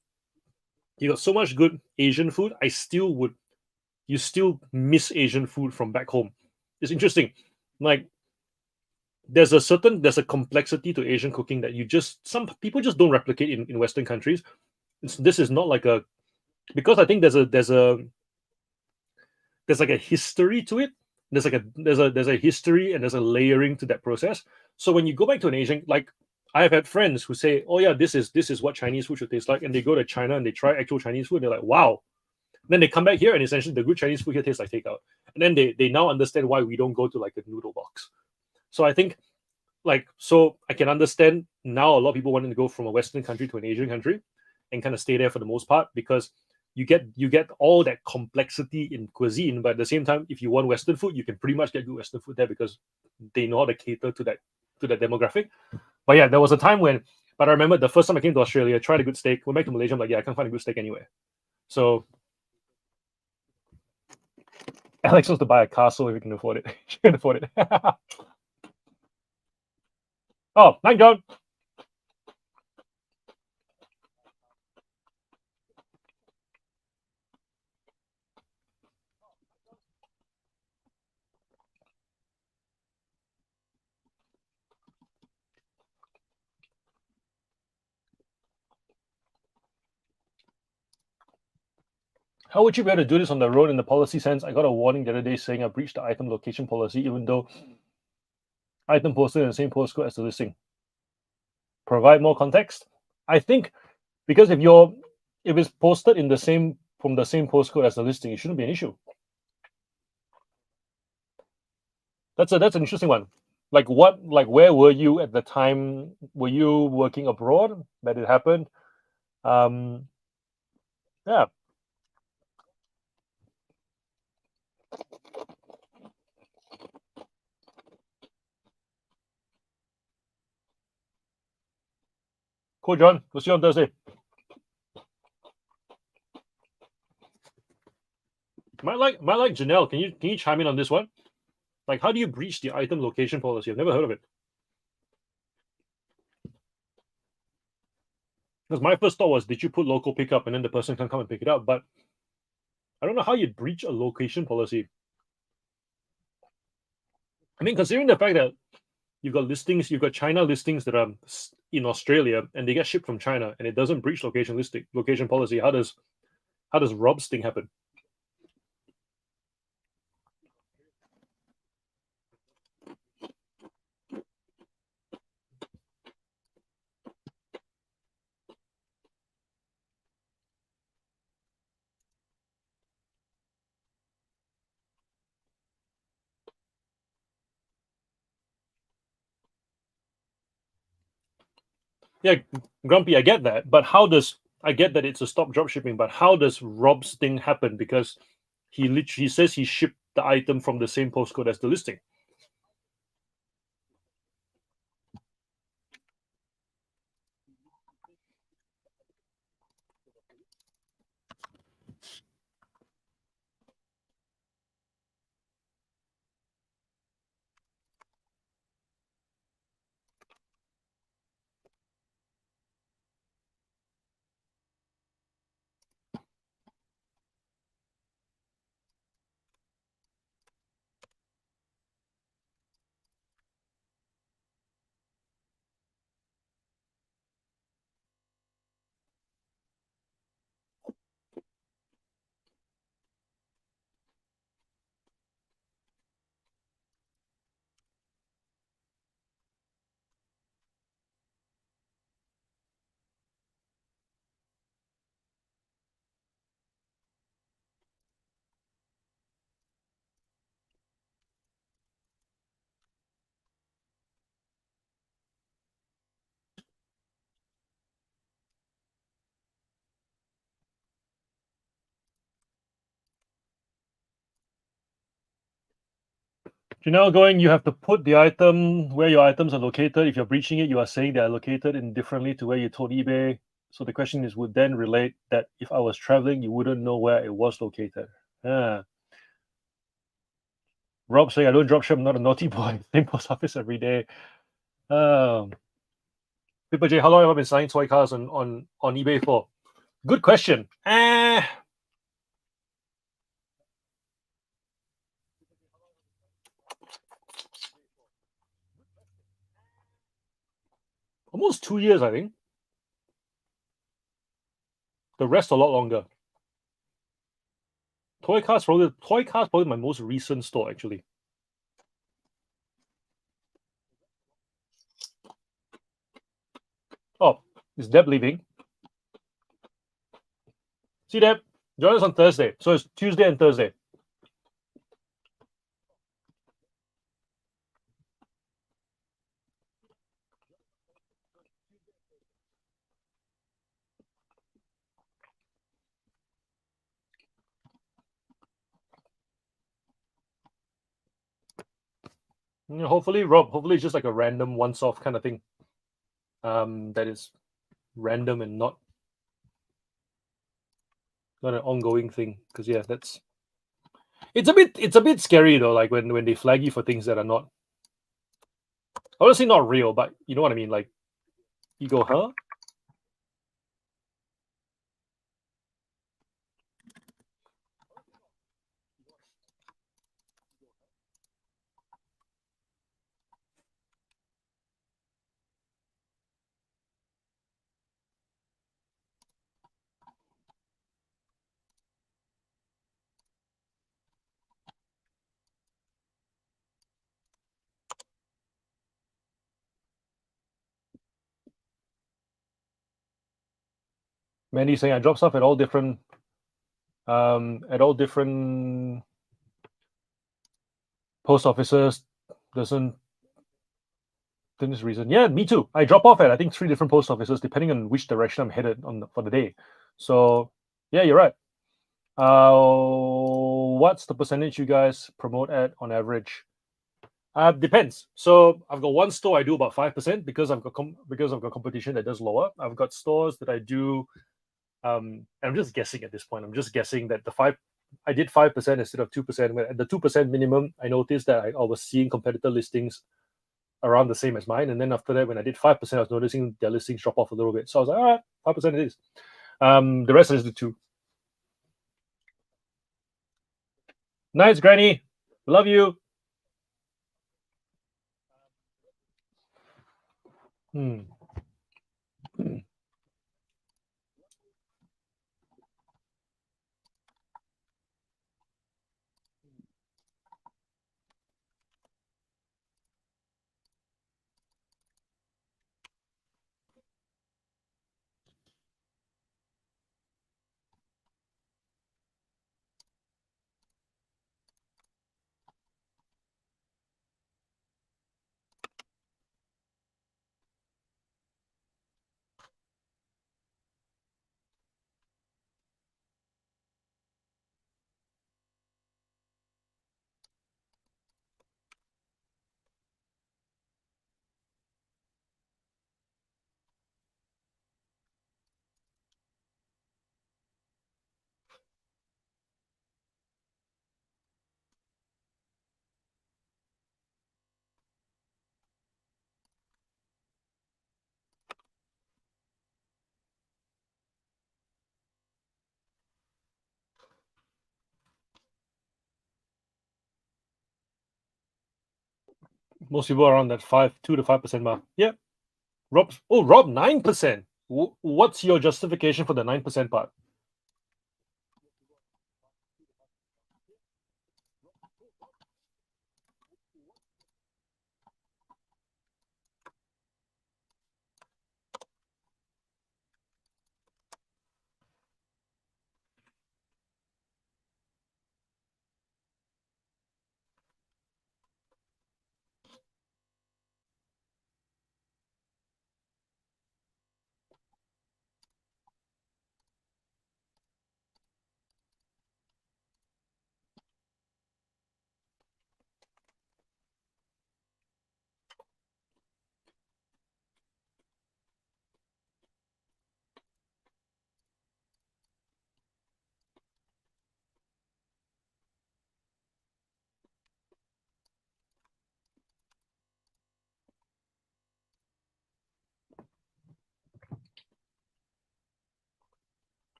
you got so much good Asian food. You still miss Asian food from back home. It's interesting. Like there's a complexity to Asian cooking that some people just don't replicate in Western countries. This is not like a because I think there's like a history to it. There's a history and there's a layering to that process. So when you go back to an Asian, like I've had friends who say, "Oh yeah, this is what Chinese food should taste like," and they go to China and they try actual Chinese food. And they're like, "Wow!" Then they come back here and essentially the good Chinese food here tastes like takeout. And then they now understand why we don't go to like the noodle box. So I think so I can understand now a lot of people wanting to go from a Western country to an Asian country and kind of stay there for the most part because you get all that complexity in cuisine, but at the same time, if you want Western food, you can pretty much get good Western food there because they know how to cater to that demographic. But yeah, there was a time when, but I remember the first time I came to Australia, tried a good steak, went back to Malaysia, I'm like, yeah, I can't find a good steak anywhere. So Alex wants to buy a castle if he can afford it. She can afford it. Oh, night, John. How would you be able to do this on the road in the policy sense? I got a warning the other day saying I breached the item location policy, even though item posted in the same postcode as the listing. Provide more context. I think because if it's posted in the same from the same postcode as the listing, it shouldn't be an issue. That's an interesting one. Where were you at the time? Were you working abroad that it happened? Um, yeah, cool, John. We'll see you on Thursday. Might like Janelle. Can you chime in on this one? Like, how do you breach the item location policy? I've never heard of it. Because my first thought was, did you put local pickup and then the person can come and pick it up? But I don't know how you'd breach a location policy. I mean, considering the fact that you've got listings, you've got China listings that are in Australia and they get shipped from China and it doesn't breach location policy. How does Rob's thing happen? Yeah, Grumpy, I get that, but I get that it's a stop drop shipping, but how does Rob's thing happen? Because he says he shipped the item from the same postcode as the listing. You're now going, you have to put the item where your items are located. If you're breaching it, you are saying they are located indifferently to where you told eBay. So the question is, would then relate that if I was traveling, you wouldn't know where it was located. Ah. Rob saying, I don't drop ship, I'm not a naughty boy. Same post office every day. Um, Pippa J, how long have I been selling toy cars on eBay for? Good question. Almost 2 years, I think. The rest a lot longer. Toy cars probably my most recent store actually. Oh, is Deb leaving? See Deb, join us on Thursday. So it's Tuesday and Thursday. Hopefully, Rob. Hopefully, it's just like a random once-off kind of thing. That is random and not an ongoing thing. Because yeah, it's a bit scary though. Like when they flag you for things that are not honestly not real, but you know what I mean. Like you go, huh? Mandy saying I drop stuff at all different post offices. Doesn't this reason? Yeah, me too. I drop off at I think 3 different post offices depending on which direction I'm headed for the day. So yeah, you're right. What's the percentage you guys promote at on average? Depends. So I've got one store I do about 5% because I've got competition that does lower. I've got stores that I do. I'm just guessing at this point. I'm just guessing that I did 5% instead of 2%. At the 2% minimum, I noticed that I was seeing competitor listings around the same as mine, and then after that, when I did 5%, I was noticing their listings drop off a little bit. So I was like, all right, 5% it is. The rest is the 2. Nice, Granny. Love you. Hmm. Most people are around that 2 to 5% mark. Yeah. Rob, 9%. What's your justification for the 9% part?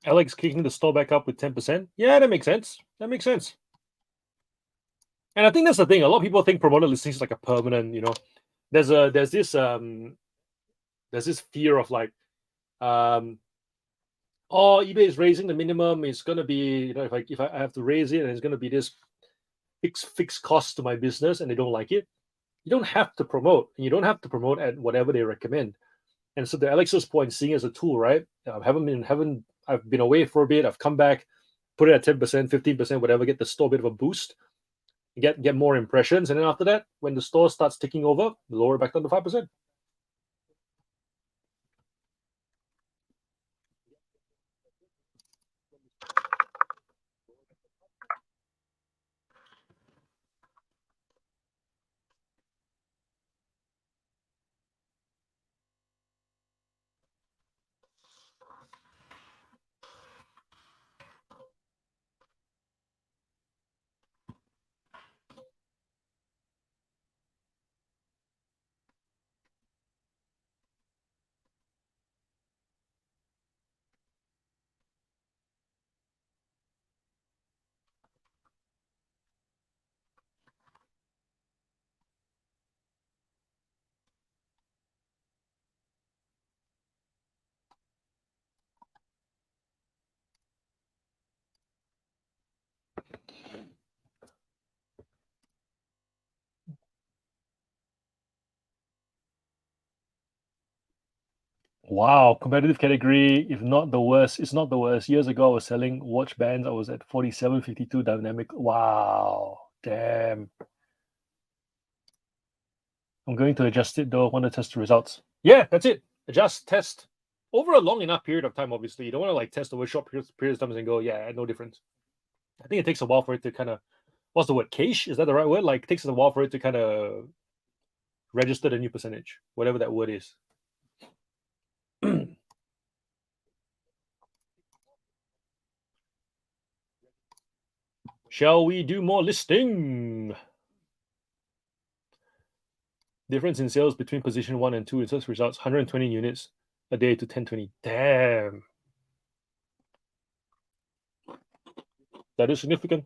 Alex kicking the store back up with 10%. Yeah, that makes sense. That makes sense. And I think that's the thing. A lot of people think promoted listings is like a permanent, there's this fear of like, um, oh, eBay is raising the minimum. It's gonna be, if I have to raise it, and it's gonna be this fixed cost to my business, and they don't like it. You don't have to promote, and you don't have to promote at whatever they recommend. And so to Alex's point, seeing as a tool, right? I've been away for a bit. I've come back, put it at 10%, 15%, whatever. Get the store a bit of a boost, get more impressions, and then after that, when the store starts ticking over, lower it back down to 5%. Wow, competitive category, if not the worst, it's not the worst. Years ago, I was selling watch bands. I was at 47.52 dynamic. Wow, damn. I'm going to adjust it though. I want to test the results. Yeah, that's it. Adjust, test over a long enough period of time. Obviously, you don't want to like test over short periods of time and go, yeah, no difference. I think it takes a while for it to kind of, what's the word? Cache? Is that the right word? Like, it takes a while for it to kind of register the new percentage, whatever that word is. Shall we do more listing? Difference in sales between position 1 and 2 in search results 120 units a day to 1020. Damn. That is significant.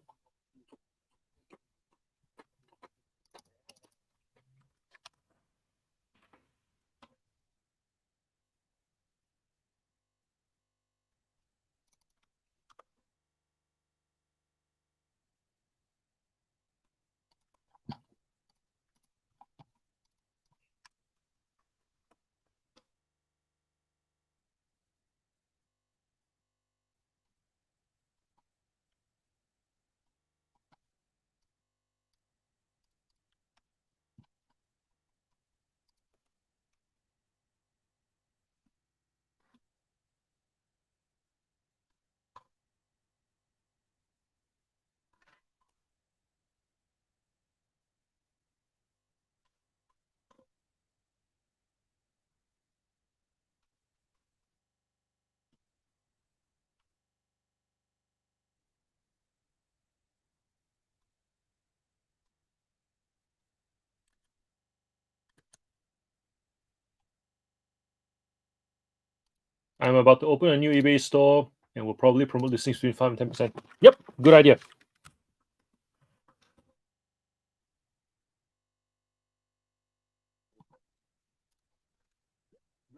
I'm about to open a new eBay store and we'll probably promote listings between 5 and 10%. Yep, good idea.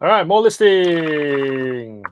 All right, more listing.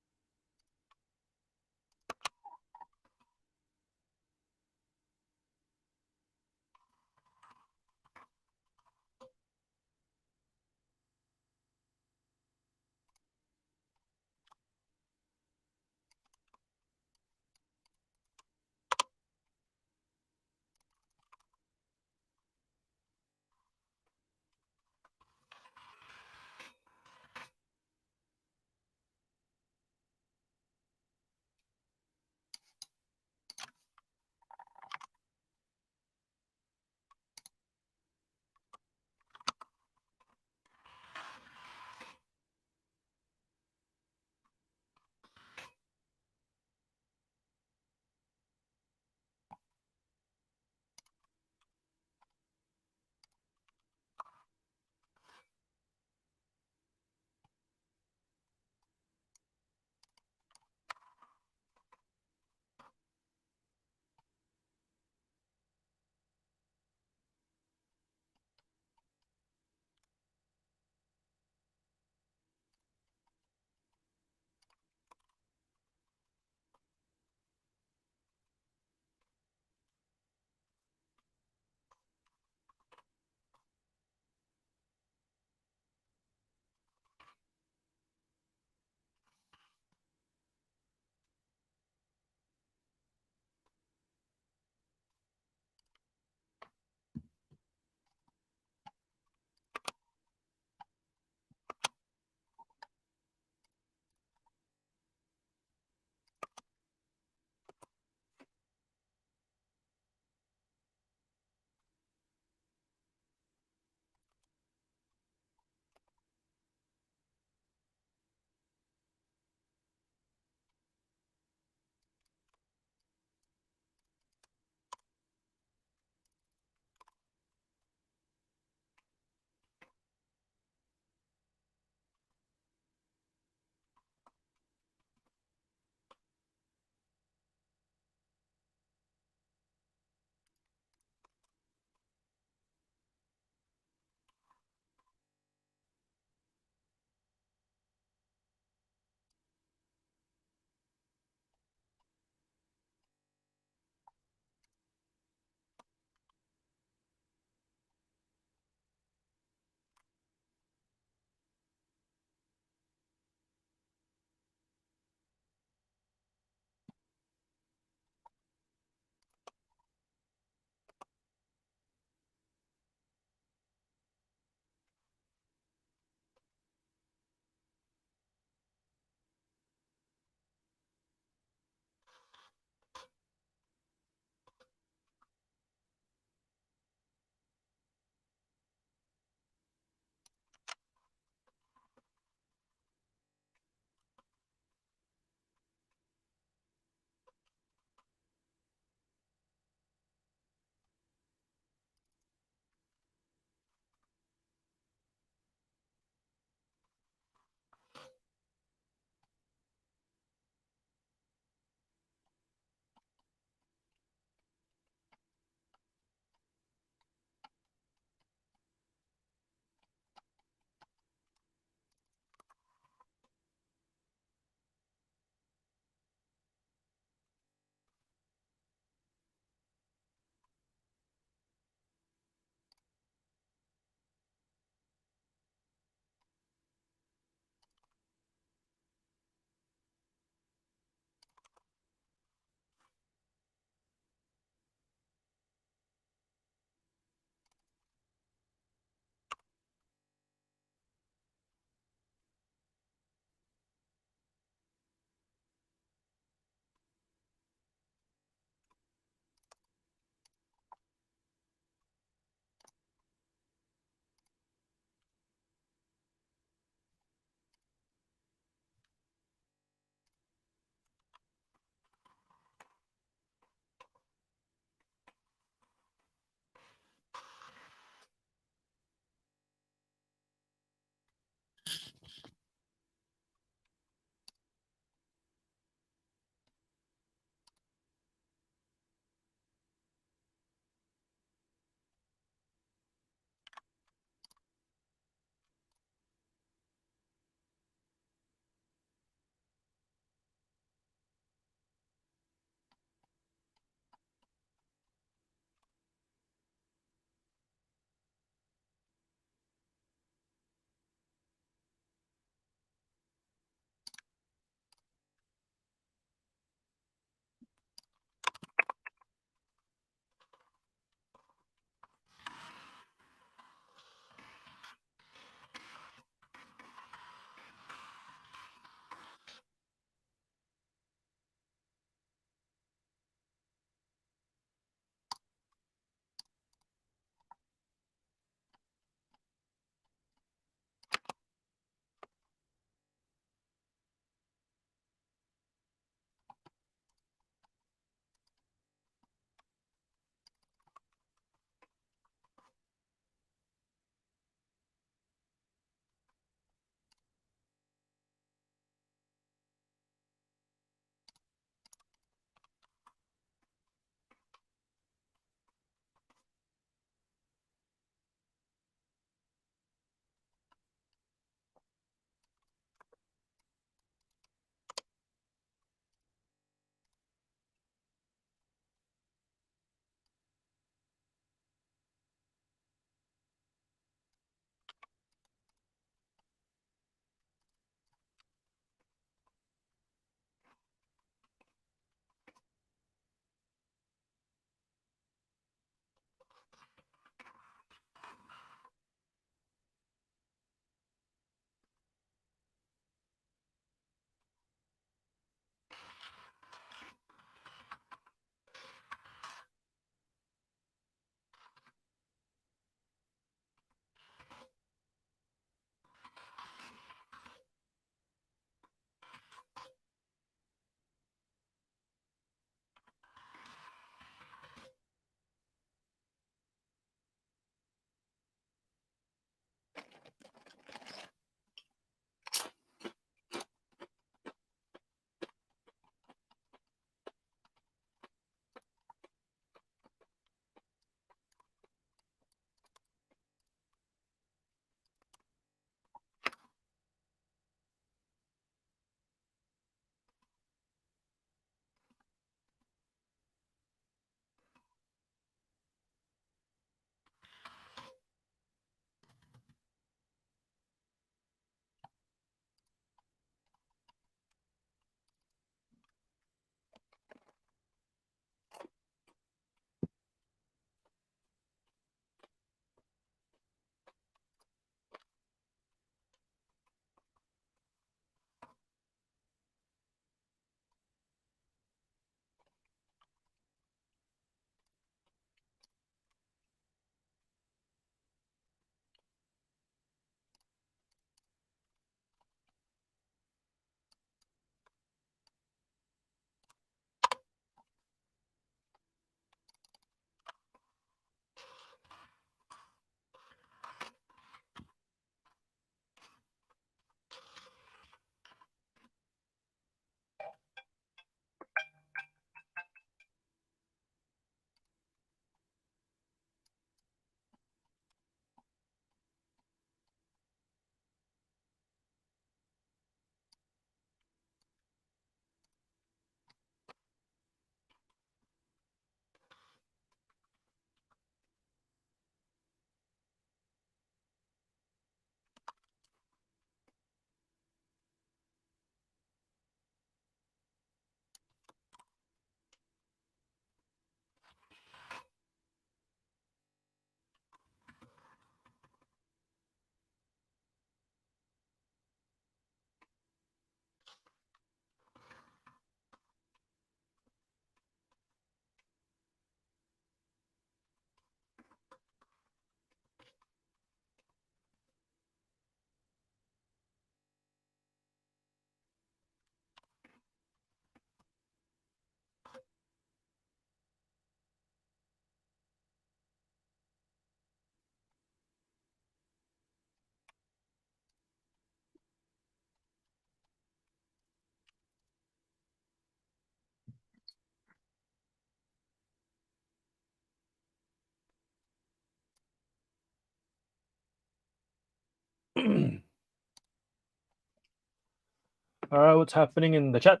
What's happening in the chat?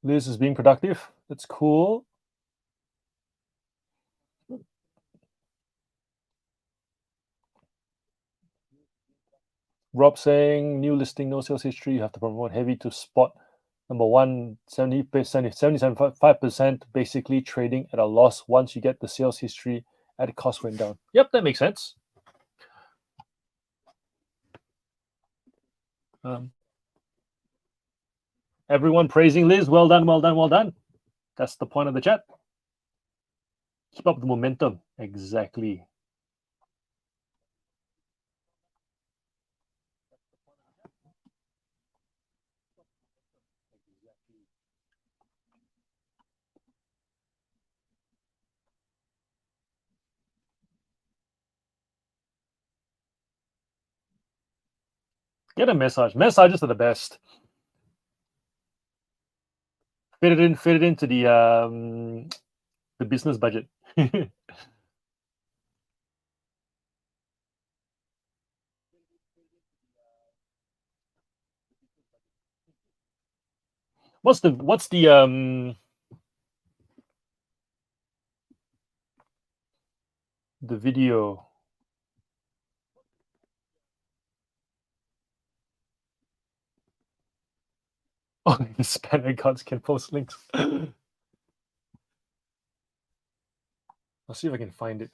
Liz is being productive. That's cool. Rob saying new listing, no sales history. You have to promote heavy to spot. Number one, 75% basically trading at a loss once you get the sales history at the cost went down. Yep, that makes sense. Everyone praising Liz. Well done, well done, well done. That's the point of the chat. Keep up the momentum. Exactly. Get a massage. Massages are the best. Fit it into the business budget. what's the video? Oh, the spam accounts can post links. I'll see if I can find it.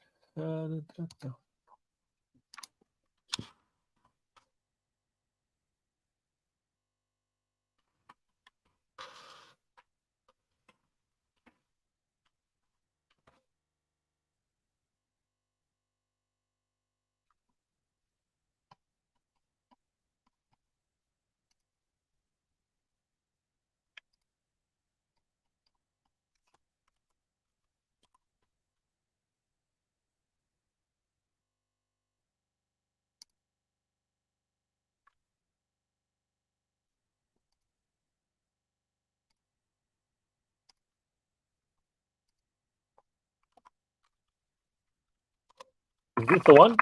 Is this the one?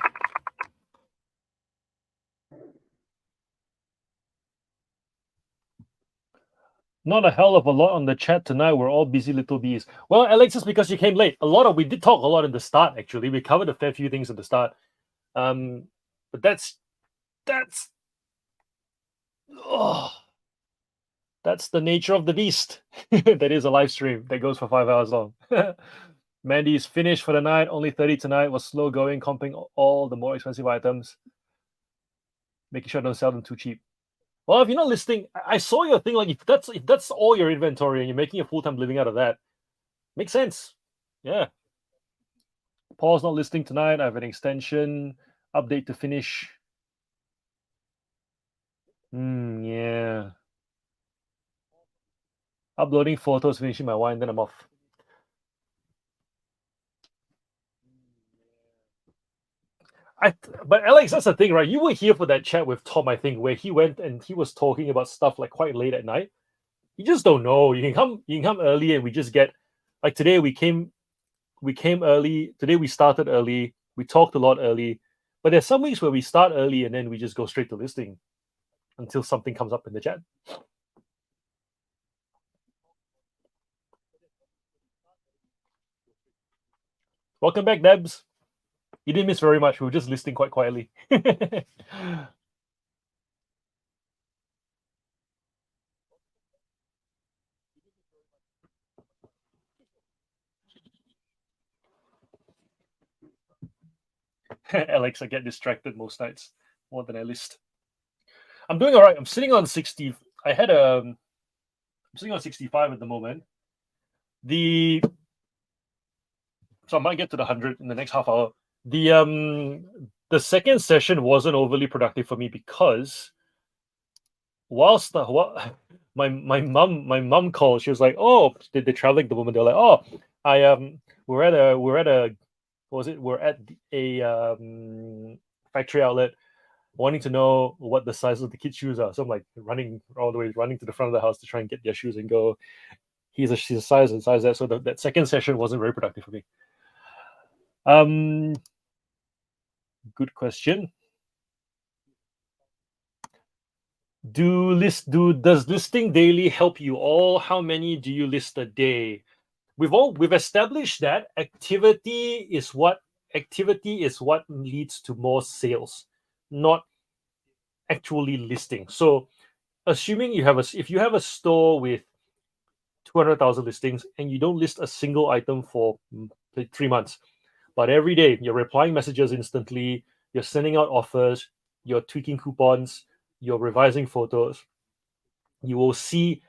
Not a hell of a lot on the chat tonight. We're all busy little bees. Well, Alex, it's because you came late. We did talk a lot in the start, actually. We covered a fair few things at the start. But that's the nature of the beast. That is a live stream that goes for 5 hours long. Mandy's finished for the night. Only 30 tonight. Was slow going, comping all the more expensive items, making sure I don't sell them too cheap. Well, if you're not listing, I saw your thing. Like if that's all your inventory and you're making a full-time living out of that, makes sense. Yeah. Paul's not listing tonight. I have an extension update to finish. Yeah. Uploading photos, finishing my wine, then I'm off. But Alex, that's the thing, right? You were here for that chat with Tom, I think, where he went and he was talking about stuff like quite late at night. You just don't know. You can come early, and we just get like today. We came early. Today we started early. We talked a lot early. But there's some weeks where we start early and then we just go straight to listing until something comes up in the chat. Welcome back, Debs. You didn't miss very much. We were just listing quite quietly. Alex, I get distracted most nights more than I list. I'm doing all right. I'm sitting on 60. I'm sitting on 65 at the moment. So I might get to the 100 in the next half hour. The second session wasn't overly productive for me because whilst my mom called, she was like, "Oh, they're traveling at the moment." They're like, "Oh, we're at a we're at a factory outlet, wanting to know what the size of the kids' shoes are." So I'm like running all the way, running to the front of the house to try and get their shoes and go. She's a size and size that. So that second session wasn't very productive for me. Good question. Does listing daily help you all? How many do you list a day? We've established that activity is what leads to more sales, not actually listing. So assuming if you have a store with 200,000 listings and you don't list a single item for 3 months, but every day you're replying messages instantly, you're sending out offers, you're tweaking coupons, you're revising photos, you will see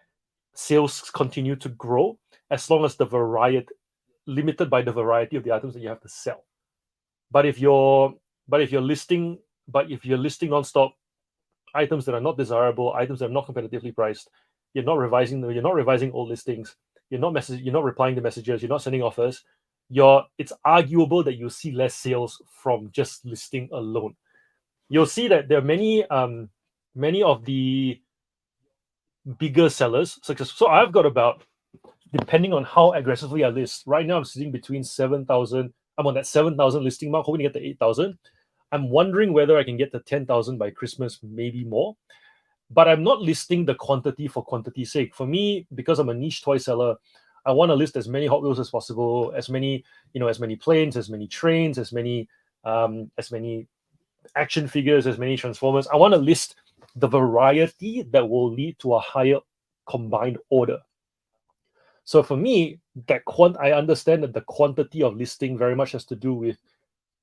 sales continue to grow as long as the variety limited by the variety of the items that you have to sell. But if you're but if you're listing if you're listing nonstop items that are not desirable, items that are not competitively priced, you're not revising old listings, you're not replying to messages, you're not sending offers, it's arguable that you'll see less sales from just listing alone. You'll see that there are many of the bigger sellers, so I've got about, depending on how aggressively I list. Right now, I'm sitting between 7,000. I'm on that 7,000 listing mark, hoping to get to 8,000. I'm wondering whether I can get to 10,000 by Christmas, maybe more. But I'm not listing the quantity for quantity's sake. For me, because I'm a niche toy seller, I want to list as many Hot Wheels as possible, as many planes, as many trains, as many action figures, as many Transformers. I want to list the variety that will lead to a higher combined order. So for me, I understand that the quantity of listing very much has to do with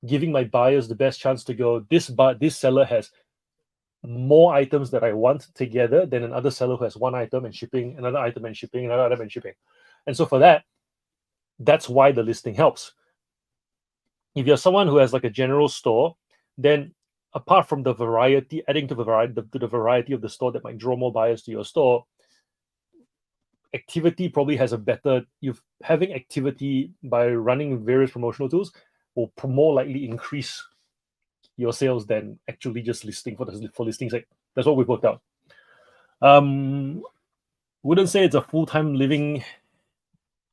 giving my buyers the best chance to go, this seller has more items that I want together than another seller who has one item and shipping, another item and shipping, another item and shipping. And so for that, that's why the listing helps. If you're someone who has like a general store, then apart from the variety, adding to the variety of the store that might draw more buyers to your store, activity probably has a better, having activity by running various promotional tools will more likely increase your sales than actually just listing for listing sake. That's what we've worked out. Wouldn't say it's a full-time living.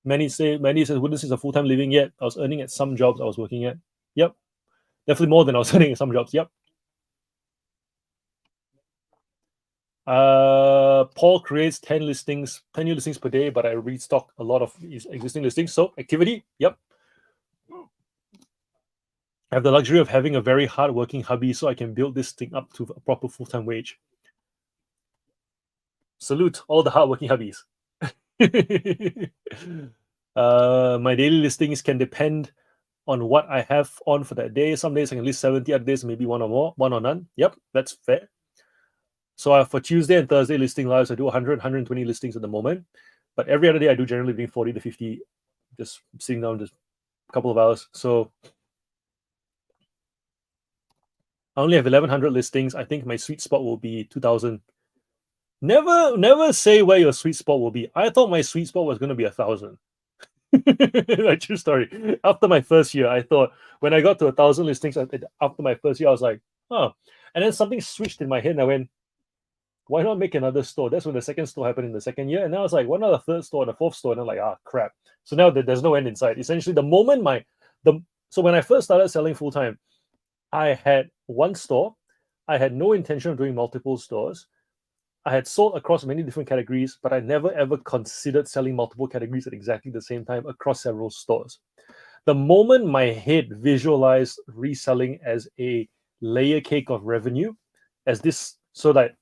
Many says wouldn't say it's a full-time living yet. I was earning at some jobs I was working at. Yep. Definitely more than I was earning at some jobs. Yep. Paul creates 10 new listings per day, but I restock a lot of his existing listings. So activity, yep. I have the luxury of having a very hard-working hubby, so I can build this thing up to a proper full-time wage. Salute all the hardworking hubbies. My daily listings can depend on what I have on for that day. Some days I can list 70, other days maybe one or none. Yep, that's fair. So for Tuesday and Thursday listing lives, I do 100, 120 listings at the moment. But every other day I do generally between 40 to 50, just sitting down just a couple of hours. So I only have 1,100 listings. I think my sweet spot will be 2,000. Never say where your sweet spot will be. I thought my sweet spot was going to be 1,000. Like, true story. After my first year, I thought when I got to 1,000 listings after my first year, I was like, oh. And then something switched in my head, and I went, why not make another store? That's when the second store happened in the second year. And now I was like, why not the third store and the fourth store? And I'm like, crap. So now there's no end in sight. Essentially, the moment so when I first started selling full time, I had one store. I had no intention of doing multiple stores. I had sold across many different categories, but I never ever considered selling multiple categories at exactly the same time across several stores. The moment my head visualized reselling as a layer cake of revenue, so that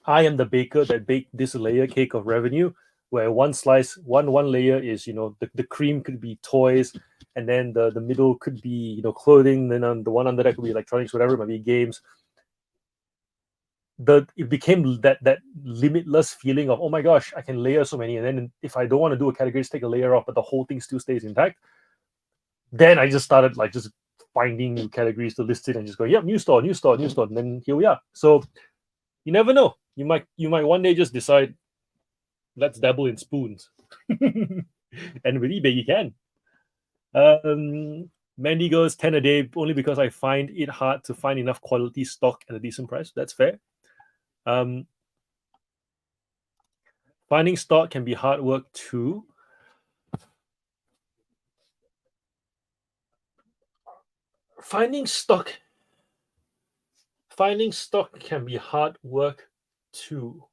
I am the baker that baked this layer cake of revenue, where one layer is, the cream could be toys, and then the middle could be, clothing, then the one under that could be electronics, whatever it might be, games. It became that limitless feeling of, oh my gosh, I can layer so many, and then if I don't want to do a category, just take a layer off, but the whole thing still stays intact. Then I just started just finding new categories to list it and just go, yep, new store, and then here we are. So you never know. You might one day just decide, let's dabble in spoons. And with eBay you can. Mandy goes 10 a day only because I find it hard to find enough quality stock at a decent price. That's fair. Finding stock can be hard work too. Finding stock finding stock can be hard work too.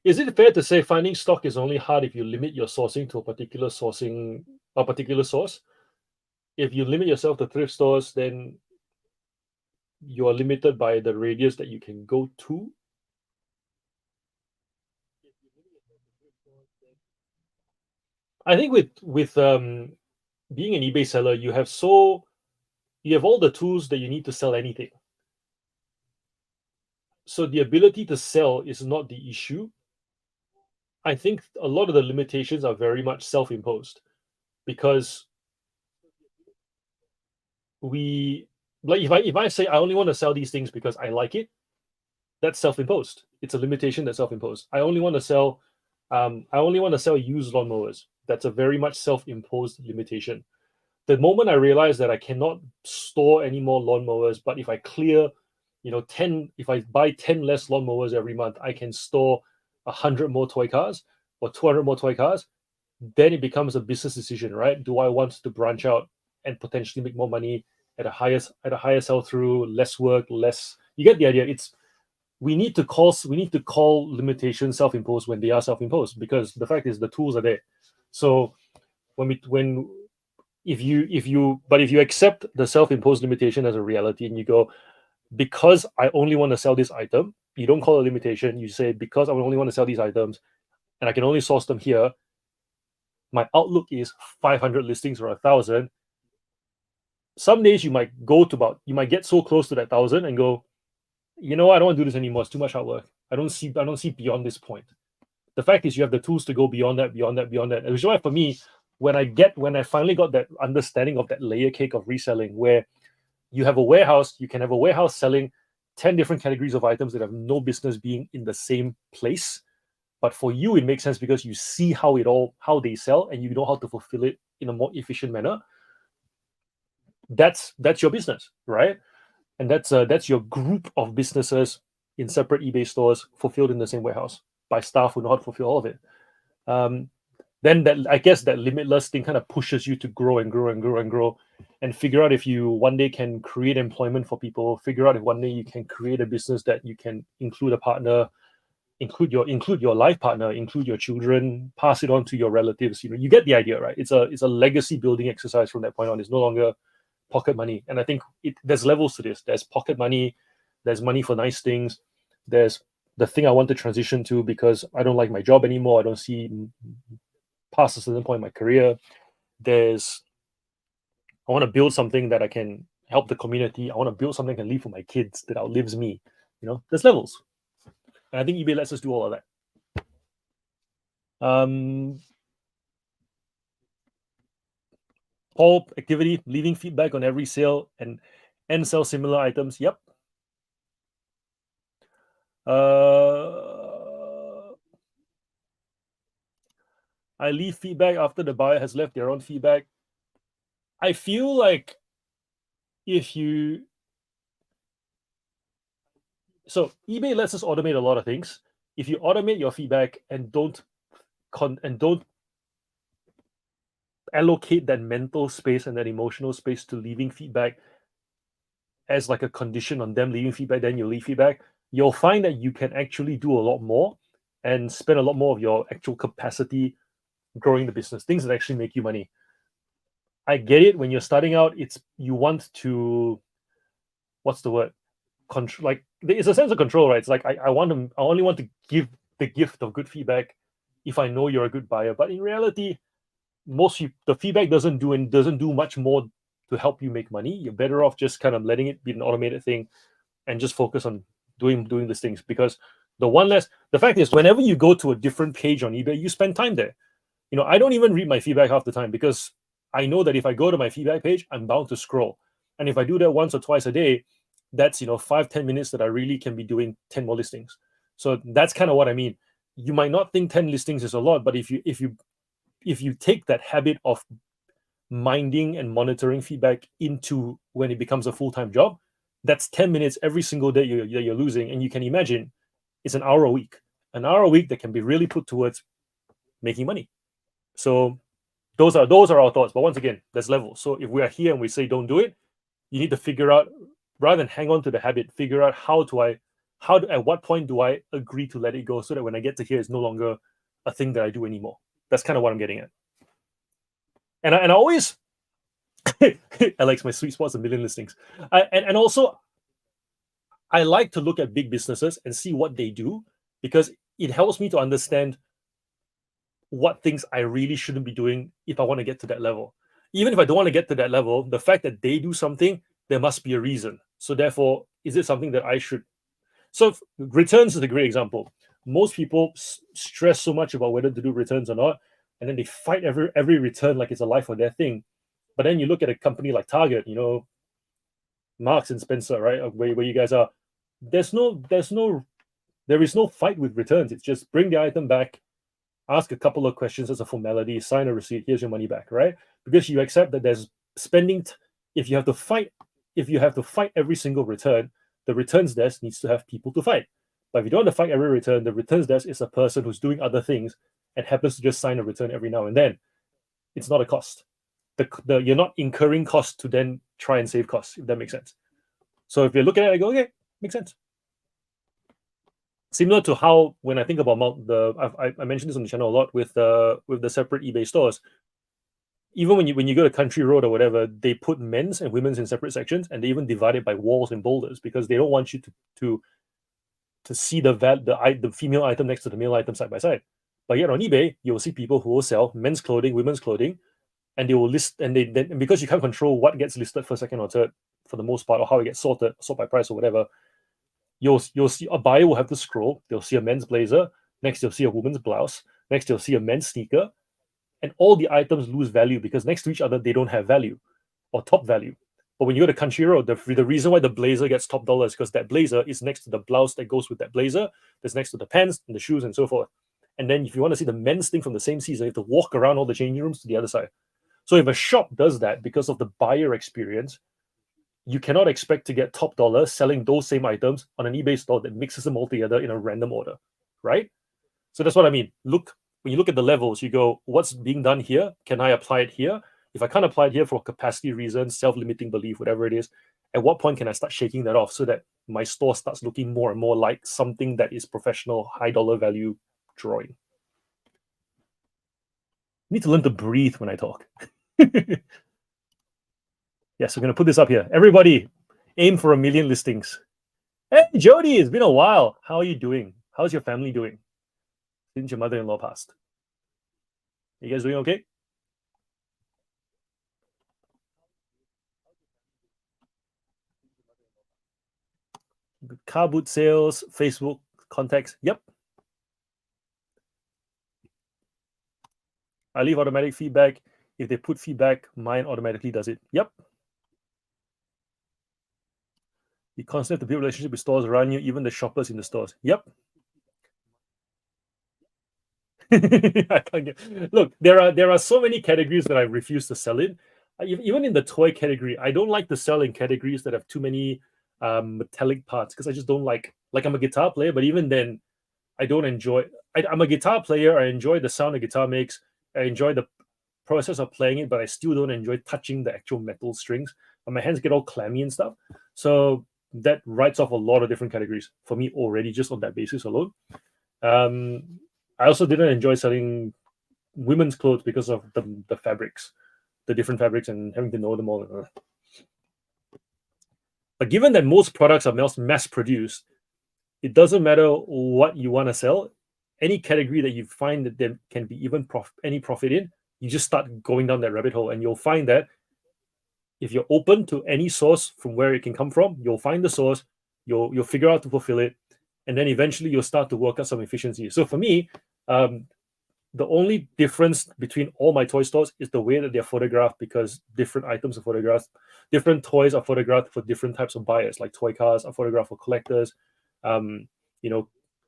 Is it fair to say finding stock is only hard if you limit your sourcing to a particular source? If you limit yourself to thrift stores, then you are limited by the radius that you can go to. I think with being an eBay seller, you have all the tools that you need to sell anything. So the ability to sell is not the issue. I think a lot of the limitations are very much self-imposed because we like if I say I only want to sell these things because I like it, that's self-imposed. It's a limitation that's self-imposed. I only want to sell used lawnmowers. That's a very much self-imposed limitation. The moment I realized that I cannot store any more lawnmowers, but if I clear, 10, if I buy 10 less lawnmowers every month, I can store 100 more toy cars or 200 more toy cars, then it becomes a business decision, right? Do I want to branch out and potentially make more money at a higher sell through, less work, less? You get the idea. It's we need to call limitations self-imposed when they are self-imposed because the fact is the tools are there. So when if you accept the self-imposed limitation as a reality and you go, because I only want to sell this item, you don't call it a limitation, you say because I only want to sell these items and I can only source them here, my outlook is 500 listings or 1,000. Some days you might get so close to that 1,000 and go, I don't want to do this anymore, it's too much hard work. I don't see beyond this point. The fact is you have the tools to go beyond that, beyond that, beyond that. Which is why for me, when I finally got that understanding of that layer cake of reselling, where you can have a warehouse selling 10 different categories of items that have no business being in the same place. But for you, it makes sense because you see how they sell and you know how to fulfill it in a more efficient manner. That's your business, right? And that's your group of businesses in separate eBay stores fulfilled in the same warehouse by staff who know how to fulfill all of it. Um, then that I guess that limitless thing kind of pushes you to grow and grow and grow and grow, and figure out if you one day can create employment for people. Figure out if one day you can create a business that you can include a partner, include your life partner, include your children, pass it on to your relatives. You get the idea, right? It's a legacy building exercise from that point on. It's no longer pocket money. And I think there's levels to this. There's pocket money, there's money for nice things, there's the thing I want to transition to because I don't like my job anymore. I don't see past a certain point in my career. There's I want to build something that I can help the community. I want to build something I can leave for my kids that outlives me. There's levels. And I think eBay lets us do all of that. All activity, leaving feedback on every sale and sell similar items. Yep. I leave feedback after the buyer has left their own feedback. I feel like if you so eBay lets us automate a lot of things. If you automate your feedback and don't allocate that mental space and that emotional space to leaving feedback as like a condition on them leaving feedback, then you leave feedback, you'll find that you can actually do a lot more and spend a lot more of your actual capacity growing the business, things that actually make you money. I get it. When you're starting out, you want to, what's the word? Control. Like it's a sense of control, right? It's like I only want to give the gift of good feedback if I know you're a good buyer. But in reality, the feedback doesn't do much more to help you make money. You're better off just kind of letting it be an automated thing and just focus on doing these things. Because the fact is, whenever you go to a different page on eBay, you spend time there. I don't even read my feedback half the time because I know that if I go to my feedback page, I'm bound to scroll. And if I do that once or twice a day, that's 5-10 minutes that I really can be doing 10 more listings. So that's kind of what I mean. You might not think 10 listings is a lot, but if you take that habit of minding and monitoring feedback into when it becomes a full-time job, that's 10 minutes every single day you're losing. And you can imagine it's an hour a week that can be really put towards making money. So Those are our thoughts. But once again, there's levels. So if we are here and we say don't do it, you need to figure out, rather than hang on to the habit, figure out at what point do I agree to let it go, so that when I get to here, it's no longer a thing that I do anymore. That's kind of what I'm getting at. And I always, Alex, my sweet spot's a million listings. And also, I like to look at big businesses and see what they do, because it helps me to understand what things I really shouldn't be doing if I want to get to that level. Even if I don't want to get to that level, the fact that they do something, there must be a reason. So therefore, is it something that I should? So returns is a great example. Most people stress so much about whether to do returns or not, and then they fight every return like it's a life or death thing. But then you look at a company like Target, Marks and Spencer, right? Where you guys are, there is no fight with returns. It's just bring the item back, ask a couple of questions as a formality, sign a receipt, here's your money back, right? Because you accept that there's spending. If you have to fight every single return, the returns desk needs to have people to fight. But if you don't want to fight every return, the returns desk is a person who's doing other things and happens to just sign a return every now and then. It's not a cost. You're not incurring costs to then try and save costs, if that makes sense. So if you're looking at it, I go, okay, makes sense. Similar to how, when I think about I mentioned this on the channel a lot with the separate eBay stores. Even when you go to Country Road or whatever, they put men's and women's in separate sections, and they even divide it by walls and boulders, because they don't want you to see the female item next to the male item side by side. But yet on eBay, you will see people who will sell men's clothing, women's clothing, and they will list, and then because you can't control what gets listed for second or third for the most part, or how it gets sort by price or whatever, you'll see a buyer will have to scroll. They'll see a men's blazer, next they'll see a woman's blouse, next they'll see a men's sneaker, and all the items lose value because next to each other they don't have value or top value. But when you go to Country Road, the reason why the blazer gets top dollar is because that blazer is next to the blouse that goes with that blazer, that's next to the pants and the shoes and so forth. And then if you want to see the men's thing from the same season, you have to walk around all the changing rooms to the other side. So if a shop does that because of the buyer experience, you cannot expect to get top dollar selling those same items on an eBay store that mixes them all together in a random order, right? So that's what I mean. When you look at the levels, you go, what's being done here? Can I apply it here? If I can't apply it here for capacity reasons, self-limiting belief, whatever it is, at what point can I start shaking that off so that my store starts looking more and more like something that is professional, high dollar value drawing? I need to learn to breathe when I talk. Yes, we're going to put this up here. Everybody, aim for 1 million listings. Hey, Jody, it's been a while. How are you doing? How's your family doing since your mother-in-law passed? You guys doing okay? Car boot sales, Facebook contacts. Yep. I leave automatic feedback. If they put feedback, mine automatically does it. Yep. You constantly have to build relationship with stores around you, even the shoppers in the stores. Yep. I can't Look, there are so many categories that I refuse to sell in. Even in the toy category, I don't like to sell in categories that have too many metallic parts, because I just don't like I'm a guitar player, but even then, I don't enjoy. I'm a guitar player. I enjoy the sound a guitar makes. I enjoy the process of playing it, but I still don't enjoy touching the actual metal strings. And my hands get all clammy and stuff. So that writes off a lot of different categories for me already, just on that basis alone. I also didn't enjoy selling women's clothes because of the fabrics, the different fabrics, and having to know them all. But given that most products are mass produced, it doesn't matter what you want to sell. Any category that you find that there can be even any profit in, you just start going down that rabbit hole, and you'll find that if you're open to any source from where it can come from, you'll find the source, you'll figure out to fulfill it, and then eventually you'll start to work out some efficiency. So for me, the only difference between all my toy stores is the way that they're photographed, because different items are photographed, different toys are photographed for different types of buyers. Like toy cars are photographed for collectors.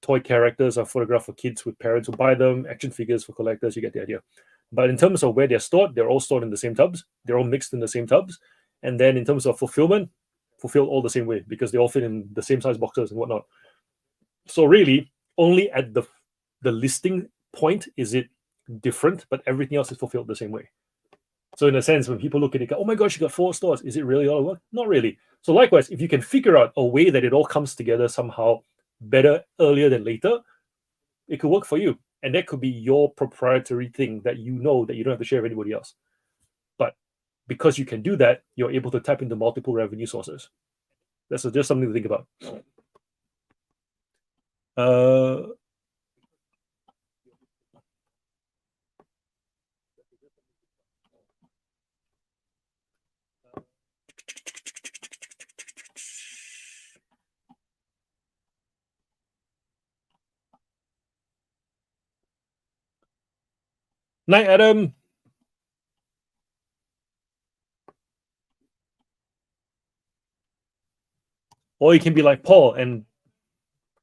Toy characters are photographed for kids with parents who buy them. Action figures for collectors. You get the idea. But in terms of where they're stored, they're all stored in the same tubs. They're all mixed in the same tubs. And then in terms of fulfillment, fulfilled all the same way, because they all fit in the same size boxes and whatnot. So really, only at the listing point is it different, but everything else is fulfilled the same way. So in a sense, when people look at it, go, oh my gosh, you got 4 stores. Is it really all work? Not really. So likewise, if you can figure out a way that it all comes together somehow better earlier than later, it could work for you. And that could be your proprietary thing that you know that you don't have to share with anybody else. But because you can do that, you're able to tap into multiple revenue sources. That's just something to think about. Night, Adam. Or you can be like Paul and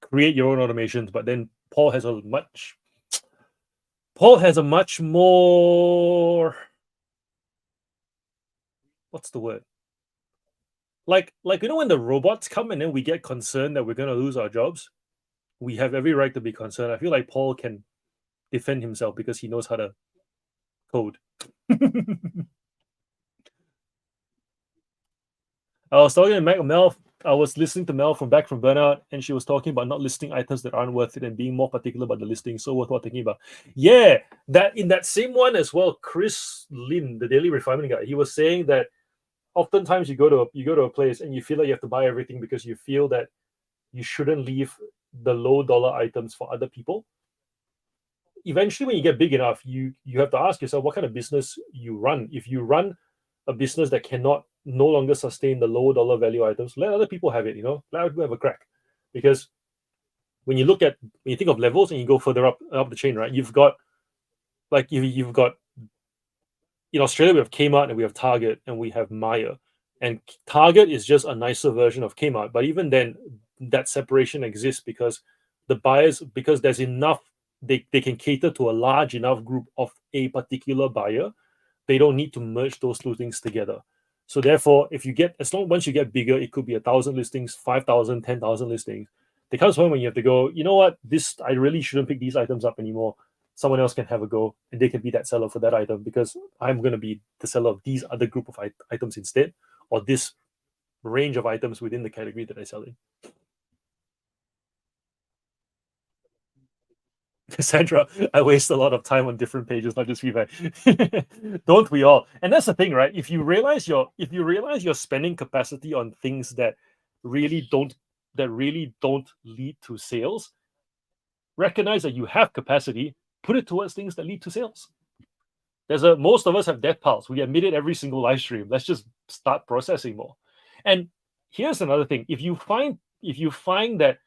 create your own automations, but then Paul has a much more, what's the word? Like when the robots come and then we get concerned that we're gonna lose our jobs, we have every right to be concerned. I feel like Paul can defend himself because he knows how to code. I was talking to Mel. I was listening to Mel from Burnout, and she was talking about not listing items that aren't worth it and being more particular about the listing. So worth thinking about. Yeah, that in that same one as well. Chris Lin, the daily refinement guy, he was saying that oftentimes you go to a place and you feel like you have to buy everything because you feel that you shouldn't leave the low dollar items for other people. Eventually, when you get big enough, you have to ask yourself what kind of business you run. If you run a business that cannot no longer sustain the low dollar value items, let other people have it. Let other people have a crack, because when you think of levels and you go further up the chain, right? You've got in Australia we have Kmart and we have Target and we have Myer, and Target is just a nicer version of Kmart. But even then, that separation exists because there's enough, they can cater to a large enough group of a particular buyer. They don't need to merge those two things together. So therefore, once you get bigger, it could be 1,000 listings, 5,000, 10,000 listings. There comes a point when you have to go, you know what, I really shouldn't pick these items up anymore. Someone else can have a go, and they can be that seller for that item because I'm going to be the seller of these other group of items instead, or this range of items within the category that I sell in. Sandra, I waste a lot of time on different pages, not just feedback. Don't we all? And that's the thing, right? If you realize your spending capacity on things that really don't lead to sales, recognize that you have capacity, put it towards things that lead to sales. Most of us have death piles. We admit it every single live stream. Let's just start processing more. And here's another thing: if you find that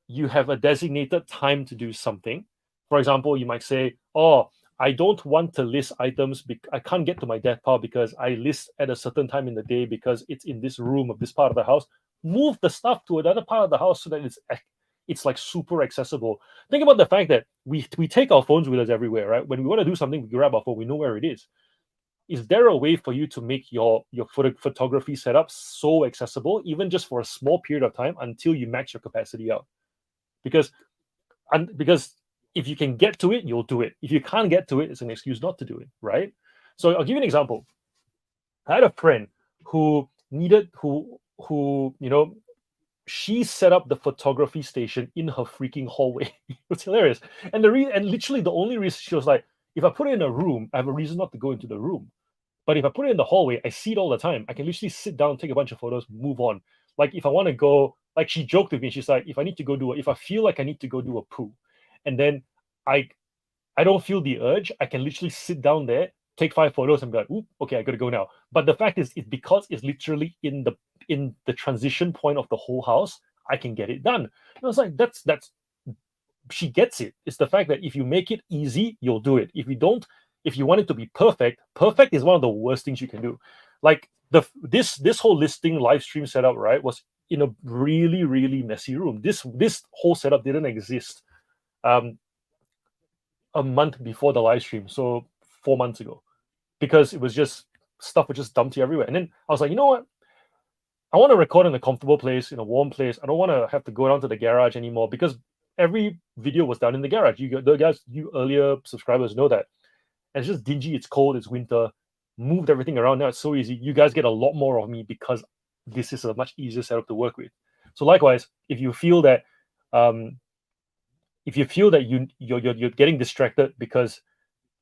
you have a designated time to do something, for example, you might say, "Oh, I don't want to list items. I can't get to my death pile because I list at a certain time in the day because it's in this room of this part of the house." Move the stuff to another part of the house so that it's like super accessible. Think about the fact that we take our phones with us everywhere, right? When we want to do something, we grab our phone. We know where it is. Is there a way for you to make your photography setup so accessible, even just for a small period of time until you max your capacity out? Because if you can get to it, you'll do it. If you can't get to it, it's an excuse not to do it, right? So I'll give you an example. I had a friend who she set up the photography station in her freaking hallway. It's hilarious. And literally the only reason, she was like, if I put it in a room, I have a reason not to go into the room. But if I put it in the hallway, I see it all the time. I can literally sit down, take a bunch of photos, move on. Like if I want to go, like she joked with me, she's like, if I feel like I need to go do a poo, and then I don't feel the urge, I can literally sit down there, take 5 photos, and be like, "Ooh, okay, I gotta go now." But the fact is, it's because it's literally in the transition point of the whole house, I can get it done. And I was like, that's she gets it. It's the fact that if you make it easy, you'll do it. If you want it to be perfect is one of the worst things you can do. Like this whole listing live stream setup, right, was in a really, really messy room. This whole setup didn't exist a month before the live stream, so 4 months ago, because it was just stuff was just dumped here everywhere. And then I was like, you know what? I want to record in a comfortable place, in a warm place. I don't want to have to go down to the garage anymore, because every video was done in the garage. You earlier subscribers know that and it's just dingy, it's cold, it's winter, moved everything around. Now it's so easy. You guys get a lot more of me because this is a much easier setup to work with. So likewise, um, if you feel that you're getting distracted because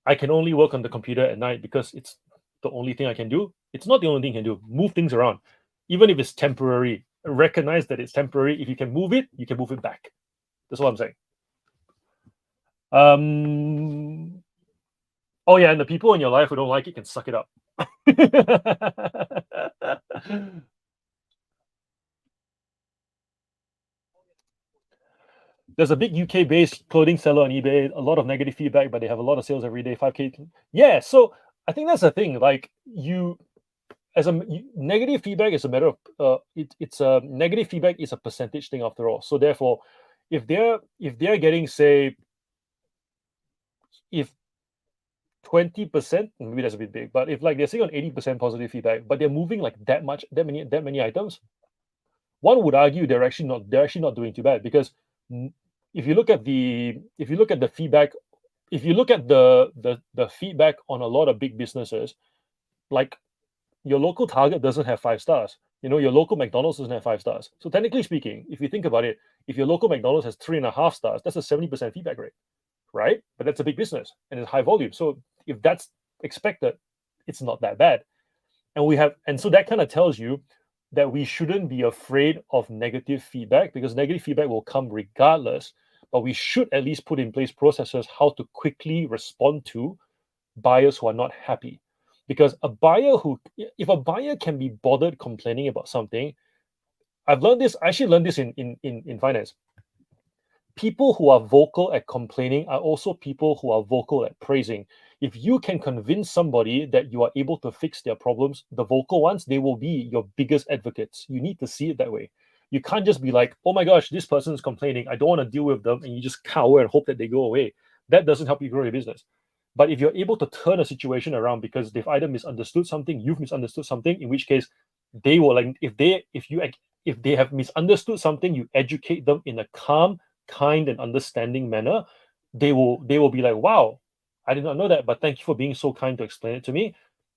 I can only work on the computer at night because it's the only thing I can do, it's not the only thing you can do. Move things around, even if it's temporary. Recognize that it's temporary. If you can move it, you can move it back. That's what I'm saying. Um. Oh yeah, and the people in your life who don't like it can suck it up. There's a big UK-based clothing seller on eBay. A lot of negative feedback, but they have a lot of sales every day. 5K. Yeah, so I think that's the thing. Like negative feedback is a matter of it's a negative feedback is a percentage thing after all. So therefore, if they're getting, say, if 20%, maybe that's a bit big, but if like they're saying on 80% positive feedback, but they're moving like that many items, one would argue they're actually not doing too bad because mm, if you look at the feedback, if you look at the feedback on a lot of big businesses, like your local Target doesn't have 5 stars. Your local McDonald's doesn't have 5 stars. So technically speaking, if you think about it, if your local McDonald's has 3.5 stars, that's a 70% feedback rate, right? But that's a big business and it's high volume. So if that's expected, it's not that bad. And so that kind of tells you that we shouldn't be afraid of negative feedback because negative feedback will come regardless, but we should at least put in place processes how to quickly respond to buyers who are not happy. Because if a buyer can be bothered complaining about something, I actually learned this in finance. People who are vocal at complaining are also people who are vocal at praising. If you can convince somebody that you are able to fix their problems, the vocal ones, they will be your biggest advocates. You need to see it that way. You can't just be like, oh my gosh, this person is complaining, I don't want to deal with them, and you just cower and hope that they go away. That doesn't help you grow your business. But if you're able to turn a situation around because they've either misunderstood something, you've misunderstood something, in which case they will, like, if they have misunderstood something, you educate them in a calm, kind, and understanding manner. They will be like, wow, I did not know that, but thank you for being so kind to explain it to me.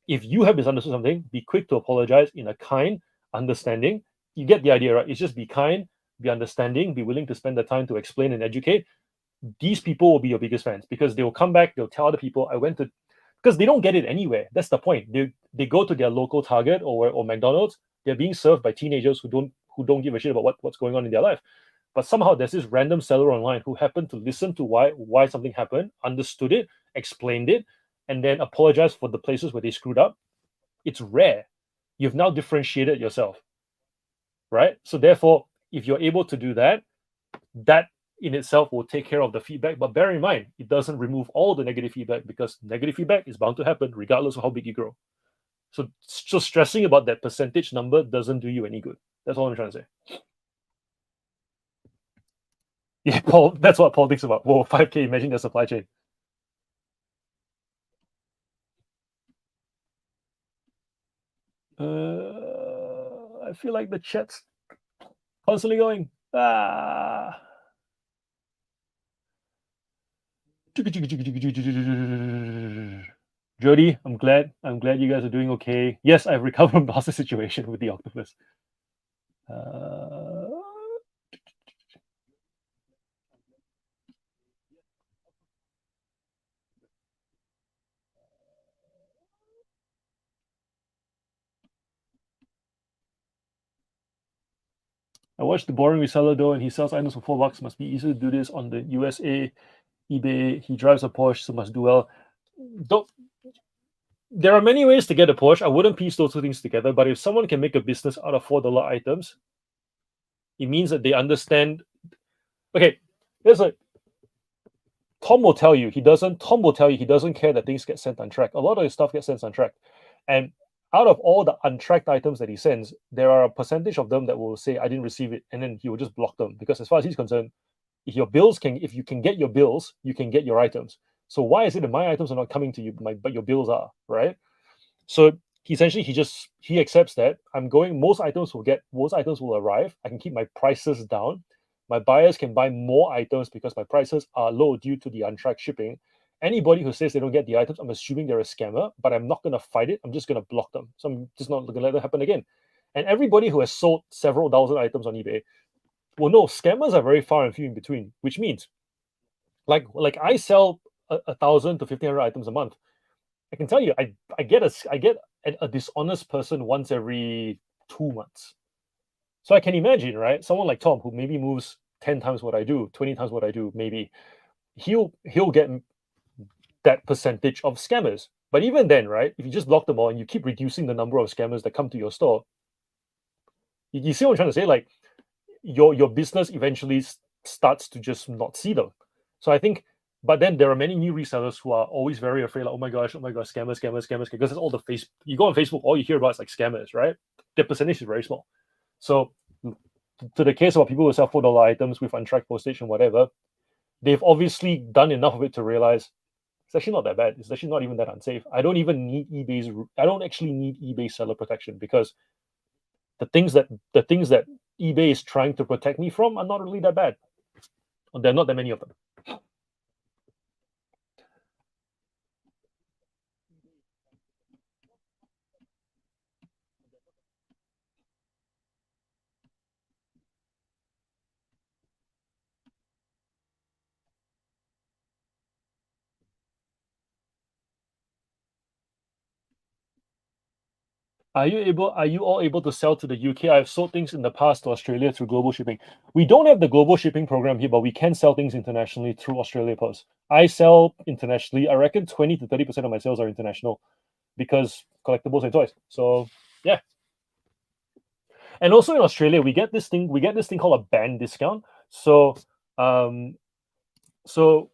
If you have misunderstood something, be quick to apologize in a kind, understanding. You get the idea, right? It's just be kind, be understanding, be willing to spend the time to explain and educate. These people will be your biggest fans because they will come back, they'll tell other people, I went to, because they don't get it anywhere. That's the point. They go to their local Target or McDonald's, they're being served by teenagers who don't give a shit about what's going on in their life. But somehow there's this random seller online who happened to listen to why something happened, understood it, explained it, and then apologized for the places where they screwed up. It's rare. You've now differentiated yourself, right? So therefore, if you're able to do that, that in itself will take care of the feedback. But bear in mind, it doesn't remove all the negative feedback because negative feedback is bound to happen regardless of how big you grow. So stressing about that percentage number doesn't do you any good. That's all I'm trying to say. Yeah, Paul. That's what Paul thinks about. Whoa, 5K. Imagine the supply chain. I feel like the chat's constantly going. Jody, I'm glad. I'm glad you guys are doing okay. Yes, I've recovered from the hostage situation with the octopus. Uh, I watched the boring reseller though, and he sells items for $4. Must be easy to do this on the USA, eBay. He drives a Porsche, so must do well. Don't, there are many ways to get a Porsche. I wouldn't piece those two things together, but if someone can make a business out of $4 items, it means that they understand. Okay, there's a Tom will tell you he doesn't. Tom will tell you he doesn't care that things get sent untracked. A lot of his stuff gets sent untracked, and out of all the untracked items that he sends, there are a percentage of them that will say I didn't receive it, and then he will just block them because as far as he's concerned, if you can get your bills, you can get your items. So why is it that my items are not coming to you, but your bills are, right? So he accepts that most items will arrive. I can keep my prices down. My buyers can buy more items because my prices are low due to the untracked shipping, anybody who says they don't get the items, I'm assuming they're a scammer, but I'm not going to fight it. I'm just going to block them. So I'm just not going to let that happen again. And everybody who has sold several thousand items on eBay will know scammers are very far and few in between, which means like I sell 1,000 to 1,500 items a month. I can tell you, I get a dishonest person once every 2 months. So I can imagine, right? Someone like Tom, who maybe moves 10 times what I do, 20 times what I do, maybe he'll get that percentage of scammers. But even then, right? If you just block them all and you keep reducing the number of scammers that come to your store, you see what I'm trying to say? Like your business eventually starts to just not see them. So I think, but then there are many new resellers who are always very afraid, like, oh my gosh, scammers, scammers, scammers, because it's all the face. You go on Facebook, all you hear about is like scammers, right? The percentage is very small. So to the case of people who sell $4 items with untracked postage and whatever, they've obviously done enough of it to realize it's actually not that bad. It's actually not even that unsafe. I don't even need eBay's. I don't actually need eBay seller protection because the things that eBay is trying to protect me from are not really that bad. There are not that many of them. Are you all able to sell to the UK? I've sold things in the past to Australia through global shipping. We don't have the global shipping program here, but we can sell things internationally through Australia Post. I sell internationally. I reckon 20 to 30% of my sales are international because collectibles and toys. So yeah. And also in Australia, we get this thing called a band discount. So um so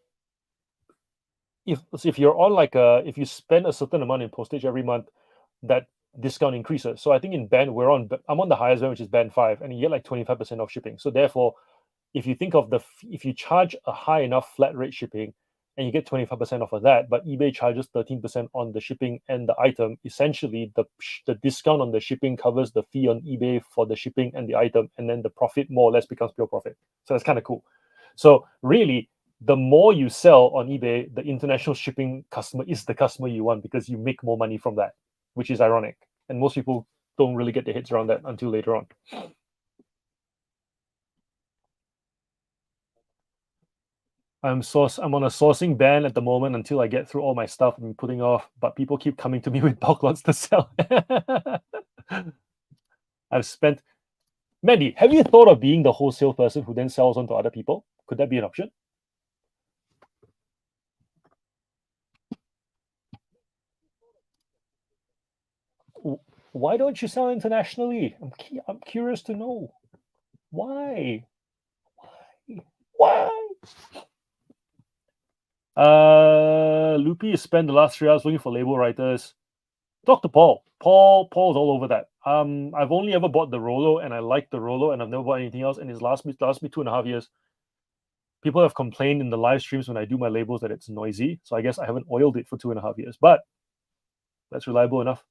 if you're on if you spend a certain amount in postage every month, that discount increases. So I think in band I'm on the highest band, which is band 5, and you get like 25% off shipping. So therefore, if you think of if you charge a high enough flat rate shipping and you get 25% off of that, but eBay charges 13% on the shipping and the item, essentially the discount on the shipping covers the fee on eBay for the shipping and the item, and then the profit more or less becomes pure profit. So that's kind of cool. So really, the more you sell on eBay, the international shipping customer is the customer you want because you make more money from that, which is ironic. And most people don't really get their heads around that until later on. I'm on a sourcing ban at the moment until I get through all my stuff I'm putting off, but people keep coming to me with bulk lots to sell. I've spent Mandy, have you thought of being the wholesale person who then sells on to other people? Could that be an option? Why don't you sell internationally? I'm curious to know. Why? Why? Loopy has spent the last 3 hours looking for label writers. Talk to Paul. Paul's all over that. I've only ever bought the Rolo, and I like the Rolo, and I've never bought anything else. And it's last me 2.5 years. People have complained in the live streams when I do my labels that it's noisy. So I guess I haven't oiled it for 2.5 years, but that's reliable enough.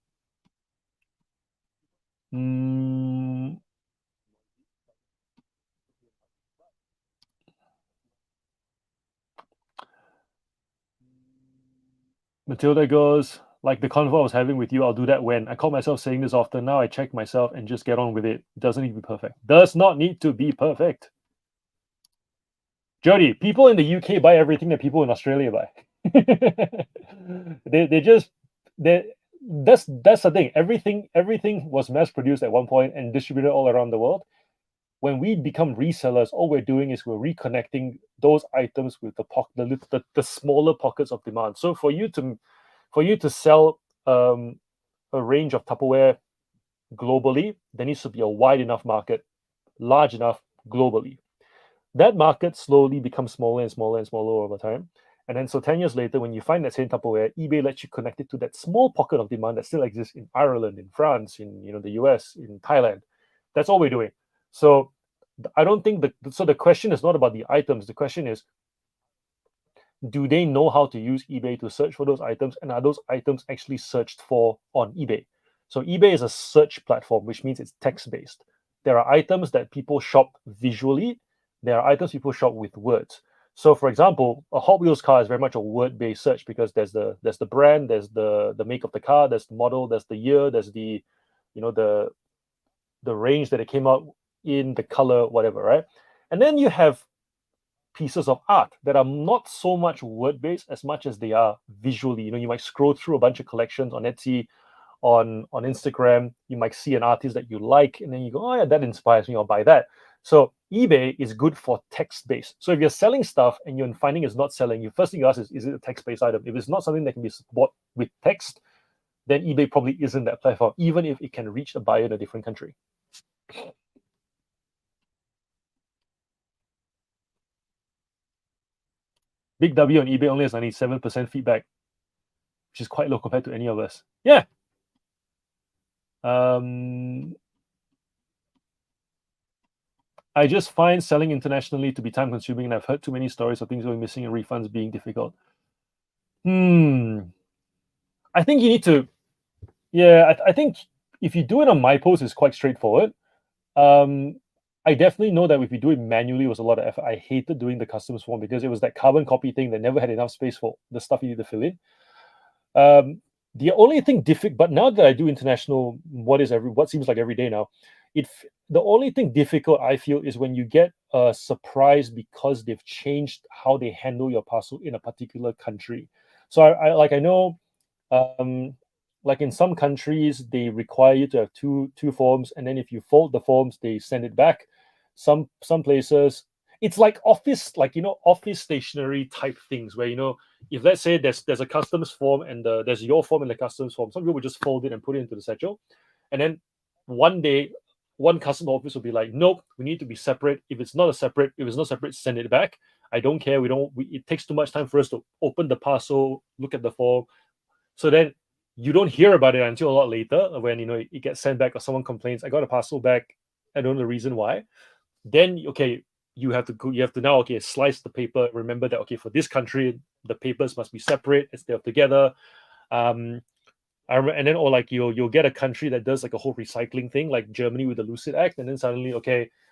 Matilda goes, like the convo I was having with you, I'll do that when. I call myself saying this often. Now I check myself and just get on with it. Doesn't need to be perfect. Does not need to be perfect. Jody, people in the UK buy everything that people in Australia buy. they just that's the thing. Everything was mass produced at one point and distributed all around the world. When we become resellers, all we're doing is we're reconnecting those items with the smaller pockets of demand. So for you to sell a range of Tupperware globally, there needs to be a wide enough market, large enough globally. That market slowly becomes smaller and smaller and smaller over time. And then so 10 years later, when you find that same Tupperware, eBay lets you connect it to that small pocket of demand that still exists in Ireland, in France, in the US, in Thailand. That's all we're doing. So I don't think the question is not about the items. The question is, do they know how to use eBay to search for those items, and are those items actually searched for on eBay? So eBay is a search platform, which means it's text-based. There are items that people shop visually. There are items people shop with words. So, for example, a Hot Wheels car is very much a word-based search because there's the brand, there's the make of the car, there's the model, there's the year, there's the the range that it came out in, the color, whatever, right? And then you have pieces of art that are not so much word-based as much as they are visually. You might scroll through a bunch of collections on Etsy, on Instagram. You might see an artist that you like, and then you go, oh yeah, that inspires me, I'll buy that. So eBay is good for text-based. So if you're selling stuff and you're finding it's not selling, you first thing you ask is it a text-based item? If it's not something that can be bought with text, then eBay probably isn't that platform, even if it can reach a buyer in a different country. Big W on eBay only has 97% feedback, which is quite low compared to any of us. Yeah. I just find selling internationally to be time consuming, and I've heard too many stories of things going missing and refunds being difficult. I think you need to, yeah, I think if you do it on my post, it's quite straightforward. I definitely know that if you do it manually, it was a lot of effort. I hated doing the customs form because it was that carbon copy thing that never had enough space for the stuff you need to fill in. The only thing difficult, but now that I do international, what seems like every day now, the only thing difficult I feel is when you get a surprise because they've changed how they handle your parcel in a particular country. So I know, um, like in some countries they require you to have two forms, and then if you fold the forms, they send it back. Some places it's like office stationery type things where if let's say there's a customs form and there's your form and the customs form, some people would just fold it and put it into the satchel, and then one day one customs office will be like, nope, we need to be separate. If it's not separate, send it back. I don't care. It takes too much time for us to open the parcel, look at the form. So then you don't hear about it until a lot later when it gets sent back or someone complains, I got a parcel back, I don't know the reason why. Then okay, you have to now slice the paper, remember that for this country the papers must be separate instead of together. And then or like you'll get a country that does like a whole recycling thing, like Germany with the Lucid Act, and then suddenly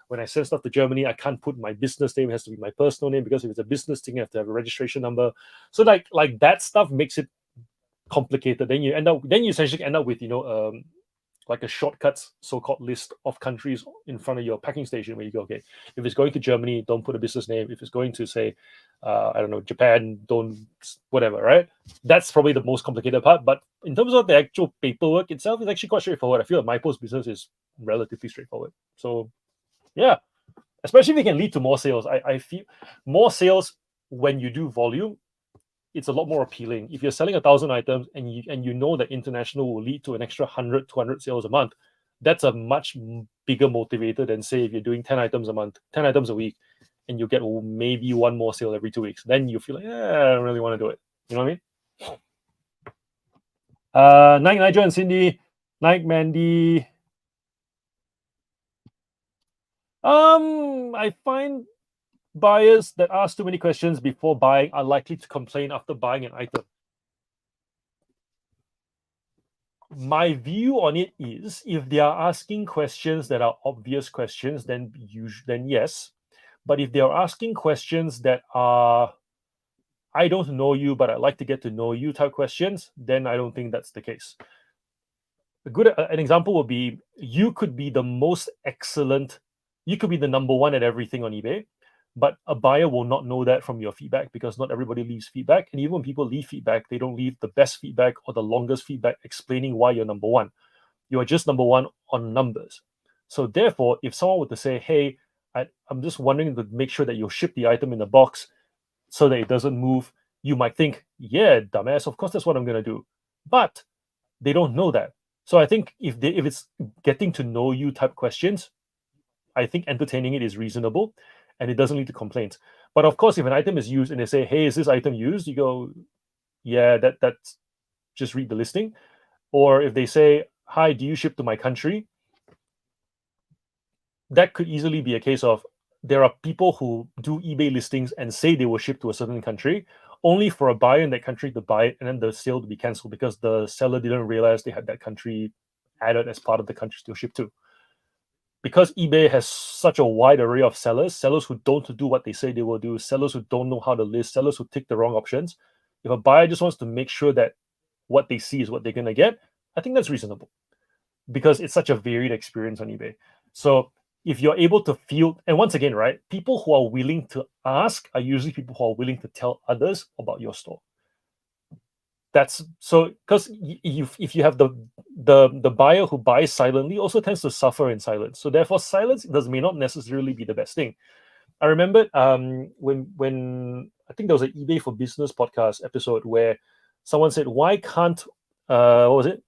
when I send stuff to Germany, I can't put my business name, it has to be my personal name, because if it's a business thing, I have to have a registration number. So like that stuff makes it complicated. Then you essentially end up with like a shortcuts so-called list of countries in front of your packing station where you go, okay, if it's going to Germany, don't put a business name. If it's going to say, I don't know, Japan, don't whatever, right? That's probably the most complicated part. But in terms of the actual paperwork itself, it's actually quite straightforward. I feel like my post business is relatively straightforward. So yeah, especially if it can lead to more sales. I feel more sales when you do volume, it's a lot more appealing. If you're selling 1,000 items and you know that international will lead to an extra 100, 200 sales a month, that's a much bigger motivator than say if you're doing 10 items a month, 10 items a week, and you get maybe one more sale every 2 weeks. Then you feel like, I don't really want to do it. You know what I mean? Nike, Nigel, and Cindy, Nike, Mandy. I find buyers that ask too many questions before buying are likely to complain after buying an item. My view on it is, if they are asking questions that are obvious questions, then yes. But if they are asking questions that are, I don't know you, but I'd like to get to know you type questions, then I don't think that's the case. An example would be, you could be the most excellent, you could be the number one at everything on eBay, but a buyer will not know that from your feedback, because not everybody leaves feedback. And even when people leave feedback, they don't leave the best feedback or the longest feedback explaining why you're number one. You are just number one on numbers. So therefore, if someone were to say, hey, I'm just wondering to make sure that you'll ship the item in the box so that it doesn't move, you might think, yeah, dumbass, of course that's what I'm going to do. But they don't know that. So I think if it's getting to know you type questions, I think entertaining it is reasonable, and it doesn't lead to complaints. But of course, if an item is used and they say, hey, is this item used? You go, yeah, that's just read the listing. Or if they say, hi, do you ship to my country? That could easily be a case of, there are people who do eBay listings and say they will ship to a certain country, only for a buyer in that country to buy it and then the sale to be cancelled because the seller didn't realize they had that country added as part of the country to ship to. because eBay has such a wide array of sellers who don't do what they say they will do, sellers who don't know how to list, sellers who tick the wrong options. If a buyer just wants to make sure that what they see is what they're going to get, I think that's reasonable because it's such a varied experience on eBay. So if you're able to field, and once again, right, people who are willing to ask are usually people who are willing to tell others about your store. That's so because if you have the buyer who buys silently also tends to suffer in silence. So therefore, silence may not necessarily be the best thing. I remember when I think there was an eBay for Business podcast episode where someone said, "Why can't what was it?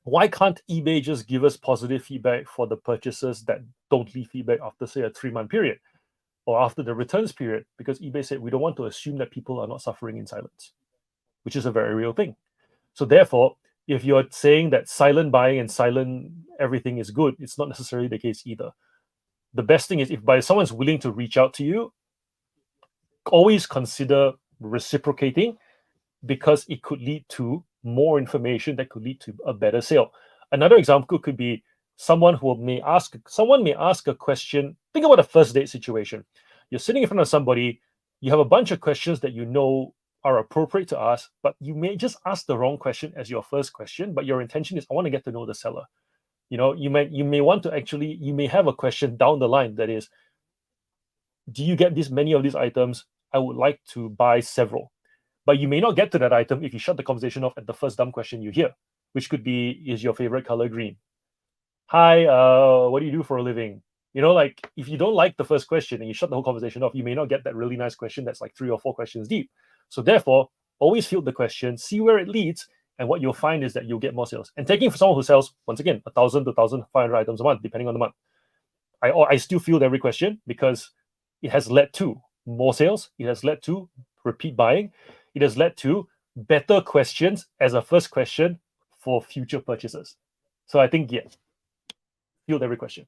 Why can't eBay just give us positive feedback for the purchases that don't leave feedback after say a 3-month period or after the returns period?" Because eBay said we don't want to assume that people are not suffering in silence, which is a very real thing. So therefore, if you're saying that silent buying and silent everything is good, it's not necessarily the case either. The best thing is if by someone's willing to reach out to you, always consider reciprocating because it could lead to more information that could lead to a better sale. Another example could be someone may ask a question. Think about a first date situation. You're sitting in front of somebody, you have a bunch of questions that you know are appropriate to ask, but you may just ask the wrong question as your first question, but your intention is I want to get to know the seller. You may want to actually you may have a question down the line that is, do you get this many of these items? I would like to buy several. But you may not get to that item if you shut the conversation off at the first dumb question you hear, which could be, is your favorite color green? Hi, what do you do for a living? Like if you don't like the first question and you shut the whole conversation off, you may not get that really nice question that's like 3 or 4 questions deep. So therefore, always field the question, see where it leads, and what you'll find is that you'll get more sales. And taking for someone who sells, once again, 1,000 to 1,500 items a month, depending on the month, I still field every question because it has led to more sales. It has led to repeat buying. It has led to better questions as a first question for future purchases. So I think, yes, field every question,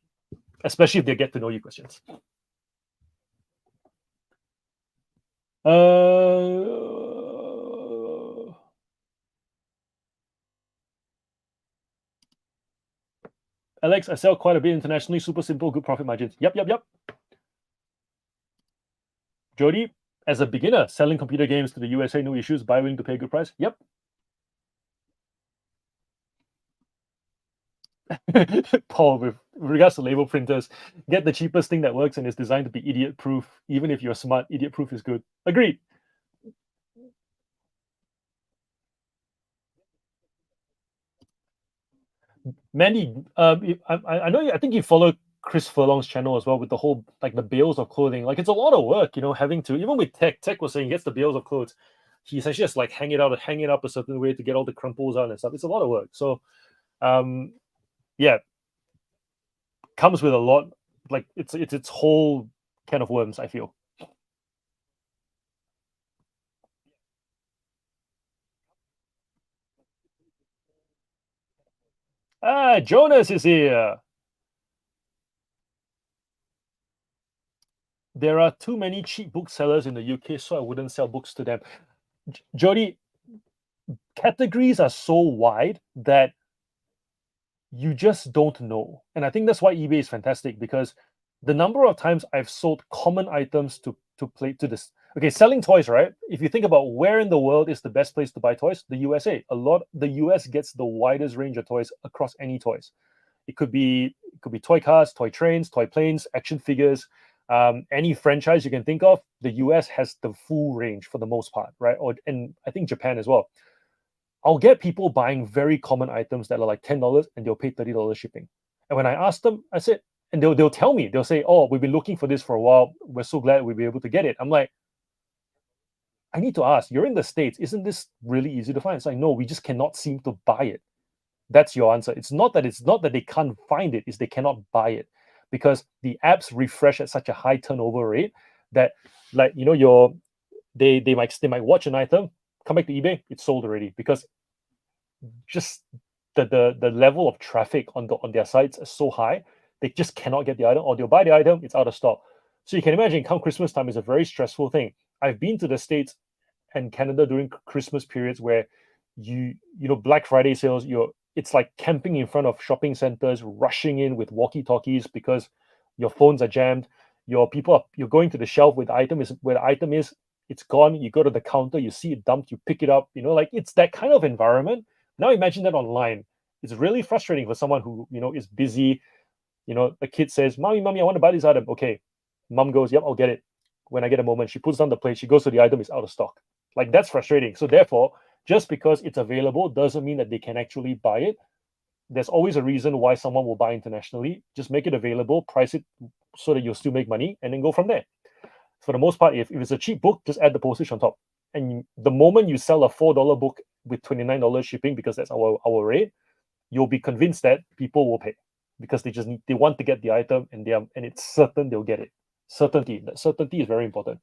especially if they get to know you questions. Alex, I sell quite a bit internationally. Super simple, good profit margins. Yep. Jody, as a beginner, selling computer games to the USA, no issues. Buy willing to pay a good price. Yep. Paul, with regards to label printers, get the cheapest thing that works and is designed to be idiot proof. Even if you're smart, idiot proof is good. Agreed. Mandy, I know I think you follow Chris Furlong's channel as well with the whole like the bales of clothing. Like it's a lot of work, having to even with Tech was saying he gets the bales of clothes. He essentially just like hang it up a certain way to get all the crumples out and stuff. It's a lot of work. So yeah, comes with a lot. Like it's its whole can of worms, I feel. Jonas is here. There are too many cheap booksellers in the UK, so I wouldn't sell books to them. Jody, categories are so wide that you just don't know. And I think that's why eBay is fantastic because the number of times I've sold common items to play to this. Okay, selling toys, right? If you think about where in the world is the best place to buy toys, the USA. The US gets the widest range of toys across any toys. It could be toy cars, toy trains, toy planes, action figures, any franchise you can think of. The US has the full range for the most part, right? And I think Japan as well. I'll get people buying very common items that are like $10 and they'll pay $30 shipping. And when I ask them, I said, and they'll tell me, they'll say, "Oh, we've been looking for this for a while. We're so glad we'll be able to get it." I'm like, I need to ask, you're in the States. Isn't this really easy to find? It's like, no, we just cannot seem to buy it. That's your answer. It's not that they can't find it, it's they cannot buy it. Because the apps refresh at such a high turnover rate that like they might watch an item, come back to eBay, it's sold already because just the level of traffic on their sites is so high, they just cannot get the item, or they'll buy the item, it's out of stock. So you can imagine, come Christmas time is a very stressful thing. I've been to the States and Canada during Christmas periods where Black Friday sales, it's like camping in front of shopping centers, rushing in with walkie-talkies because your phones are jammed. You're going to the shelf where the item is, it's gone. You go to the counter, you see it dumped, you pick it up. Like it's that kind of environment. Now imagine that online. It's really frustrating for someone who is busy. The kid says, "Mommy, I want to buy this item." Okay, mom goes, "Yep, I'll get it." When I get a moment, she puts down the plate. She goes to the item, it's out of stock. Like that's frustrating. So therefore, just because it's available doesn't mean that they can actually buy it. There's always a reason why someone will buy internationally. Just make it available, price it so that you'll still make money, and then go from there. For the most part, if it's a cheap book, just add the postage on top. And the moment you sell a $4 book with $29 shipping, because that's our rate, you'll be convinced that people will pay because they want to get the item, and it's certain they'll get it. Certainty is very important.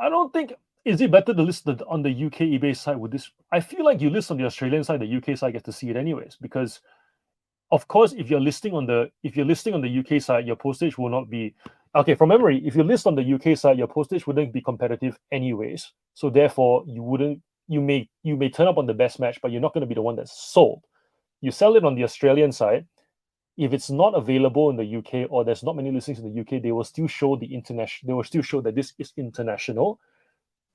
I don't think. Is it better to list on the UK eBay side with this? I feel like you list on the Australian side, the UK side gets to see it anyways. Because of course, if you're listing on the UK side, your postage will not be okay. From memory, if you list on the UK side, your postage wouldn't be competitive anyways. So therefore, you wouldn't. You may turn up on the best match, but you're not going to be the one that's sold. You sell it on the Australian side. If it's not available in the UK or there's not many listings in the UK, they will still show the international. They will still show that this is international.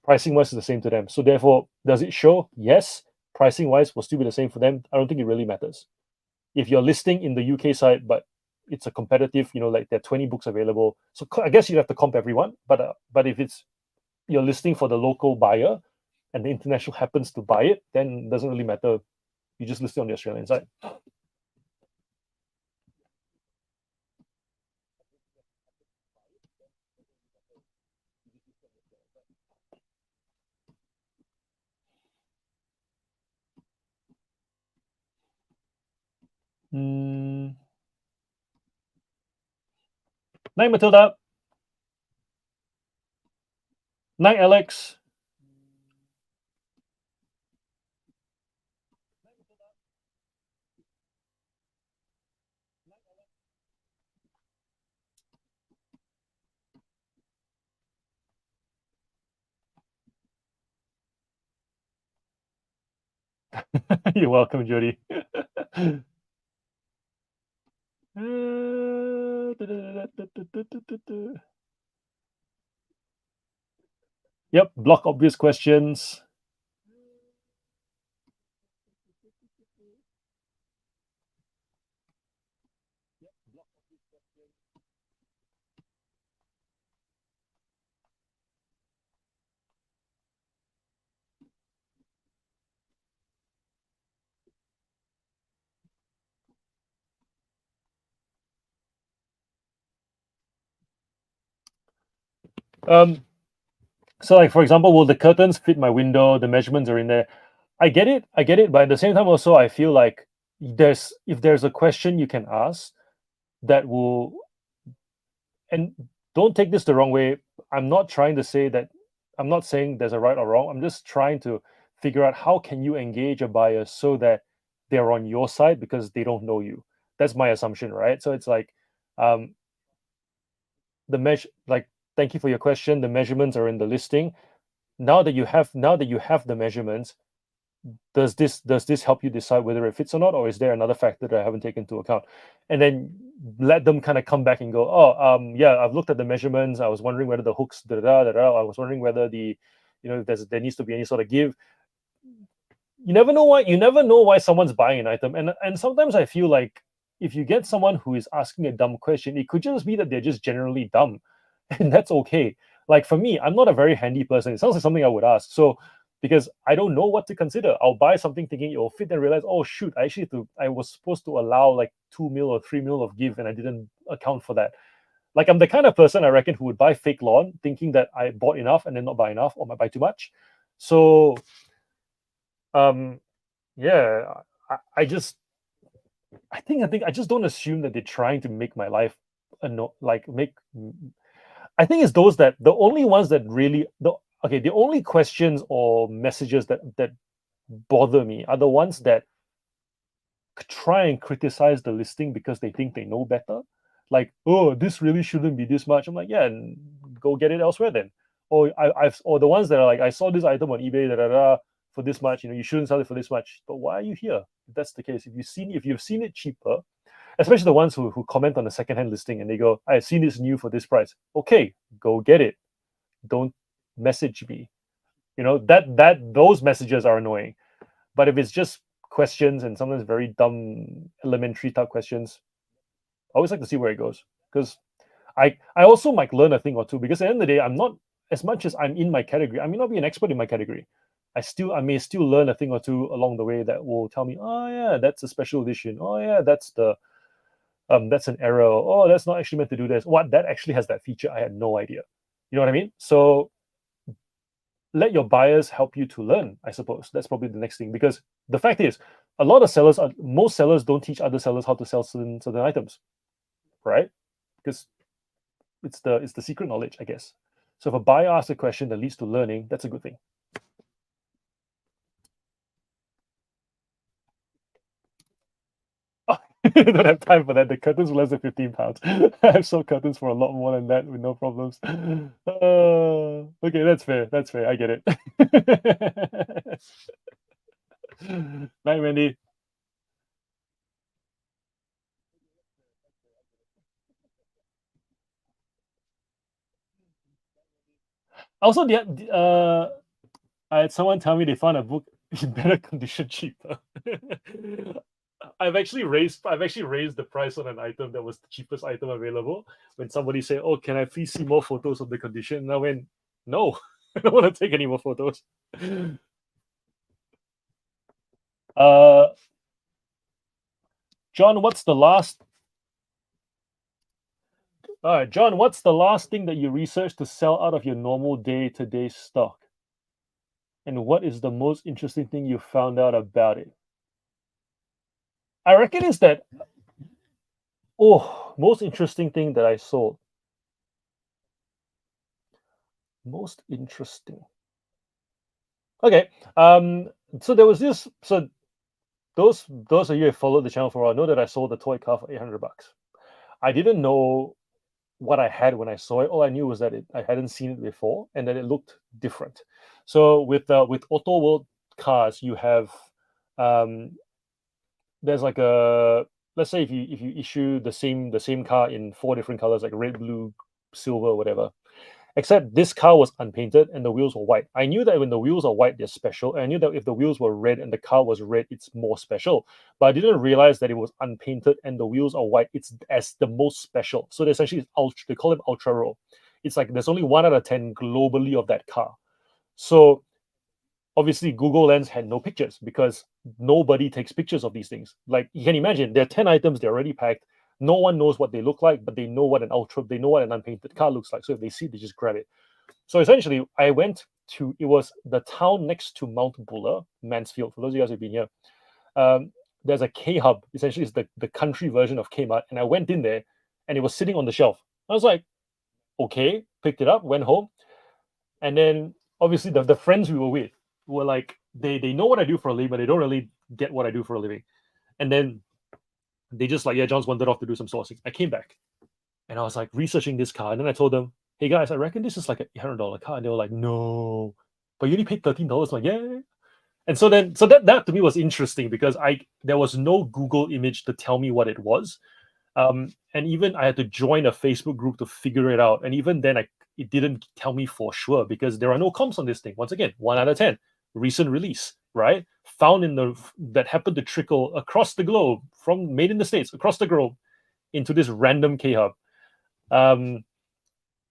Pricing wise is the same to them. So therefore, does it show? Yes. Pricing wise will still be the same for them. I don't think it really matters. If you're listing in the UK side, but it's a competitive, like there are 20 books available. So I guess you have to comp everyone. But if it's you're listing for the local buyer and the international happens to buy it, then it doesn't really matter. You just list it on the Australian side. Mm, Night Matilda. Night Alex. You're welcome, Jody. Yep, block obvious questions. Um, so like for example, will the curtains fit my window? The measurements are in there. I get it, but at the same time also I feel like if there's a question you can ask that will and don't take this the wrong way. I'm not trying to say that I'm not saying there's a right or wrong. I'm just trying to figure out how can you engage a buyer so that they're on your side because they don't know you. That's my assumption, right? So it's like um the measure like thank you for your question. The measurements are in the listing. Now that you have the measurements, does this help you decide whether it fits or not, or is there another factor that I haven't taken into account? And then let them kind of come back and go, oh, yeah, I've looked at the measurements. I was wondering whether the hooks, da da da da. I was wondering whether if there needs to be any sort of give. You never know why someone's buying an item, and sometimes I feel like if you get someone who is asking a dumb question, it could just be that they're just generally dumb, and that's okay. Like for me, I'm not a very handy person. It sounds like something I would ask. So because I don't know what to consider, I'll buy something thinking it will fit and realize, oh shoot, I was supposed to allow like 2 mil or 3 mil of give, and I didn't account for that. Like I'm the kind of person I reckon who would buy fake lawn thinking that I bought enough and then not buy enough or might buy too much. So um yeah, I just I think I just don't assume that they're trying to make my life like make I think it's those that the only ones that really the only questions or messages that bother me are the ones that try and criticize the listing because they think they know better. Like, oh, this really shouldn't be this much. I'm like, yeah, and go get it elsewhere then. or or the ones that are like, I saw this item on eBay, for this much. You shouldn't sell it for this much. But why are you here? If that's the case, if you've seen it cheaper, especially the ones who comment on the secondhand listing and they go, I've seen this new for this price. Okay, go get it. Don't message me. Those messages are annoying. But if it's just questions and sometimes very dumb elementary type questions, I always like to see where it goes. Because I also might learn a thing or two, because at the end of the day, I'm not, as much as I'm in my category, I may not be an expert in my category. I may still learn a thing or two along the way that will tell me, oh yeah, that's a special edition. Oh yeah, that's an error. Oh, that's not actually meant to do this. What, that actually has that feature? I had no idea. You know what I mean? So let your buyers help you to learn, I suppose. That's probably the next thing, because the fact is, most sellers don't teach other sellers how to sell certain items, right? Because it's the secret knowledge, I guess. So if a buyer asks a question that leads to learning, that's a good thing. Don't have time for that. The curtains were less than £15. I have sold curtains for a lot more than that with no problems. Okay, that's fair. That's fair. I get it. Night, Wendy. Also, I had someone tell me they found a book in better condition cheaper. I've actually raised the price on an item that was the cheapest item available when somebody said, "Oh, can I please see more photos of the condition?" And I went, "No, I don't want to take any more photos." Uh, John, what's the last? John, what's the last thing that you researched to sell out of your normal day-to-day stock? And what is the most interesting thing you found out about it? I reckon it's that. Oh, most interesting thing that I sold. Most interesting. Okay. So there was this. So those of you who followed the channel for a while know that I sold the toy car for $800. I didn't know what I had when I saw it. All I knew was that I hadn't seen it before and that it looked different. So with Auto World cars, you have there's like a, let's say if you issue the same car in 4 different colors, like red, blue, silver, whatever. Except this car was unpainted and the wheels were white. I knew that when the wheels are white, they're special. And I knew that if the wheels were red and the car was red, it's more special. But I didn't realize that it was unpainted and the wheels are white. It's as the most special. So essentially, they call it ultra raw. It's like there's only 1 out of 10 globally of that car. So obviously, Google Lens had no pictures because nobody takes pictures of these things. Like you can imagine, there are 10 items, they're already packed. No one knows what they look like, but they know what they know what an unpainted car looks like. So if they see it, they just grab it. So essentially, I went to, it was the town next to Mount Buller, Mansfield. For those of you guys who've been here, there's a K Hub. Essentially, it's the country version of Kmart. And I went in there, and it was sitting on the shelf. I was like, okay, picked it up, went home, and then obviously the friends we were with were like, they know what I do for a living, but they don't really get what I do for a living. And then they just like, yeah, John's wandered off to do some sourcing. I came back and I was like researching this car. And then I told them, hey guys, I reckon this is like $800 car. And they were like, no, but you only paid $13. I'm like, yeah. And so that to me was interesting because there was no Google image to tell me what it was. And even I had to join a Facebook group to figure it out. And even then it didn't tell me for sure because there are no comps on this thing. Once again, 1 out of 10, recent release, right? Found that happened to trickle across the globe, from made in the States across the globe into this random K Hub.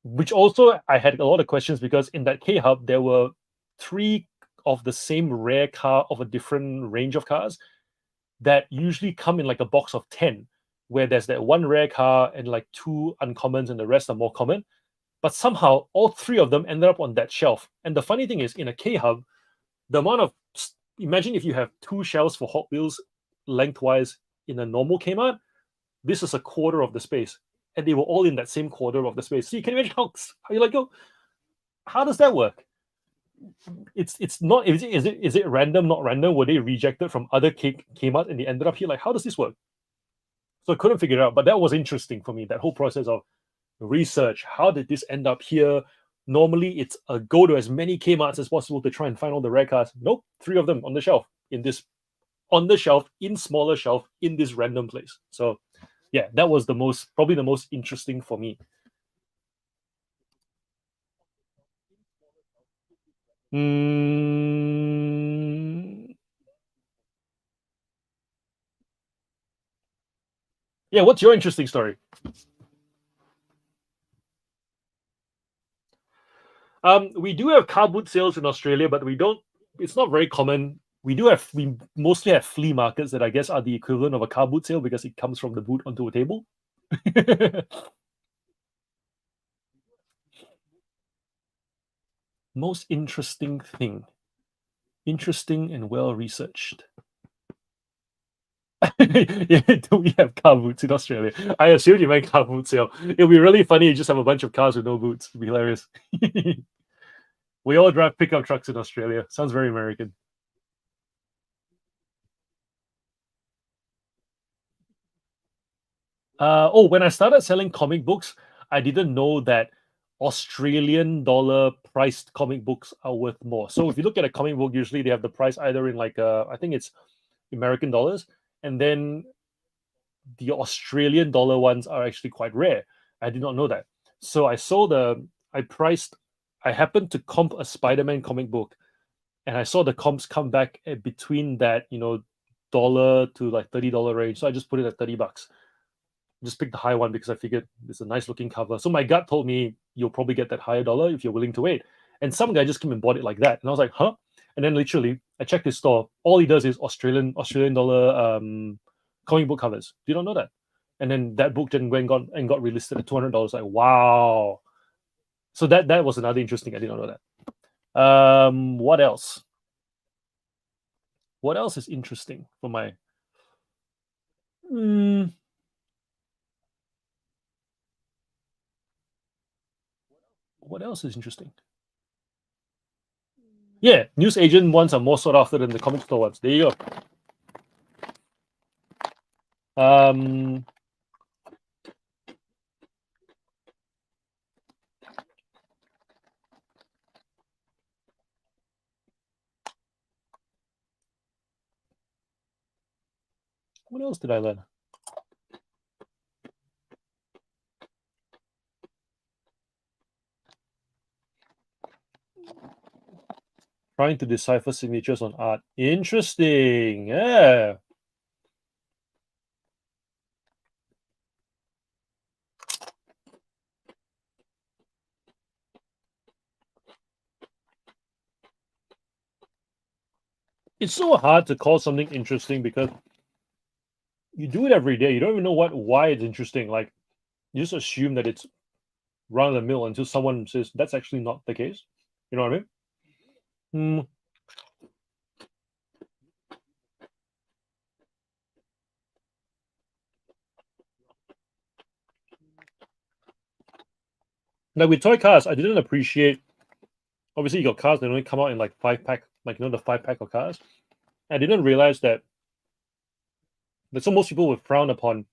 Which also I had a lot of questions because in that K Hub there were 3 of the same rare car of a different range of cars that usually come in like a box of 10, where there's that 1 rare car and like 2 uncommons and the rest are more common. But somehow all 3 of them ended up on that shelf. And the funny thing is, in a K Hub, the amount of, imagine if you have 2 shelves for Hot Wheels lengthwise in a normal Kmart, this is a quarter of the space. And they were all in that same quarter of the space. So you can imagine how you're like, oh, how does that work? It's not, is it random, not random? Were they rejected from other Kmart and they ended up here? Like, how does this work? So I couldn't figure it out. But that was interesting for me, that whole process of research. How did this end up here? Normally, it's a go to as many Kmarts as possible to try and find all the rare cards. Nope, 3 of them on the shelf in smaller shelf in this random place. So yeah, that was probably the most interesting for me. Mm, yeah, what's your interesting story? We do have car boot sales in Australia, but we don't. It's not very common. We mostly have flea markets that I guess are the equivalent of a car boot sale because it comes from the boot onto a table. Most interesting thing, interesting and well researched. Yeah, do we have car boots in Australia? I assumed you meant car boot sale. It'll be really funny. You just have a bunch of cars with no boots. It'd be hilarious. We all drive pickup trucks in Australia. Sounds very American. When I started selling comic books, I didn't know that Australian dollar priced comic books are worth more. So if you look at a comic book, usually they have the price either in like I think it's American dollars, and then the Australian dollar ones are actually quite rare. I did not know that. So I priced, I happened to comp a Spider-Man comic book, and I saw the comps come back at between that, dollar to like $30 range. So I just put it at $30. Just picked the high one because I figured it's a nice looking cover. So my gut told me you'll probably get that higher dollar if you're willing to wait. And some guy just came and bought it like that. And I was like, huh? And then literally I checked his store. All he does is Australian dollar comic book covers. Do you not know that? And then that book then went and got relisted at $200. Like, wow. So that was another interesting. I did not know that. What else? What else is interesting for my mm, what else is interesting? Yeah, news agent ones are more sought after than the comic store ones. There you go. What else did I learn? Trying to decipher signatures on art. Interesting. Yeah. It's so hard to call something interesting because you do it every day. You don't even know why it's interesting. Like you just assume that it's run of the mill until someone says that's actually not the case. You know what I mean? Hmm. Now with toy cars, I didn't appreciate. Obviously, you got cars that only come out in like 5 pack, like the 5 pack of cars. I didn't realize that so most people would frown upon.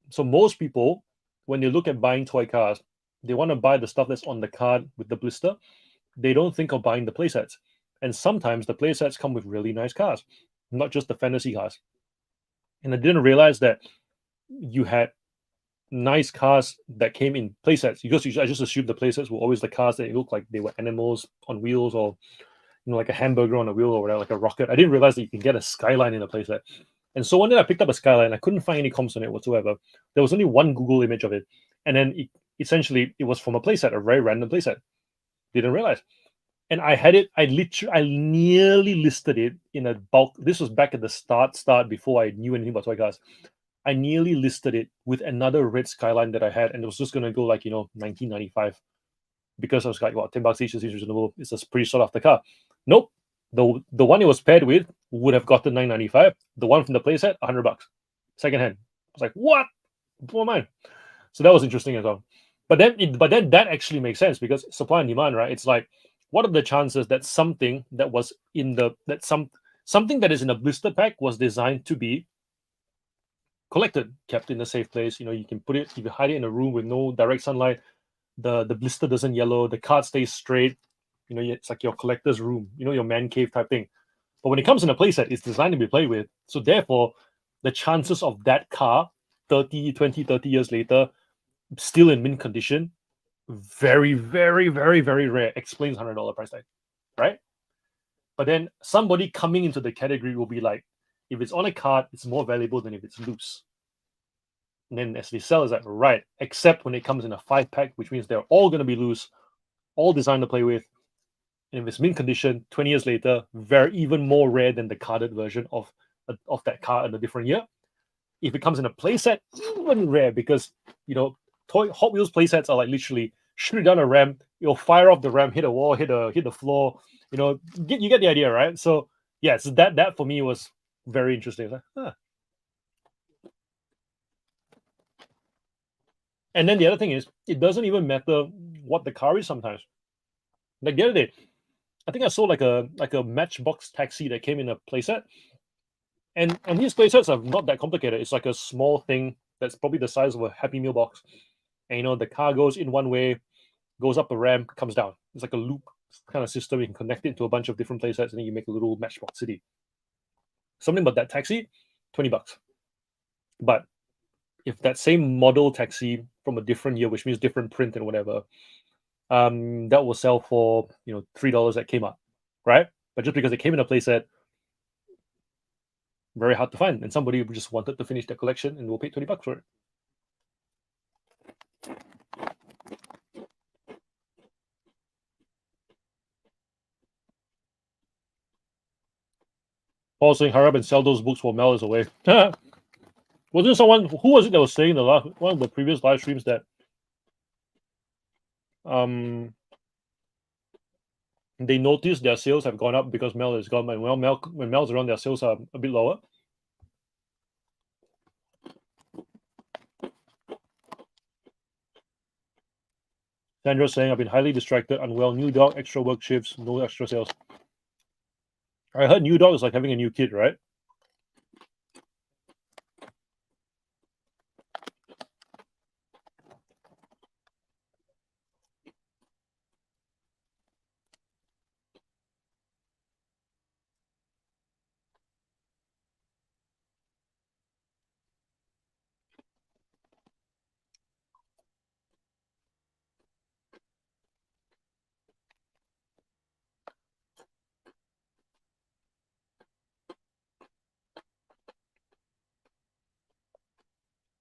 So most people, when they look at buying toy cars, they want to buy the stuff that's on the card with the blister. They don't think of buying the playsets. And sometimes the playsets come with really nice cars, not just the fantasy cars. And I didn't realize that you had nice cars that came in playsets because I just assumed the playsets were always the cars that look like they were animals on wheels or like a hamburger on a wheel or whatever, like a rocket. I didn't realize that you can get a skyline in a playset. And so one day I picked up a skyline. I couldn't find any comps on it whatsoever. There was only one Google image of it, and then essentially it was from a playset, a very random playset. Didn't realize. And I had it. I nearly listed it in a bulk. This was back at the start before I knew anything about toy cars. I nearly listed it with another red skyline that I had, and it was just gonna go like 1995 because I was like, well, $10 each is reasonable. It's a pretty sought after car. Nope. The one it was paired with would have gotten 995. The one from the playset, $100, secondhand. I was like, what? Blow mine. So that was interesting as well. But then that actually makes sense because supply and demand, right? It's like, what are the chances that something that was in the that something that is in a blister pack was designed to be collected, kept in a safe place? You can put it, if you hide it in a room with no direct sunlight, the blister doesn't yellow, the card stays straight. It's like your collector's room, your man cave type thing. But when it comes in a playset, it's designed to be played with. So therefore, the chances of that car 30 years later, still in mint condition, very, very, very, very rare. Explains $100 price tag, right? But then somebody coming into the category will be like, if it's on a card, it's more valuable than if it's loose. And then as they sell, it's like, right, except when it comes in a 5 pack, which means they're all going to be loose, all designed to play with. And if it's mint condition, 20 years later, very even more rare than the carded version of that card in a different year. If it comes in a playset, even rare because Hot Wheels playsets are like literally shoot down a ramp, you'll fire off the ramp, hit a wall, hit the floor. You get the idea, right? So yeah, so that for me was very interesting. Like, huh. And then the other thing is, it doesn't even matter what the car is sometimes. Like the other day, I think I saw like a Matchbox taxi that came in a playset, and these playsets are not that complicated. It's like a small thing that's probably the size of a Happy Meal box, and the car goes in one way, goes up a ramp, comes down. It's like a loop kind of system. You can connect it to a bunch of different playsets, and then you make a little Matchbox city. Something about that taxi, $20. But if that same model taxi from a different year, which means different print and whatever, that will sell for $3 at Kmart, right? But just because it came in a playset, very hard to find, and somebody just wanted to finish their collection and will pay $20 for it. Paul saying, "Hurry up and sell those books while Mel is away." Wasn't someone who was it that was saying the last one of the previous live streams that um they noticed their sales have gone up because Mel is gone, and when Mel's around, their sales are a bit lower. Sandra saying, "I've been highly distracted, unwell, new dog, extra work shifts, no extra sales." I heard new dog is like having a new kid, right?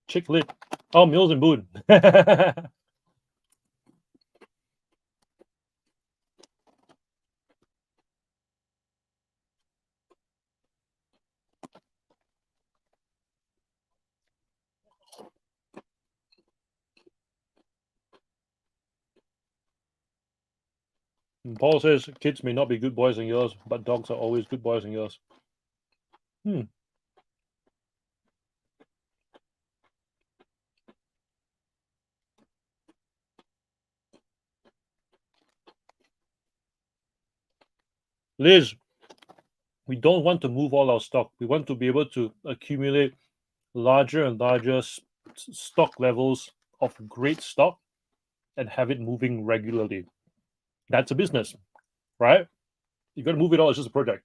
Chick lit. Oh, Mills and Boone. Paul says kids may not be good boys and girls, but dogs are always good boys and girls. Hmm. Liz, we don't want to move all our stock. We want to be able to accumulate larger and larger stock levels of great stock and have it moving regularly. That's a business, right? You got to move it all. It's just a project.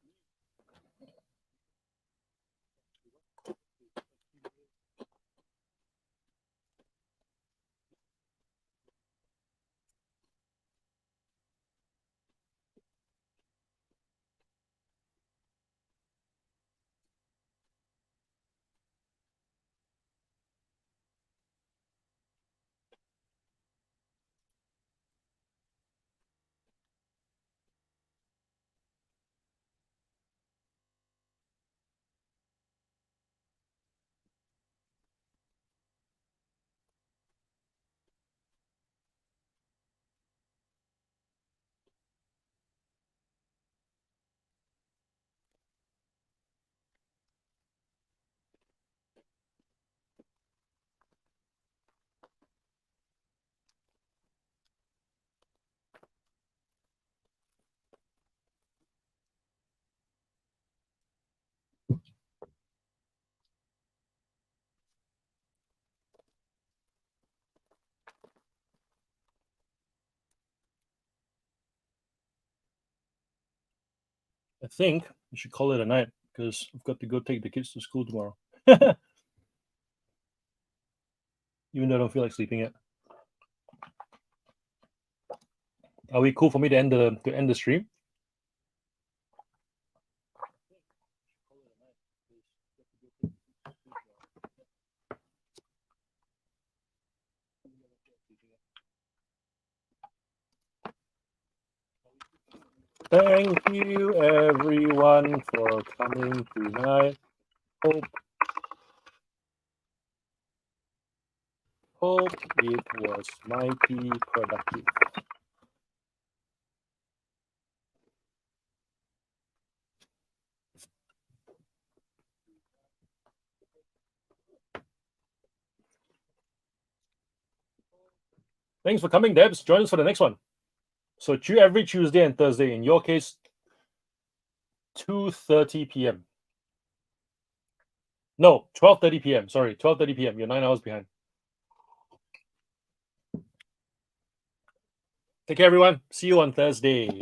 I think we should call it a night because I've got to go take the kids to school tomorrow. Even though I don't feel like sleeping yet. Are we cool for me to end the stream? Thank you everyone for coming tonight. Hope it was mighty productive. Thanks for coming, Debs. Join us for the next one. So every Tuesday and Thursday. In your case, 2:30 p.m. No, 12:30 p.m. Sorry, 12:30 p.m. You're 9 hours behind. Take care, everyone. See you on Thursday.